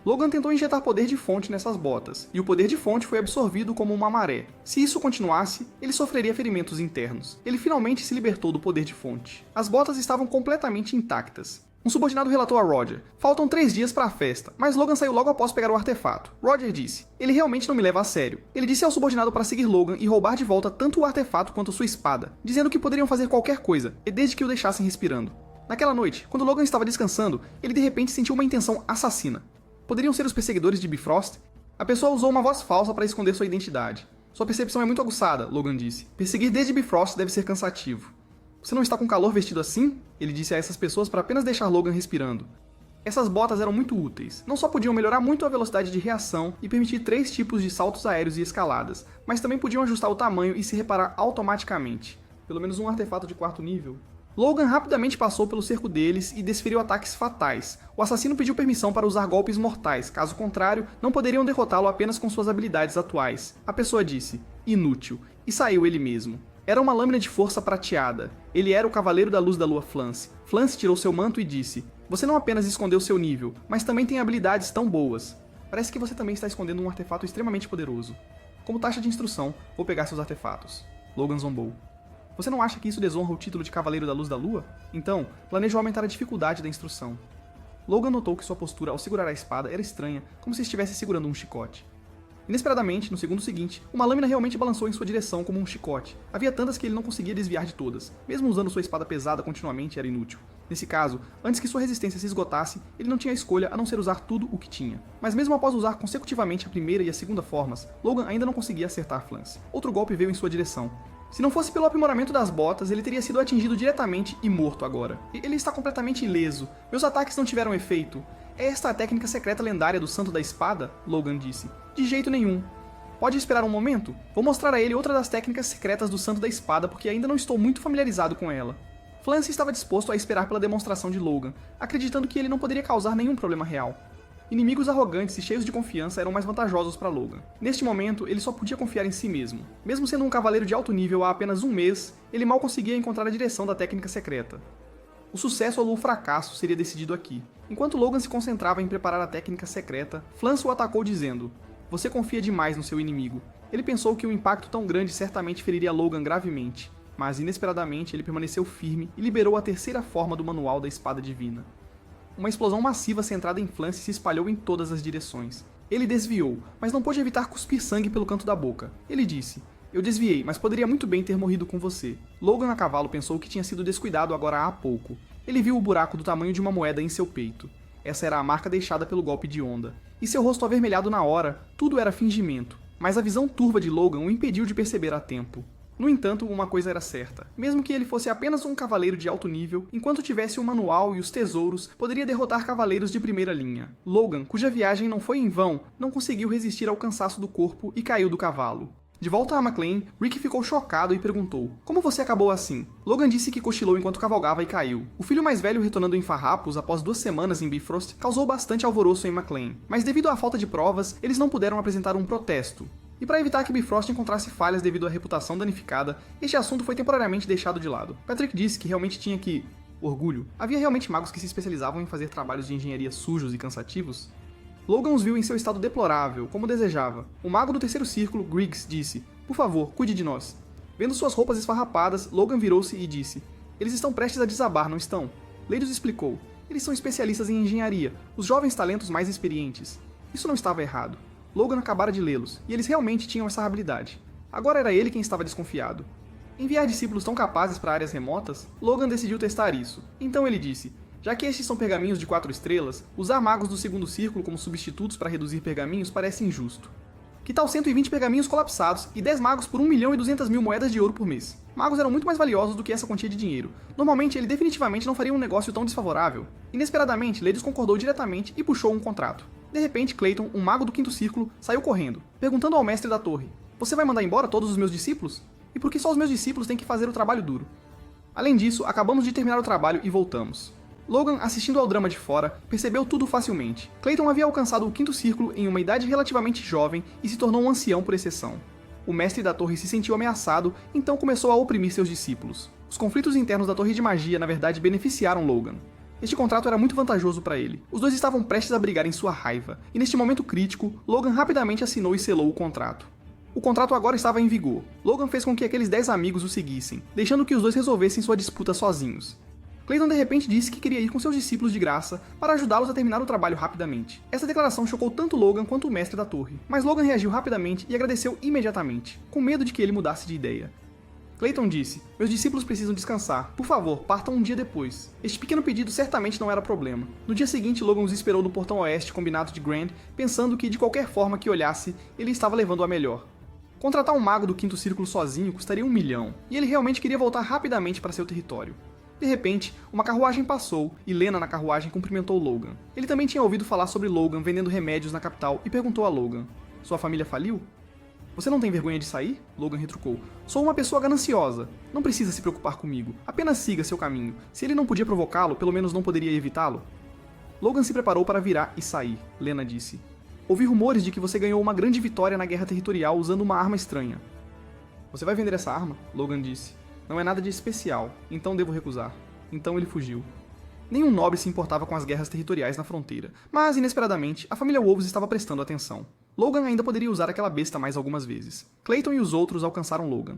Logan tentou injetar poder de fonte nessas botas, e o poder de fonte foi absorvido como uma maré. Se isso continuasse, ele sofreria ferimentos internos. Ele finalmente se libertou do poder de fonte. As botas estavam completamente intactas. Um subordinado relatou a Roger: "Faltam 3 dias para a festa", mas Logan saiu logo após pegar o artefato. Roger disse: "Ele realmente não me leva a sério." Ele disse ao subordinado para seguir Logan e roubar de volta tanto o artefato quanto sua espada, dizendo que poderiam fazer qualquer coisa, e desde que o deixassem respirando. Naquela noite, quando Logan estava descansando, ele de repente sentiu uma intenção assassina. Poderiam ser os perseguidores de Bifrost? A pessoa usou uma voz falsa para esconder sua identidade. "Sua percepção é muito aguçada", Logan disse. "Perseguir desde Bifrost deve ser cansativo." "Você não está com calor vestido assim?" Ele disse a essas pessoas para apenas deixar Logan respirando. Essas botas eram muito úteis. Não só podiam melhorar muito a velocidade de reação e permitir 3 tipos de saltos aéreos e escaladas, mas também podiam ajustar o tamanho e se reparar automaticamente. Pelo menos um artefato de 4º nível. Logan rapidamente passou pelo cerco deles e desferiu ataques fatais. O assassino pediu permissão para usar golpes mortais, caso contrário, não poderiam derrotá-lo apenas com suas habilidades atuais. A pessoa disse: "Inútil", e saiu ele mesmo. Era uma lâmina de força prateada. Ele era o Cavaleiro da Luz da Lua Flance. Flance tirou seu manto e disse: "Você não apenas escondeu seu nível, mas também tem habilidades tão boas. Parece que você também está escondendo um artefato extremamente poderoso. Como taxa de instrução, vou pegar seus artefatos." Logan zombou. "Você não acha que isso desonra o título de Cavaleiro da Luz da Lua? Então, planejo aumentar a dificuldade da instrução." Logan notou que sua postura ao segurar a espada era estranha, como se estivesse segurando um chicote. Inesperadamente, no segundo seguinte, uma lâmina realmente balançou em sua direção como um chicote. Havia tantas que ele não conseguia desviar de todas. Mesmo usando sua espada pesada continuamente, era inútil. Nesse caso, antes que sua resistência se esgotasse, ele não tinha escolha a não ser usar tudo o que tinha. Mas mesmo após usar consecutivamente a primeira e a segunda formas, Logan ainda não conseguia acertar Flance. Outro golpe veio em sua direção. Se não fosse pelo aprimoramento das botas, ele teria sido atingido diretamente e morto agora. Ele está completamente ileso. Meus ataques não tiveram efeito. "É esta a técnica secreta lendária do Santo da Espada?" Logan disse. "De jeito nenhum." "Pode esperar um momento? Vou mostrar a ele outra das técnicas secretas do Santo da Espada, porque ainda não estou muito familiarizado com ela." Flance estava disposto a esperar pela demonstração de Logan, acreditando que ele não poderia causar nenhum problema real. Inimigos arrogantes e cheios de confiança eram mais vantajosos para Logan. Neste momento, ele só podia confiar em si mesmo. Mesmo sendo um cavaleiro de alto nível há apenas um mês, ele mal conseguia encontrar a direção da técnica secreta. O sucesso ou o fracasso seria decidido aqui. Enquanto Logan se concentrava em preparar a técnica secreta, Flans o atacou dizendo: "Você confia demais no seu inimigo." Ele pensou que um impacto tão grande certamente feriria Logan gravemente, mas inesperadamente ele permaneceu firme e liberou a terceira forma do manual da espada divina. Uma explosão massiva centrada em Flans se espalhou em todas as direções. Ele desviou, mas não pôde evitar cuspir sangue pelo canto da boca. Ele disse: "Eu desviei, mas poderia muito bem ter morrido com você." Logan a cavalo pensou que tinha sido descuidado agora há pouco. Ele viu o buraco do tamanho de uma moeda em seu peito. Essa era a marca deixada pelo golpe de onda. E seu rosto avermelhado na hora, tudo era fingimento. Mas a visão turva de Logan o impediu de perceber a tempo. No entanto, uma coisa era certa. Mesmo que ele fosse apenas um cavaleiro de alto nível, enquanto tivesse o manual e os tesouros, poderia derrotar cavaleiros de primeira linha. Logan, cuja viagem não foi em vão, não conseguiu resistir ao cansaço do corpo e caiu do cavalo. De volta a McLean, Rick ficou chocado e perguntou: "Como você acabou assim?" Logan disse que cochilou enquanto cavalgava e caiu. O filho mais velho retornando em farrapos após 2 semanas em Bifrost causou bastante alvoroço em McLean, mas devido à falta de provas, eles não puderam apresentar um protesto. E para evitar que Bifrost encontrasse falhas devido à reputação danificada, este assunto foi temporariamente deixado de lado. Patrick disse que realmente tinha que... orgulho. Havia realmente magos que se especializavam em fazer trabalhos de engenharia sujos e cansativos? Logan os viu em seu estado deplorável, como desejava. O mago do terceiro círculo, Griggs, disse: "Por favor, cuide de nós." Vendo suas roupas esfarrapadas, Logan virou-se e disse: "Eles estão prestes a desabar, não estão?" Leidos explicou: "Eles são especialistas em engenharia, os jovens talentos mais experientes." Isso não estava errado. Logan acabara de lê-los, e eles realmente tinham essa habilidade. Agora era ele quem estava desconfiado. Enviar discípulos tão capazes para áreas remotas? Logan decidiu testar isso. Então ele disse: "Já que estes são pergaminhos de 4 estrelas, usar magos do segundo círculo como substitutos para reduzir pergaminhos parece injusto. Que tal 120 pergaminhos colapsados e 10 magos por 1.200.000 moedas de ouro por mês? Magos eram muito mais valiosos do que essa quantia de dinheiro. Normalmente ele definitivamente não faria um negócio tão desfavorável." Inesperadamente, Leidos concordou diretamente e puxou um contrato. De repente, Clayton, um mago do quinto círculo, saiu correndo, perguntando ao mestre da torre: "Você vai mandar embora todos os meus discípulos? E por que só os meus discípulos têm que fazer o trabalho duro?" Além disso, acabamos de terminar o trabalho e voltamos. Logan, assistindo ao drama de fora, percebeu tudo facilmente. Clayton havia alcançado o quinto círculo em uma idade relativamente jovem e se tornou um ancião por exceção. O mestre da torre se sentiu ameaçado, então começou a oprimir seus discípulos. Os conflitos internos da torre de magia, na verdade, beneficiaram Logan. Este contrato era muito vantajoso para ele. Os dois estavam prestes a brigar em sua raiva, e neste momento crítico, Logan rapidamente assinou e selou o contrato. O contrato agora estava em vigor. Logan fez com que aqueles 10 amigos o seguissem, deixando que os dois resolvessem sua disputa sozinhos. Clayton de repente disse que queria ir com seus discípulos de graça para ajudá-los a terminar o trabalho rapidamente. Essa declaração chocou tanto Logan quanto o mestre da torre, mas Logan reagiu rapidamente e agradeceu imediatamente, com medo de que ele mudasse de ideia. Clayton disse: "Meus discípulos precisam descansar. Por favor, partam um dia depois." Este pequeno pedido certamente não era problema. No dia seguinte, Logan os esperou no portão oeste combinado de Grand, pensando que, de qualquer forma que olhasse, ele estava levando a melhor. Contratar um mago do quinto círculo sozinho custaria 1 milhão, e ele realmente queria voltar rapidamente para seu território. De repente, uma carruagem passou, e Lena na carruagem cumprimentou Logan. Ele também tinha ouvido falar sobre Logan vendendo remédios na capital e perguntou a Logan: "Sua família faliu?" "Você não tem vergonha de sair?" Logan retrucou. "Sou uma pessoa gananciosa. Não precisa se preocupar comigo. Apenas siga seu caminho. Se ele não podia provocá-lo, pelo menos não poderia evitá-lo." Logan se preparou para virar e sair. Lena disse: "Ouvi rumores de que você ganhou uma grande vitória na guerra territorial usando uma arma estranha." "Você vai vender essa arma?" Logan disse. "Não é nada de especial, então devo recusar." Então ele fugiu. Nenhum nobre se importava com as guerras territoriais na fronteira, mas, inesperadamente, a família Wolves estava prestando atenção. Logan ainda poderia usar aquela besta mais algumas vezes. Clayton e os outros alcançaram Logan.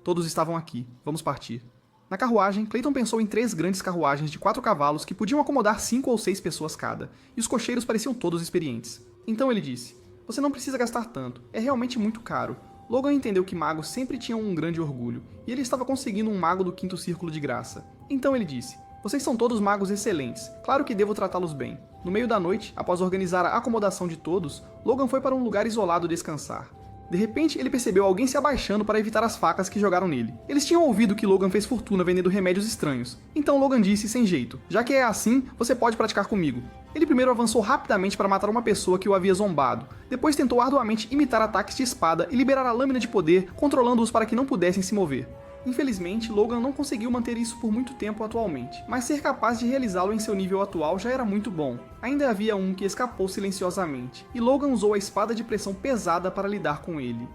Todos estavam aqui. Vamos partir. Na carruagem, Clayton pensou em 3 grandes carruagens de 4 cavalos que podiam acomodar 5 ou 6 pessoas cada, e os cocheiros pareciam todos experientes. Então ele disse: "Você não precisa gastar tanto, é realmente muito caro." Logan entendeu que magos sempre tinham um grande orgulho, e ele estava conseguindo um mago do quinto círculo de graça. Então ele disse: "Vocês são todos magos excelentes, claro que devo tratá-los bem." No meio da noite, após organizar a acomodação de todos, Logan foi para um lugar isolado descansar. De repente, ele percebeu alguém se abaixando para evitar as facas que jogaram nele. Eles tinham ouvido que Logan fez fortuna vendendo remédios estranhos. Então Logan disse sem jeito: "Já que é assim, você pode praticar comigo." Ele primeiro avançou rapidamente para matar uma pessoa que o havia zombado. Depois tentou arduamente imitar ataques de espada e liberar a lâmina de poder, controlando-os para que não pudessem se mover. Infelizmente, Logan não conseguiu manter isso por muito tempo atualmente, mas ser capaz de realizá-lo em seu nível atual já era muito bom. Ainda havia um que escapou silenciosamente, e Logan usou a espada de pressão pesada para lidar com ele.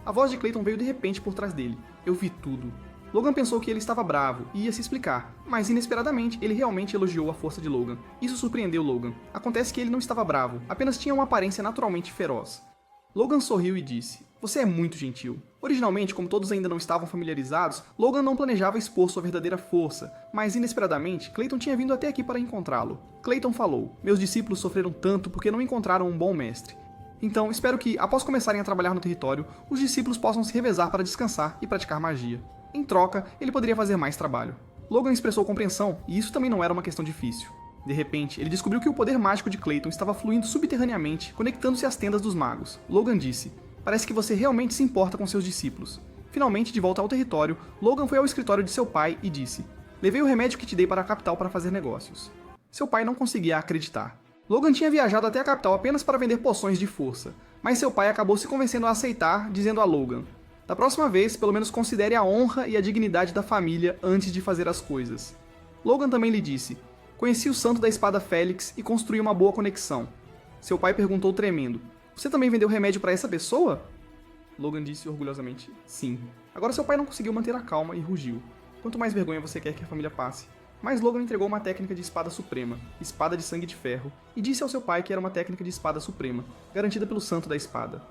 A voz de Clayton veio de repente por trás dele. "Eu vi tudo." Logan pensou que ele estava bravo e ia se explicar, mas inesperadamente ele realmente elogiou a força de Logan. Isso surpreendeu Logan. Acontece que ele não estava bravo, apenas tinha uma aparência naturalmente feroz. Logan sorriu e disse: "Você é muito gentil." Originalmente, como todos ainda não estavam familiarizados, Logan não planejava expor sua verdadeira força, mas inesperadamente, Clayton tinha vindo até aqui para encontrá-lo. Clayton falou: "Meus discípulos sofreram tanto porque não encontraram um bom mestre. Então, espero que, após começarem a trabalhar no território, os discípulos possam se revezar para descansar e praticar magia. Em troca, ele poderia fazer mais trabalho." Logan expressou compreensão, e isso também não era uma questão difícil. De repente, ele descobriu que o poder mágico de Clayton estava fluindo subterraneamente, conectando-se às tendas dos magos. Logan disse: "Parece que você realmente se importa com seus discípulos." Finalmente, de volta ao território, Logan foi ao escritório de seu pai e disse: "Levei o remédio que te dei para a capital para fazer negócios." Seu pai não conseguia acreditar. Logan tinha viajado até a capital apenas para vender poções de força, mas seu pai acabou se convencendo a aceitar, dizendo a Logan: "Da próxima vez, pelo menos considere a honra e a dignidade da família antes de fazer as coisas." Logan também lhe disse: "Conheci o santo da espada Félix e construí uma boa conexão." Seu pai perguntou tremendo: "Você também vendeu remédio para essa pessoa?" Logan disse orgulhosamente: "Sim." Agora seu pai não conseguiu manter a calma e rugiu: "Quanto mais vergonha você quer que a família passe?" Mas Logan entregou uma técnica de espada suprema, espada de sangue de ferro, e disse ao seu pai que era uma técnica de espada suprema, garantida pelo santo da espada.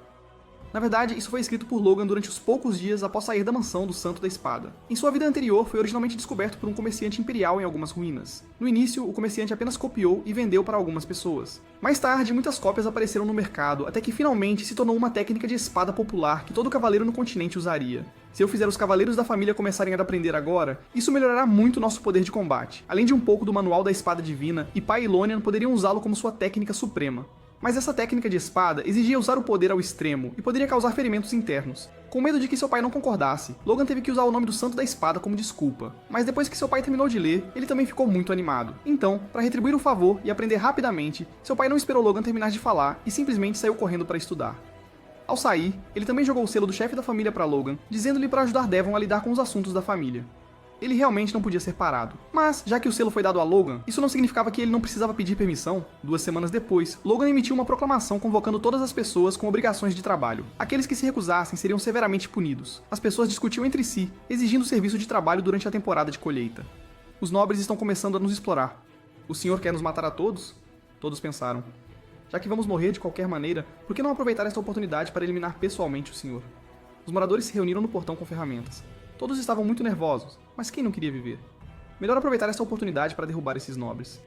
Na verdade, isso foi escrito por Logan durante os poucos dias após sair da mansão do Santo da Espada. Em sua vida anterior, foi originalmente descoberto por um comerciante imperial em algumas ruínas. No início, o comerciante apenas copiou e vendeu para algumas pessoas. Mais tarde, muitas cópias apareceram no mercado, até que finalmente se tornou uma técnica de espada popular que todo cavaleiro no continente usaria. Se eu fizer os cavaleiros da família começarem a aprender agora, isso melhorará muito nosso poder de combate. Além de um pouco do manual da espada divina, e pai e Lonian poderiam usá-lo como sua técnica suprema. Mas essa técnica de espada exigia usar o poder ao extremo e poderia causar ferimentos internos. Com medo de que seu pai não concordasse, Logan teve que usar o nome do Santo da Espada como desculpa. Mas depois que seu pai terminou de ler, ele também ficou muito animado. Então, para retribuir o favor e aprender rapidamente, seu pai não esperou Logan terminar de falar e simplesmente saiu correndo para estudar. Ao sair, ele também jogou o selo do chefe da família para Logan, dizendo-lhe para ajudar Devon a lidar com os assuntos da família. Ele realmente não podia ser parado. Mas, já que o selo foi dado a Logan, isso não significava que ele não precisava pedir permissão. 2 semanas depois, Logan emitiu uma proclamação convocando todas as pessoas com obrigações de trabalho. Aqueles que se recusassem seriam severamente punidos. As pessoas discutiam entre si, exigindo serviço de trabalho durante a temporada de colheita. Os nobres estão começando a nos explorar. O senhor quer nos matar a todos? Todos pensaram. Já que vamos morrer de qualquer maneira, por que não aproveitar esta oportunidade para eliminar pessoalmente o senhor? Os moradores se reuniram no portão com ferramentas. Todos estavam muito nervosos, mas quem não queria viver? Melhor aproveitar esta oportunidade para derrubar esses nobres.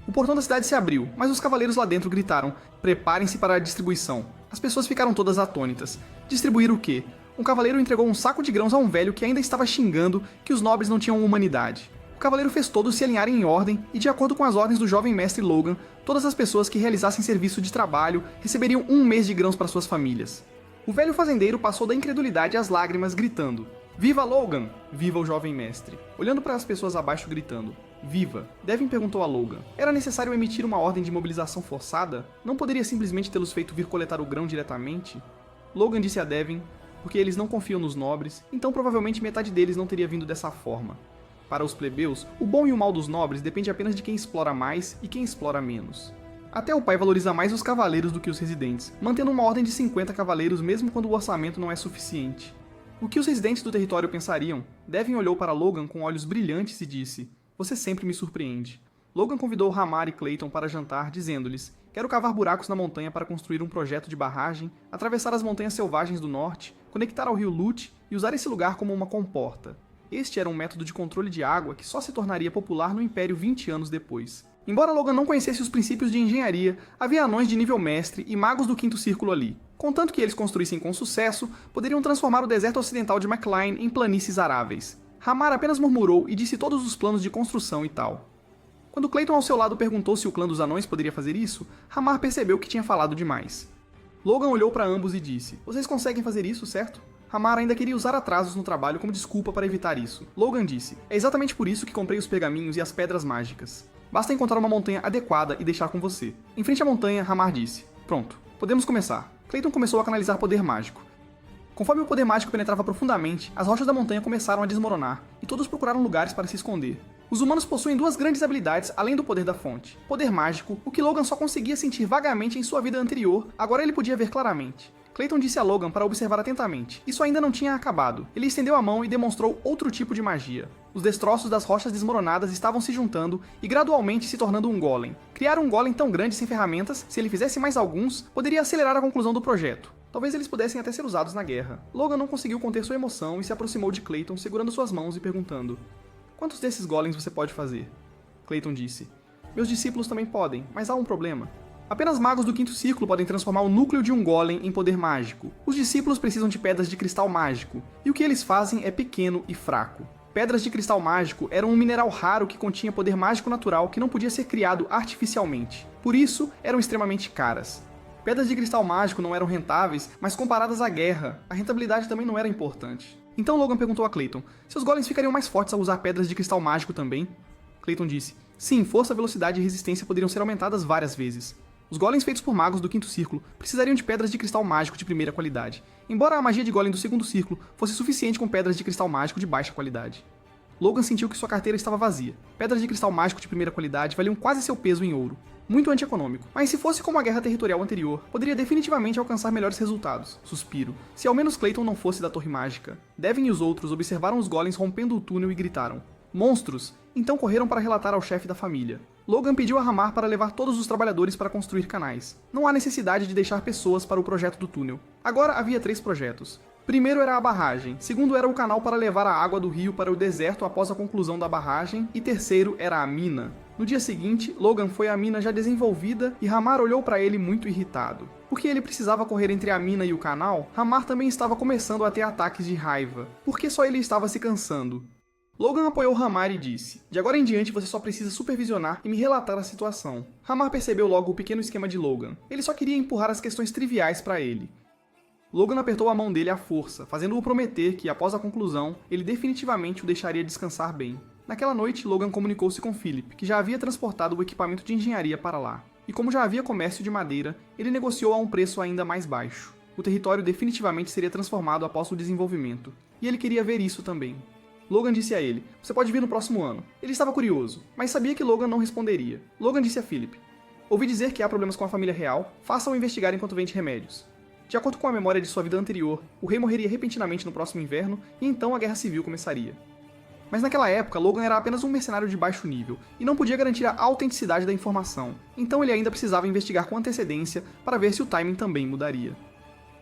O portão da cidade se abriu, mas os cavaleiros lá dentro gritaram: "Preparem-se para a distribuição." As pessoas ficaram todas atônitas. Distribuir o quê? Um cavaleiro entregou um saco de grãos a um velho que ainda estava xingando que os nobres não tinham humanidade. O cavaleiro fez todos se alinharem em ordem e, de acordo com as ordens do jovem mestre Logan, todas as pessoas que realizassem serviço de trabalho receberiam 1 mês de grãos para suas famílias. O velho fazendeiro passou da incredulidade às lágrimas, gritando: "Viva Logan! Viva o jovem mestre!" Olhando para as pessoas abaixo gritando: "Viva!" Devin perguntou a Logan: "Era necessário emitir uma ordem de mobilização forçada? Não poderia simplesmente tê-los feito vir coletar o grão diretamente?" Logan disse a Devin: "Porque eles não confiam nos nobres, então provavelmente metade deles não teria vindo dessa forma. Para os plebeus, o bom e o mal dos nobres depende apenas de quem explora mais e quem explora menos." Até o pai valoriza mais os cavaleiros do que os residentes, mantendo uma ordem de 50 cavaleiros mesmo quando o orçamento não é suficiente. O que os residentes do território pensariam? Devin olhou para Logan com olhos brilhantes e disse: "Você sempre me surpreende." Logan convidou Hamar e Clayton para jantar, dizendo-lhes: "Quero cavar buracos na montanha para construir um projeto de barragem, atravessar as montanhas selvagens do norte, conectar ao rio Lute e usar esse lugar como uma comporta." Este era um método de controle de água que só se tornaria popular no Império 20 anos depois. Embora Logan não conhecesse os princípios de engenharia, havia anões de nível mestre e magos do Quinto Círculo ali. Contanto que eles construíssem com sucesso, poderiam transformar o deserto ocidental de McLean em planícies aráveis. Hamar apenas murmurou e disse todos os planos de construção e tal. Quando Clayton ao seu lado perguntou se o clã dos anões poderia fazer isso, Hamar percebeu que tinha falado demais. Logan olhou para ambos e disse: "Vocês conseguem fazer isso, certo?" Hamar ainda queria usar atrasos no trabalho como desculpa para evitar isso. Logan disse: "É exatamente por isso que comprei os pergaminhos e as pedras mágicas. Basta encontrar uma montanha adequada e deixar com você." Em frente à montanha, Hamar disse: "Pronto, podemos começar." Clayton começou a canalizar poder mágico. Conforme o poder mágico penetrava profundamente, as rochas da montanha começaram a desmoronar, e todos procuraram lugares para se esconder. Os humanos possuem 2 grandes habilidades além do poder da fonte. Poder mágico, o que Logan só conseguia sentir vagamente em sua vida anterior, agora ele podia ver claramente. Clayton disse a Logan para observar atentamente. Isso ainda não tinha acabado. Ele estendeu a mão e demonstrou outro tipo de magia. Os destroços das rochas desmoronadas estavam se juntando e gradualmente se tornando um golem. Criar um golem tão grande sem ferramentas, se ele fizesse mais alguns, poderia acelerar a conclusão do projeto. Talvez eles pudessem até ser usados na guerra. Logan não conseguiu conter sua emoção e se aproximou de Clayton, segurando suas mãos e perguntando: "Quantos desses golems você pode fazer?" Clayton disse: "Meus discípulos também podem, mas há um problema. Apenas magos do quinto círculo podem transformar o núcleo de um golem em poder mágico. Os discípulos precisam de pedras de cristal mágico, e o que eles fazem é pequeno e fraco. Pedras de cristal mágico eram um mineral raro que continha poder mágico natural que não podia ser criado artificialmente. Por isso, eram extremamente caras. Pedras de cristal mágico não eram rentáveis, mas comparadas à guerra, a rentabilidade também não era importante. Então Logan perguntou a Clayton: seus golems ficariam mais fortes ao usar pedras de cristal mágico também? Clayton disse: sim, força, velocidade e resistência poderiam ser aumentadas várias vezes. Os golems feitos por magos do quinto círculo precisariam de pedras de cristal mágico de primeira qualidade, embora a magia de golem do segundo círculo fosse suficiente com pedras de cristal mágico de baixa qualidade. Logan sentiu que sua carteira estava vazia. Pedras de cristal mágico de primeira qualidade valiam quase seu peso em ouro. Muito antieconômico. Mas se fosse como a guerra territorial anterior, poderia definitivamente alcançar melhores resultados. Suspiro. Se ao menos Clayton não fosse da Torre Mágica. Devin e os outros observaram os golems rompendo o túnel e gritaram: monstros! Então correram para relatar ao chefe da família. Logan pediu a Hamar para levar todos os trabalhadores para construir canais. Não há necessidade de deixar pessoas para o projeto do túnel. Agora havia 3 projetos. Primeiro era a barragem, segundo era o canal para levar a água do rio para o deserto após a conclusão da barragem, e terceiro era a mina. No dia seguinte, Logan foi à mina já desenvolvida e Hamar olhou para ele muito irritado. Porque ele precisava correr entre a mina e o canal, Hamar também estava começando a ter ataques de raiva. Porque só ele estava se cansando. Logan apoiou Hamar e disse: de agora em diante você só precisa supervisionar e me relatar a situação. Hamar percebeu logo o pequeno esquema de Logan. Ele só queria empurrar as questões triviais para ele. Logan apertou a mão dele à força, fazendo-o prometer que, após a conclusão, ele definitivamente o deixaria descansar bem. Naquela noite, Logan comunicou-se com Philip, que já havia transportado o equipamento de engenharia para lá. E como já havia comércio de madeira, ele negociou a um preço ainda mais baixo. O território definitivamente seria transformado após o desenvolvimento. E ele queria ver isso também. Logan disse a ele: você pode vir no próximo ano. Ele estava curioso, mas sabia que Logan não responderia. Logan disse a Philip: ouvi dizer que há problemas com a família real, façam-o investigar enquanto vende remédios. De acordo com a memória de sua vida anterior, o rei morreria repentinamente no próximo inverno e então a guerra civil começaria. Mas naquela época, Logan era apenas um mercenário de baixo nível e não podia garantir a autenticidade da informação, então ele ainda precisava investigar com antecedência para ver se o timing também mudaria.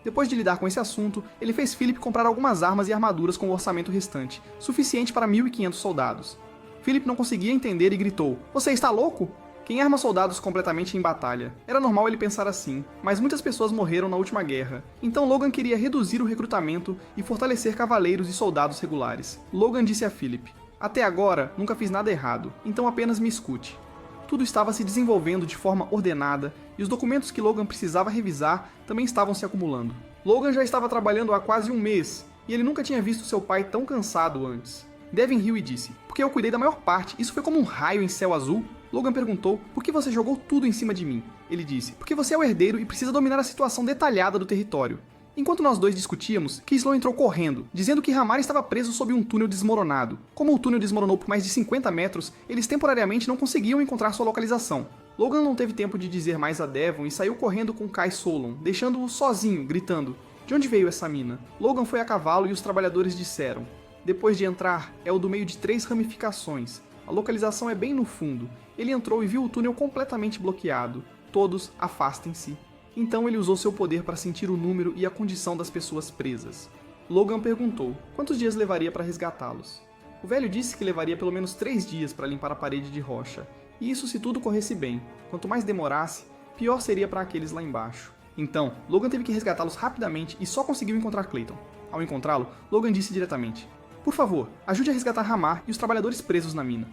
Depois de lidar com esse assunto, ele fez Philip comprar algumas armas e armaduras com o orçamento restante, suficiente para 1.500 soldados. Philip não conseguia entender e gritou: você está louco? Quem arma soldados completamente em batalha? Era normal ele pensar assim, mas muitas pessoas morreram na última guerra, então Logan queria reduzir o recrutamento e fortalecer cavaleiros e soldados regulares. Logan disse a Philip: até agora, nunca fiz nada errado, então apenas me escute. Tudo estava se desenvolvendo de forma ordenada, e os documentos que Logan precisava revisar também estavam se acumulando. Logan já estava trabalhando há quase um mês, e ele nunca tinha visto seu pai tão cansado antes. Devin riu e disse: porque eu cuidei da maior parte, isso foi como um raio em céu azul? Logan perguntou: por que você jogou tudo em cima de mim? Ele disse: porque você é o herdeiro e precisa dominar a situação detalhada do território. Enquanto nós dois discutíamos, Kislow entrou correndo, dizendo que Hamar estava preso sob um túnel desmoronado. Como o túnel desmoronou por mais de 50 metros, eles temporariamente não conseguiam encontrar sua localização. Logan não teve tempo de dizer mais a Devon e saiu correndo com Kai Solon, deixando-o sozinho, gritando: de onde veio essa mina? Logan foi a cavalo e os trabalhadores disseram: depois de entrar, é o do meio de 3 ramificações. A localização é bem no fundo. Ele entrou e viu o túnel completamente bloqueado. Todos afastem-se. Então ele usou seu poder para sentir o número e a condição das pessoas presas. Logan perguntou quantos dias levaria para resgatá-los. O velho disse que levaria pelo menos 3 dias para limpar a parede de rocha. E isso se tudo corresse bem. Quanto mais demorasse, pior seria para aqueles lá embaixo. Então, Logan teve que resgatá-los rapidamente e só conseguiu encontrar Clayton. Ao encontrá-lo, Logan disse diretamente: por favor, ajude a resgatar Hamar e os trabalhadores presos na mina.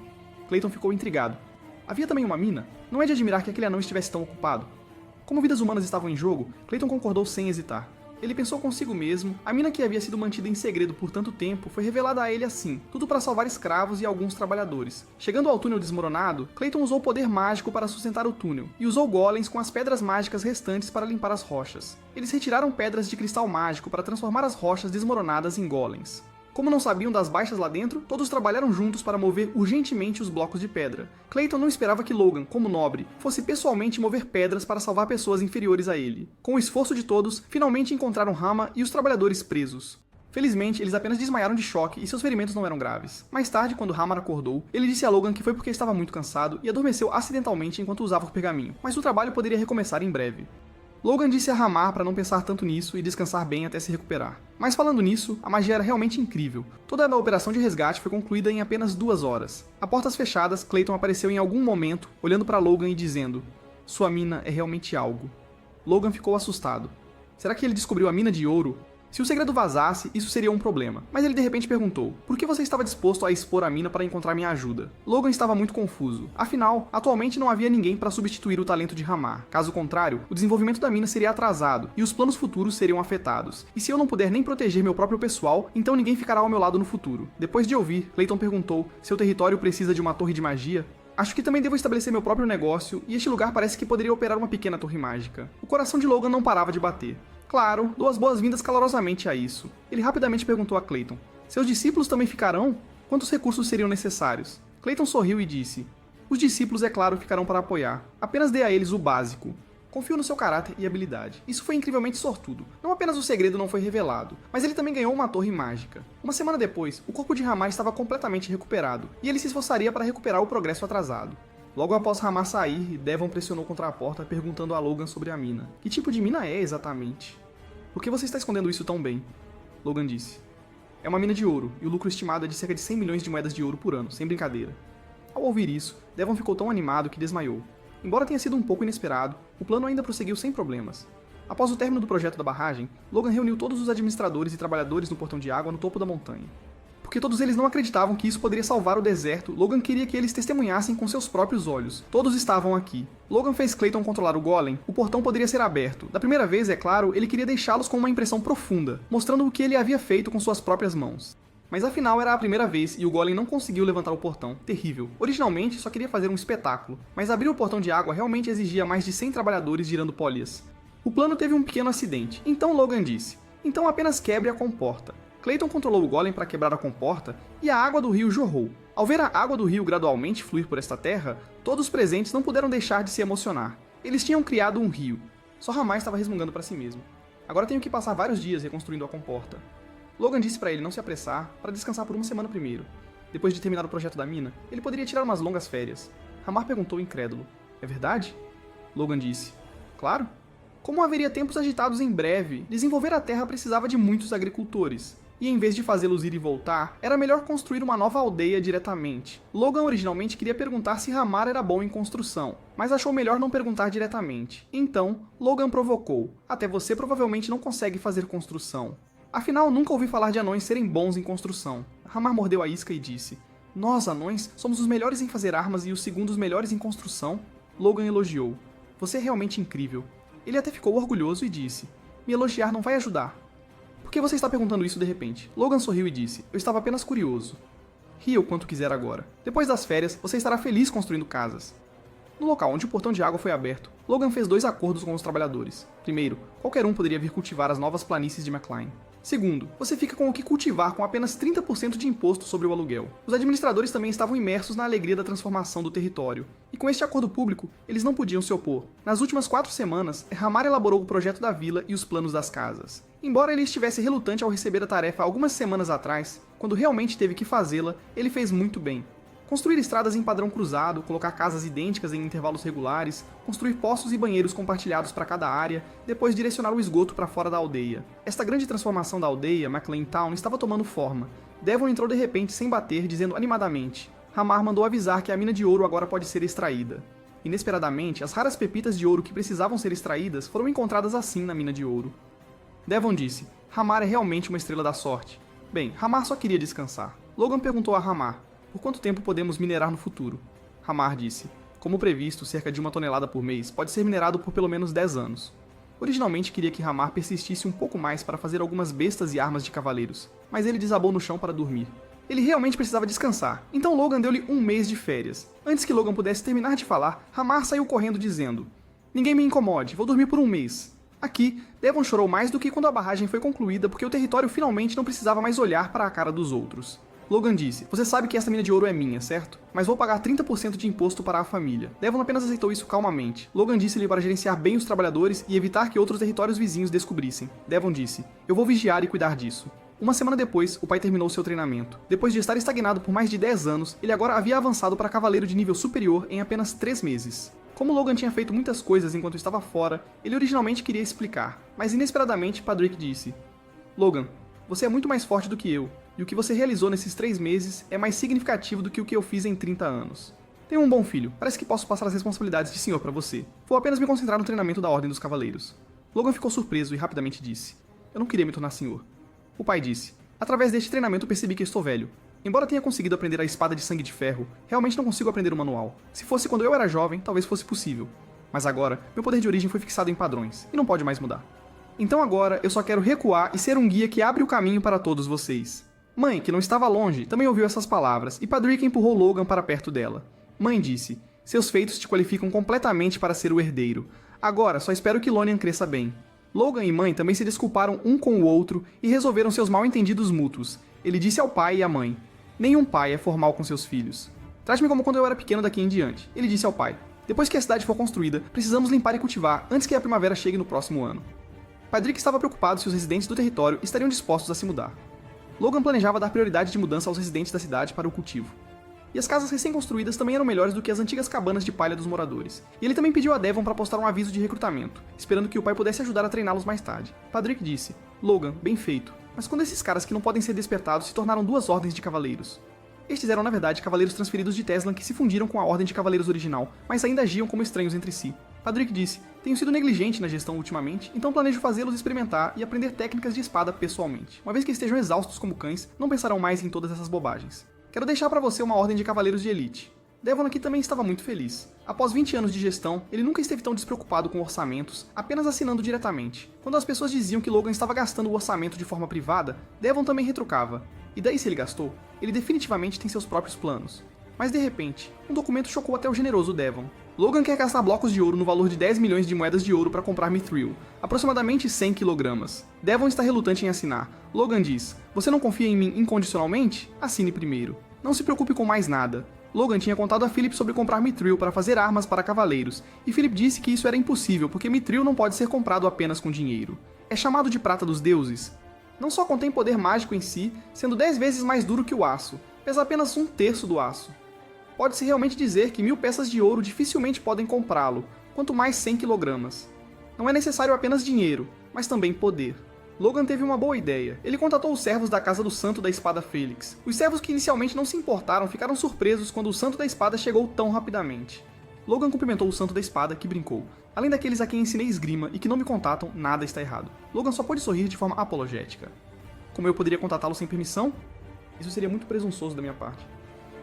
Clayton ficou intrigado. Havia também uma mina? Não é de admirar que aquele anão estivesse tão ocupado. Como vidas humanas estavam em jogo, Clayton concordou sem hesitar. Ele pensou consigo mesmo: a mina que havia sido mantida em segredo por tanto tempo foi revelada a ele assim, tudo para salvar escravos e alguns trabalhadores. Chegando ao túnel desmoronado, Clayton usou o poder mágico para sustentar o túnel, e usou golems com as pedras mágicas restantes para limpar as rochas. Eles retiraram pedras de cristal mágico para transformar as rochas desmoronadas em golems. Como não sabiam das baixas lá dentro, todos trabalharam juntos para mover urgentemente os blocos de pedra. Clayton não esperava que Logan, como nobre, fosse pessoalmente mover pedras para salvar pessoas inferiores a ele. Com o esforço de todos, finalmente encontraram Hama e os trabalhadores presos. Felizmente, eles apenas desmaiaram de choque e seus ferimentos não eram graves. Mais tarde, quando Hamar acordou, ele disse a Logan que foi porque estava muito cansado e adormeceu acidentalmente enquanto usava o pergaminho, mas o trabalho poderia recomeçar em breve. Logan disse a Hamar para não pensar tanto nisso e descansar bem até se recuperar. Mas falando nisso, a magia era realmente incrível. Toda a operação de resgate foi concluída em apenas 2 horas. A portas fechadas, Clayton apareceu em algum momento, olhando para Logan e dizendo: "Sua mina é realmente algo." Logan ficou assustado. Será que ele descobriu a mina de ouro? Se o segredo vazasse, isso seria um problema. Mas ele de repente perguntou: "Por que você estava disposto a expor a mina para encontrar minha ajuda?" Logan estava muito confuso. Afinal, atualmente não havia ninguém para substituir o talento de Hamar. Caso contrário, o desenvolvimento da mina seria atrasado e os planos futuros seriam afetados. E se eu não puder nem proteger meu próprio pessoal, então ninguém ficará ao meu lado no futuro. Depois de ouvir, Clayton perguntou: "Seu território precisa de uma torre de magia?" Acho que também devo estabelecer meu próprio negócio, e este lugar parece que poderia operar uma pequena torre mágica. O coração de Logan não parava de bater. Claro, dou as boas-vindas calorosamente a isso. Ele rapidamente perguntou a Clayton: "Seus discípulos também ficarão? Quantos recursos seriam necessários?" Clayton sorriu e disse: "Os discípulos, é claro, ficarão para apoiar. Apenas dê a eles o básico. Confio no seu caráter e habilidade." Isso foi incrivelmente sortudo. Não apenas o segredo não foi revelado, mas ele também ganhou uma torre mágica. Uma semana depois, o corpo de Hamar estava completamente recuperado, e ele se esforçaria para recuperar o progresso atrasado. Logo após Hamar sair, Devon pressionou contra a porta perguntando a Logan sobre a mina. Que tipo de mina é exatamente? "Por que você está escondendo isso tão bem?" Logan disse: "É uma mina de ouro, e o lucro estimado é de cerca de 100 milhões de moedas de ouro por ano, sem brincadeira." Ao ouvir isso, Devon ficou tão animado que desmaiou. Embora tenha sido um pouco inesperado, o plano ainda prosseguiu sem problemas. Após o término do projeto da barragem, Logan reuniu todos os administradores e trabalhadores no portão de água no topo da montanha. Porque todos eles não acreditavam que isso poderia salvar o deserto, Logan queria que eles testemunhassem com seus próprios olhos. Todos estavam aqui. Logan fez Clayton controlar o golem, o portão poderia ser aberto. Da primeira vez, é claro, ele queria deixá-los com uma impressão profunda, mostrando o que ele havia feito com suas próprias mãos. Mas afinal era a primeira vez e o golem não conseguiu levantar o portão. Terrível. Originalmente só queria fazer um espetáculo, mas abrir o portão de água realmente exigia mais de 100 trabalhadores girando polias. O plano teve um pequeno acidente, então Logan disse: "Então apenas quebre a comporta." Clayton controlou o golem para quebrar a comporta e a água do rio jorrou. Ao ver a água do rio gradualmente fluir por esta terra, todos os presentes não puderam deixar de se emocionar. Eles tinham criado um rio. Só Hamar estava resmungando para si mesmo. "Agora tenho que passar vários dias reconstruindo a comporta." Logan disse para ele não se apressar, para descansar por uma semana primeiro. Depois de terminar o projeto da mina, ele poderia tirar umas longas férias. Hamar perguntou incrédulo: "É verdade?" Logan disse: "Claro. Como haveria tempos agitados em breve, desenvolver a terra precisava de muitos agricultores. E em vez de fazê-los ir e voltar, era melhor construir uma nova aldeia diretamente." Logan originalmente queria perguntar se Hamar era bom em construção, mas achou melhor não perguntar diretamente. Então, Logan provocou: "Até você provavelmente não consegue fazer construção. Afinal, nunca ouvi falar de anões serem bons em construção." Hamar mordeu a isca e disse: "Nós, anões, somos os melhores em fazer armas e os segundos melhores em construção." Logan elogiou: "Você é realmente incrível." Ele até ficou orgulhoso e disse: "Me elogiar não vai ajudar." "Por que você está perguntando isso de repente?" Logan sorriu e disse: "Eu estava apenas curioso." "Ria o quanto quiser agora. Depois das férias, você estará feliz construindo casas." No local onde o portão de água foi aberto, Logan fez 2 acordos com os trabalhadores. Primeiro, qualquer um poderia vir cultivar as novas planícies de McLean. Segundo, você fica com o que cultivar com apenas 30% de imposto sobre o aluguel. Os administradores também estavam imersos na alegria da transformação do território. E com este acordo público, eles não podiam se opor. Nas últimas 4 semanas, Hamar elaborou o projeto da vila e os planos das casas. Embora ele estivesse relutante ao receber a tarefa algumas semanas atrás, quando realmente teve que fazê-la, ele fez muito bem. Construir estradas em padrão cruzado, colocar casas idênticas em intervalos regulares, construir poços e banheiros compartilhados para cada área, depois direcionar o esgoto para fora da aldeia. Esta grande transformação da aldeia, McLean Town, estava tomando forma. Devon entrou de repente sem bater, dizendo animadamente: "Hamar mandou avisar que a mina de ouro agora pode ser extraída." Inesperadamente, as raras pepitas de ouro que precisavam ser extraídas foram encontradas assim na mina de ouro. Devon disse: "Hamar é realmente uma estrela da sorte." Bem, Hamar só queria descansar. Logan perguntou a Hamar: "Por quanto tempo podemos minerar no futuro?" Hamar disse: "Como previsto, cerca de 1 tonelada por mês pode ser minerado por pelo menos 10 anos. Originalmente queria que Hamar persistisse um pouco mais para fazer algumas bestas e armas de cavaleiros, mas ele desabou no chão para dormir. Ele realmente precisava descansar, então Logan deu-lhe 1 mês de férias. Antes que Logan pudesse terminar de falar, Hamar saiu correndo dizendo: "Ninguém me incomode, vou dormir por 1 mês." Aqui, Devon chorou mais do que quando a barragem foi concluída porque o território finalmente não precisava mais olhar para a cara dos outros. Logan disse, você sabe que esta mina de ouro é minha, certo? Mas vou pagar 30% de imposto para a família. Devon apenas aceitou isso calmamente. Logan disse-lhe para gerenciar bem os trabalhadores e evitar que outros territórios vizinhos descobrissem. Devon disse, eu vou vigiar e cuidar disso. Uma semana depois, o pai terminou seu treinamento. Depois de estar estagnado por mais de 10 anos, ele agora havia avançado para cavaleiro de nível superior em apenas 3 meses. Como Logan tinha feito muitas coisas enquanto estava fora, ele originalmente queria explicar, mas inesperadamente Padrick disse, Logan, você é muito mais forte do que eu, e o que você realizou nesses 3 meses é mais significativo do que o que eu fiz em 30 anos. Tenho um bom filho, parece que posso passar as responsabilidades de senhor para você. Vou apenas me concentrar no treinamento da Ordem dos Cavaleiros. Logan ficou surpreso e rapidamente disse, eu não queria me tornar senhor. O pai disse, através deste treinamento percebi que estou velho. Embora tenha conseguido aprender a espada de sangue de ferro, realmente não consigo aprender o manual. Se fosse quando eu era jovem, talvez fosse possível. Mas agora, meu poder de origem foi fixado em padrões, e não pode mais mudar. Então agora, eu só quero recuar e ser um guia que abre o caminho para todos vocês. Mãe, que não estava longe, também ouviu essas palavras, e Padrick empurrou Logan para perto dela. Mãe disse, seus feitos te qualificam completamente para ser o herdeiro. Agora, só espero que Lonian cresça bem. Logan e mãe também se desculparam um com o outro e resolveram seus mal-entendidos mútuos. Ele disse ao pai e à mãe, nenhum pai é formal com seus filhos. Trate-me como quando eu era pequeno daqui em diante. Ele disse ao pai, depois que a cidade for construída, precisamos limpar e cultivar antes que a primavera chegue no próximo ano. Padrick estava preocupado se os residentes do território estariam dispostos a se mudar. Logan planejava dar prioridade de mudança aos residentes da cidade para o cultivo. E as casas recém-construídas também eram melhores do que as antigas cabanas de palha dos moradores. E ele também pediu a Devon para postar um aviso de recrutamento, esperando que o pai pudesse ajudar a treiná-los mais tarde. Padrick disse, Logan, bem feito. Mas quando esses caras que não podem ser despertados se tornaram 2 ordens de cavaleiros? Estes eram, na verdade, cavaleiros transferidos de Teslan que se fundiram com a ordem de cavaleiros original, mas ainda agiam como estranhos entre si. Padrick disse, tenho sido negligente na gestão ultimamente, então planejo fazê-los experimentar e aprender técnicas de espada pessoalmente. Uma vez que estejam exaustos como cães, não pensarão mais em todas essas bobagens. Quero deixar para você uma ordem de cavaleiros de elite. Devon aqui também estava muito feliz. Após 20 anos de gestão, ele nunca esteve tão despreocupado com orçamentos, apenas assinando diretamente. Quando as pessoas diziam que Logan estava gastando o orçamento de forma privada, Devon também retrucava. E daí se ele gastou, ele definitivamente tem seus próprios planos. Mas de repente, um documento chocou até o generoso Devon. Logan quer gastar blocos de ouro no valor de 10 milhões de moedas de ouro para comprar Mithril, aproximadamente 100 kg. Devon está relutante em assinar. Logan diz, você não confia em mim incondicionalmente? Assine primeiro. Não se preocupe com mais nada. Logan tinha contado a Philip sobre comprar Mithril para fazer armas para cavaleiros, e Philip disse que isso era impossível porque Mithril não pode ser comprado apenas com dinheiro. É chamado de prata dos deuses. Não só contém poder mágico em si, sendo 10 vezes mais duro que o aço, pesa apenas 1/3 do aço. Pode-se realmente dizer que 1000 peças de ouro dificilmente podem comprá-lo, quanto mais 100 kg. Não é necessário apenas dinheiro, mas também poder. Logan teve uma boa ideia. Ele contatou os servos da casa do Santo da Espada Fêlix. Os servos que inicialmente não se importaram ficaram surpresos quando o Santo da Espada chegou tão rapidamente. Logan cumprimentou o Santo da Espada, que brincou. Além daqueles a quem ensinei esgrima e que não me contatam, nada está errado. Logan só pôde sorrir de forma apologética. Como eu poderia contatá-lo sem permissão? Isso seria muito presunçoso da minha parte.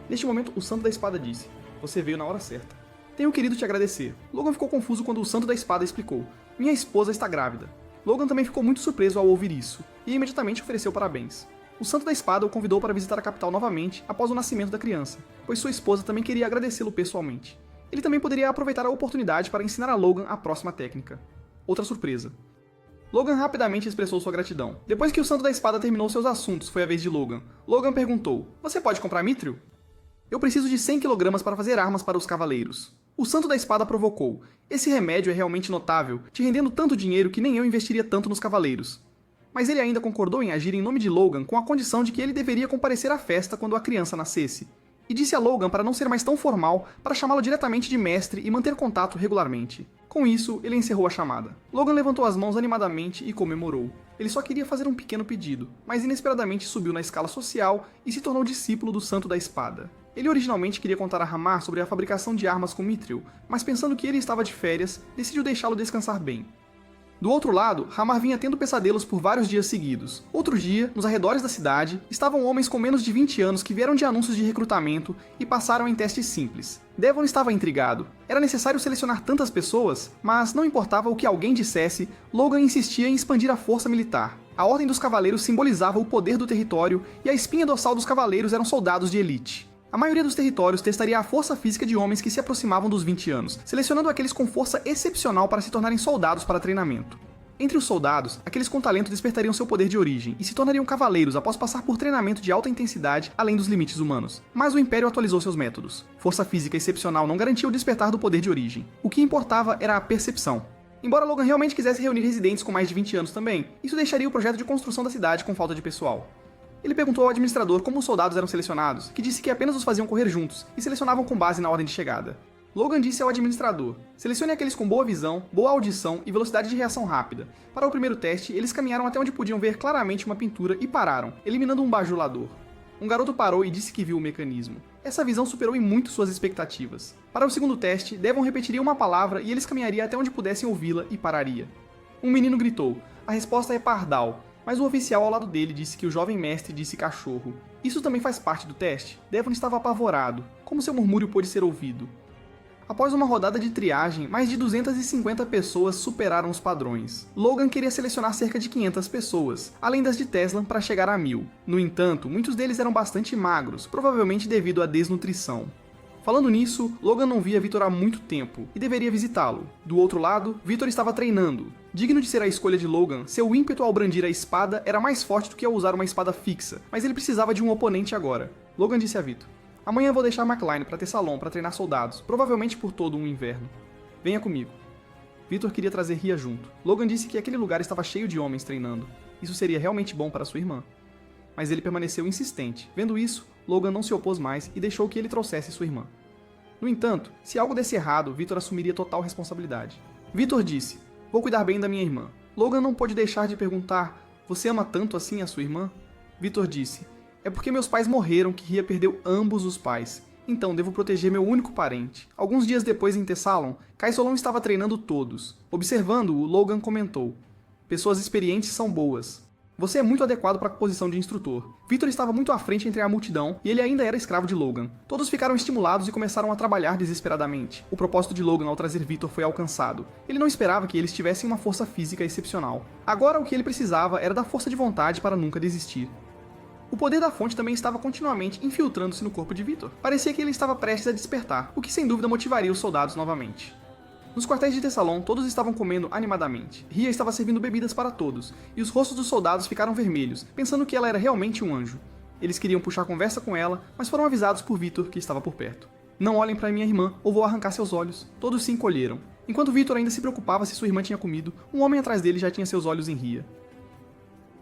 Neste momento, o Santo da Espada disse, você veio na hora certa. Tenho querido te agradecer. Logan ficou confuso quando o Santo da Espada explicou. Minha esposa está grávida. Logan também ficou muito surpreso ao ouvir isso, e imediatamente ofereceu parabéns. O Santo da Espada o convidou para visitar a capital novamente após o nascimento da criança, pois sua esposa também queria agradecê-lo pessoalmente. Ele também poderia aproveitar a oportunidade para ensinar a Logan a próxima técnica. Outra surpresa. Logan rapidamente expressou sua gratidão. Depois que o Santo da Espada terminou seus assuntos, foi a vez de Logan. Logan perguntou, você pode comprar Mithril? Eu preciso de 100 kg para fazer armas para os cavaleiros. O Santo da Espada provocou. Esse remédio é realmente notável, te rendendo tanto dinheiro que nem eu investiria tanto nos cavaleiros. Mas ele ainda concordou em agir em nome de Logan com a condição de que ele deveria comparecer à festa quando a criança nascesse. E disse a Logan para não ser mais tão formal, para chamá-lo diretamente de mestre e manter contato regularmente. Com isso, ele encerrou a chamada. Logan levantou as mãos animadamente e comemorou. Ele só queria fazer um pequeno pedido, mas inesperadamente subiu na escala social e se tornou discípulo do Santo da Espada. Ele originalmente queria contar a Hamar sobre a fabricação de armas com Mithril, mas pensando que ele estava de férias, decidiu deixá-lo descansar bem. Do outro lado, Hamar vinha tendo pesadelos por vários dias seguidos. Outro dia, nos arredores da cidade, estavam homens com menos de 20 anos que vieram de anúncios de recrutamento e passaram em testes simples. Devon estava intrigado. Era necessário selecionar tantas pessoas, mas não importava o que alguém dissesse, Logan insistia em expandir a força militar. A Ordem dos Cavaleiros simbolizava o poder do território e a espinha dorsal dos cavaleiros eram soldados de elite. A maioria dos territórios testaria a força física de homens que se aproximavam dos 20 anos, selecionando aqueles com força excepcional para se tornarem soldados para treinamento. Entre os soldados, aqueles com talento despertariam seu poder de origem e se tornariam cavaleiros após passar por treinamento de alta intensidade além dos limites humanos. Mas o Império atualizou seus métodos. Força física excepcional não garantia o despertar do poder de origem. O que importava era a percepção. Embora Logan realmente quisesse reunir residentes com mais de 20 anos também, isso deixaria o projeto de construção da cidade com falta de pessoal. Ele perguntou ao administrador como os soldados eram selecionados, que disse que apenas os faziam correr juntos e selecionavam com base na ordem de chegada. Logan disse ao administrador: selecione aqueles com boa visão, boa audição e velocidade de reação rápida. Para o primeiro teste, eles caminharam até onde podiam ver claramente uma pintura e pararam, eliminando um bajulador. Um garoto parou e disse que viu o mecanismo. Essa visão superou em muito suas expectativas. Para o segundo teste, Devon repetiria uma palavra e eles caminhariam até onde pudessem ouvi-la e pararia. Um menino gritou: a resposta é pardal, mas o oficial ao lado dele disse que o jovem mestre disse cachorro. Isso também faz parte do teste? Devon estava apavorado. Como seu murmúrio pôde ser ouvido? Após uma rodada de triagem, mais de 250 pessoas superaram os padrões. Logan queria selecionar cerca de 500 pessoas, além das de Tesla, para chegar a 1000. No entanto, muitos deles eram bastante magros, provavelmente devido à desnutrição. Falando nisso, Logan não via Victor há muito tempo, e deveria visitá-lo. Do outro lado, Victor estava treinando. Digno de ser a escolha de Logan, seu ímpeto ao brandir a espada era mais forte do que ao usar uma espada fixa, mas ele precisava de um oponente agora. Logan disse a Victor: amanhã vou deixar McLean para Tessalon para treinar soldados, provavelmente por todo um inverno. Venha comigo. Victor queria trazer Rhea junto. Logan disse que aquele lugar estava cheio de homens treinando. Isso seria realmente bom para sua irmã. Mas ele permaneceu insistente. Vendo isso, Logan não se opôs mais e deixou que ele trouxesse sua irmã. No entanto, se algo desse errado, Victor assumiria total responsabilidade. Victor disse: vou cuidar bem da minha irmã. Logan não pôde deixar de perguntar: você ama tanto assim a sua irmã? Victor disse: é porque meus pais morreram que Rhea perdeu ambos os pais. Então devo proteger meu único parente. Alguns dias depois em Tessalon, Kaisolon estava treinando todos. Observando-o, Logan comentou: pessoas experientes são boas. Você é muito adequado para a posição de instrutor. Victor estava muito à frente entre a multidão e ele ainda era escravo de Logan. Todos ficaram estimulados e começaram a trabalhar desesperadamente. O propósito de Logan ao trazer Victor foi alcançado. Ele não esperava que eles tivessem uma força física excepcional. Agora o que ele precisava era da força de vontade para nunca desistir. O poder da fonte também estava continuamente infiltrando-se no corpo de Victor. Parecia que ele estava prestes a despertar, o que sem dúvida motivaria os soldados novamente. Nos quartéis de Tessalon, todos estavam comendo animadamente. Rhea estava servindo bebidas para todos, e os rostos dos soldados ficaram vermelhos, pensando que ela era realmente um anjo. Eles queriam puxar conversa com ela, mas foram avisados por Victor, que estava por perto. Não olhem para minha irmã, ou vou arrancar seus olhos. Todos se encolheram. Enquanto Victor ainda se preocupava se sua irmã tinha comido, um homem atrás dele já tinha seus olhos em Rhea.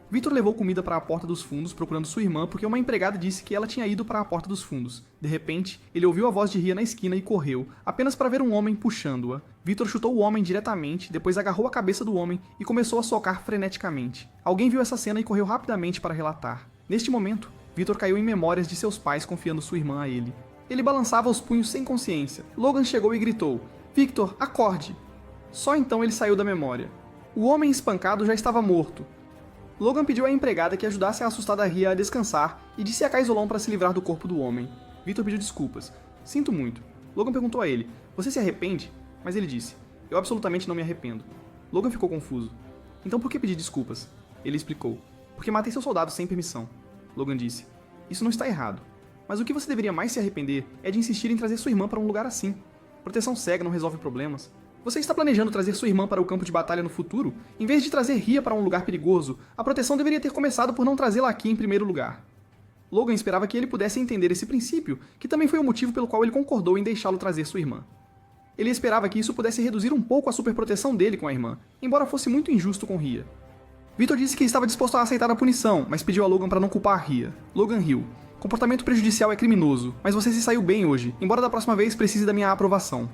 Victor levou comida para a porta dos fundos procurando sua irmã porque uma empregada disse que ela tinha ido para a porta dos fundos. De repente, ele ouviu a voz de Rhea na esquina e correu, apenas para ver um homem puxando-a. Victor chutou o homem diretamente, depois agarrou a cabeça do homem e começou a socar freneticamente. Alguém viu essa cena e correu rapidamente para relatar. Neste momento, Victor caiu em memórias de seus pais confiando sua irmã a ele. Ele balançava os punhos sem consciência. Logan chegou e gritou: Victor, acorde! Só então ele saiu da memória. O homem espancado já estava morto. Logan pediu à empregada que ajudasse a assustada Rhea a descansar e disse a Kaisolon para se livrar do corpo do homem. Victor pediu desculpas. Sinto muito. Logan perguntou a ele: você se arrepende? Mas ele disse: eu absolutamente não me arrependo. Logan ficou confuso. Então por que pedir desculpas? Ele explicou: porque matei seu soldado sem permissão. Logan disse: isso não está errado. Mas o que você deveria mais se arrepender é de insistir em trazer sua irmã para um lugar assim. Proteção cega não resolve problemas. Você está planejando trazer sua irmã para o campo de batalha no futuro? Em vez de trazer Rhea para um lugar perigoso, a proteção deveria ter começado por não trazê-la aqui em primeiro lugar. Logan esperava que ele pudesse entender esse princípio, que também foi o motivo pelo qual ele concordou em deixá-lo trazer sua irmã. Ele esperava que isso pudesse reduzir um pouco a superproteção dele com a irmã, embora fosse muito injusto com Rhea. Victor disse que estava disposto a aceitar a punição, mas pediu a Logan para não culpar Rhea. Logan riu. Comportamento prejudicial é criminoso, mas você se saiu bem hoje, embora da próxima vez precise da minha aprovação.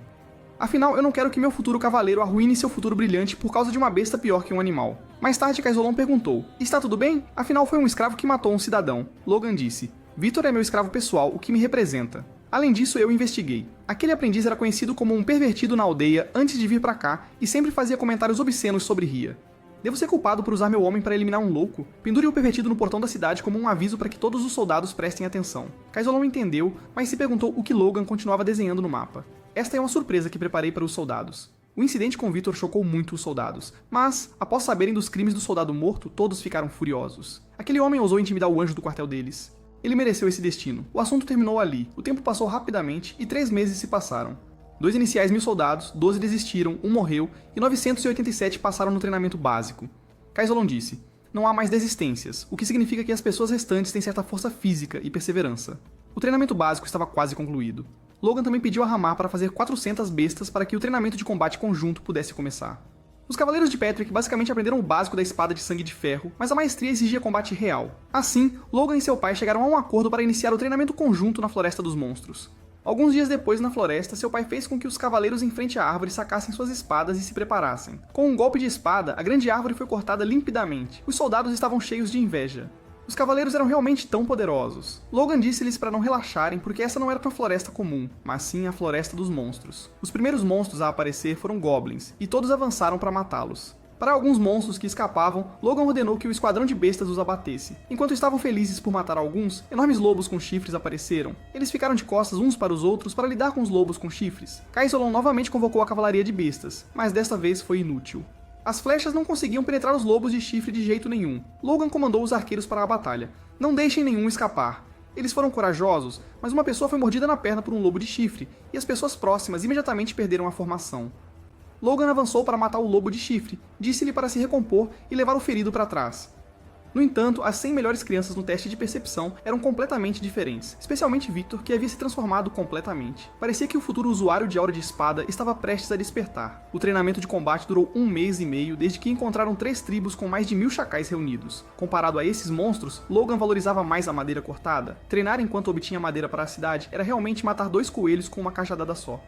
Afinal, eu não quero que meu futuro cavaleiro arruine seu futuro brilhante por causa de uma besta pior que um animal. Mais tarde, Kaisolon perguntou: está tudo bem? Afinal, foi um escravo que matou um cidadão. Logan disse: Victor é meu escravo pessoal, o que me representa. Além disso, eu investiguei. Aquele aprendiz era conhecido como um pervertido na aldeia antes de vir pra cá e sempre fazia comentários obscenos sobre Rhea. Devo ser culpado por usar meu homem para eliminar um louco? Pendure o pervertido no portão da cidade como um aviso para que todos os soldados prestem atenção. Kaisolon entendeu, mas se perguntou o que Logan continuava desenhando no mapa. Esta é uma surpresa que preparei para os soldados. O incidente com Victor chocou muito os soldados, mas, após saberem dos crimes do soldado morto, todos ficaram furiosos. Aquele homem ousou intimidar o anjo do quartel deles. Ele mereceu esse destino. O assunto terminou ali, o tempo passou rapidamente e 3 meses se passaram. 2 iniciais 1000 soldados, 12 desistiram, 1 morreu e 987 passaram no treinamento básico. Kaisolon disse: não há mais desistências, o que significa que as pessoas restantes têm certa força física e perseverança. O treinamento básico estava quase concluído. Logan também pediu a Ramar para fazer 400 bestas para que o treinamento de combate conjunto pudesse começar. Os Cavaleiros de Petric basicamente aprenderam o básico da espada de sangue de ferro, mas a maestria exigia combate real. Assim, Logan e seu pai chegaram a um acordo para iniciar o treinamento conjunto na Floresta dos Monstros. Alguns dias depois, na floresta, seu pai fez com que os cavaleiros em frente à árvore sacassem suas espadas e se preparassem. Com um golpe de espada, a grande árvore foi cortada limpidamente. Os soldados estavam cheios de inveja. Os cavaleiros eram realmente tão poderosos. Logan disse-lhes para não relaxarem porque essa não era uma floresta comum, mas sim a Floresta dos Monstros. Os primeiros monstros a aparecer foram goblins, e todos avançaram para matá-los. Para alguns monstros que escapavam, Logan ordenou que o esquadrão de bestas os abatesse. Enquanto estavam felizes por matar alguns, enormes lobos com chifres apareceram. Eles ficaram de costas uns para os outros para lidar com os lobos com chifres. Kaisolon novamente convocou a cavalaria de bestas, mas desta vez foi inútil. As flechas não conseguiam penetrar os lobos de chifre de jeito nenhum. Logan comandou os arqueiros para a batalha. Não deixem nenhum escapar. Eles foram corajosos, mas uma pessoa foi mordida na perna por um lobo de chifre, e as pessoas próximas imediatamente perderam a formação. Logan avançou para matar o lobo de chifre, disse-lhe para se recompor e levar o ferido para trás. No entanto, as 100 melhores crianças no teste de percepção eram completamente diferentes, especialmente Victor, que havia se transformado completamente. Parecia que o futuro usuário de Aura de Espada estava prestes a despertar. O treinamento de combate durou 1 mês e meio, desde que encontraram 3 tribos com mais de 1000 chacais reunidos. Comparado a esses monstros, Logan valorizava mais a madeira cortada. Treinar enquanto obtinha madeira para a cidade era realmente matar 2 coelhos com uma cajadada só.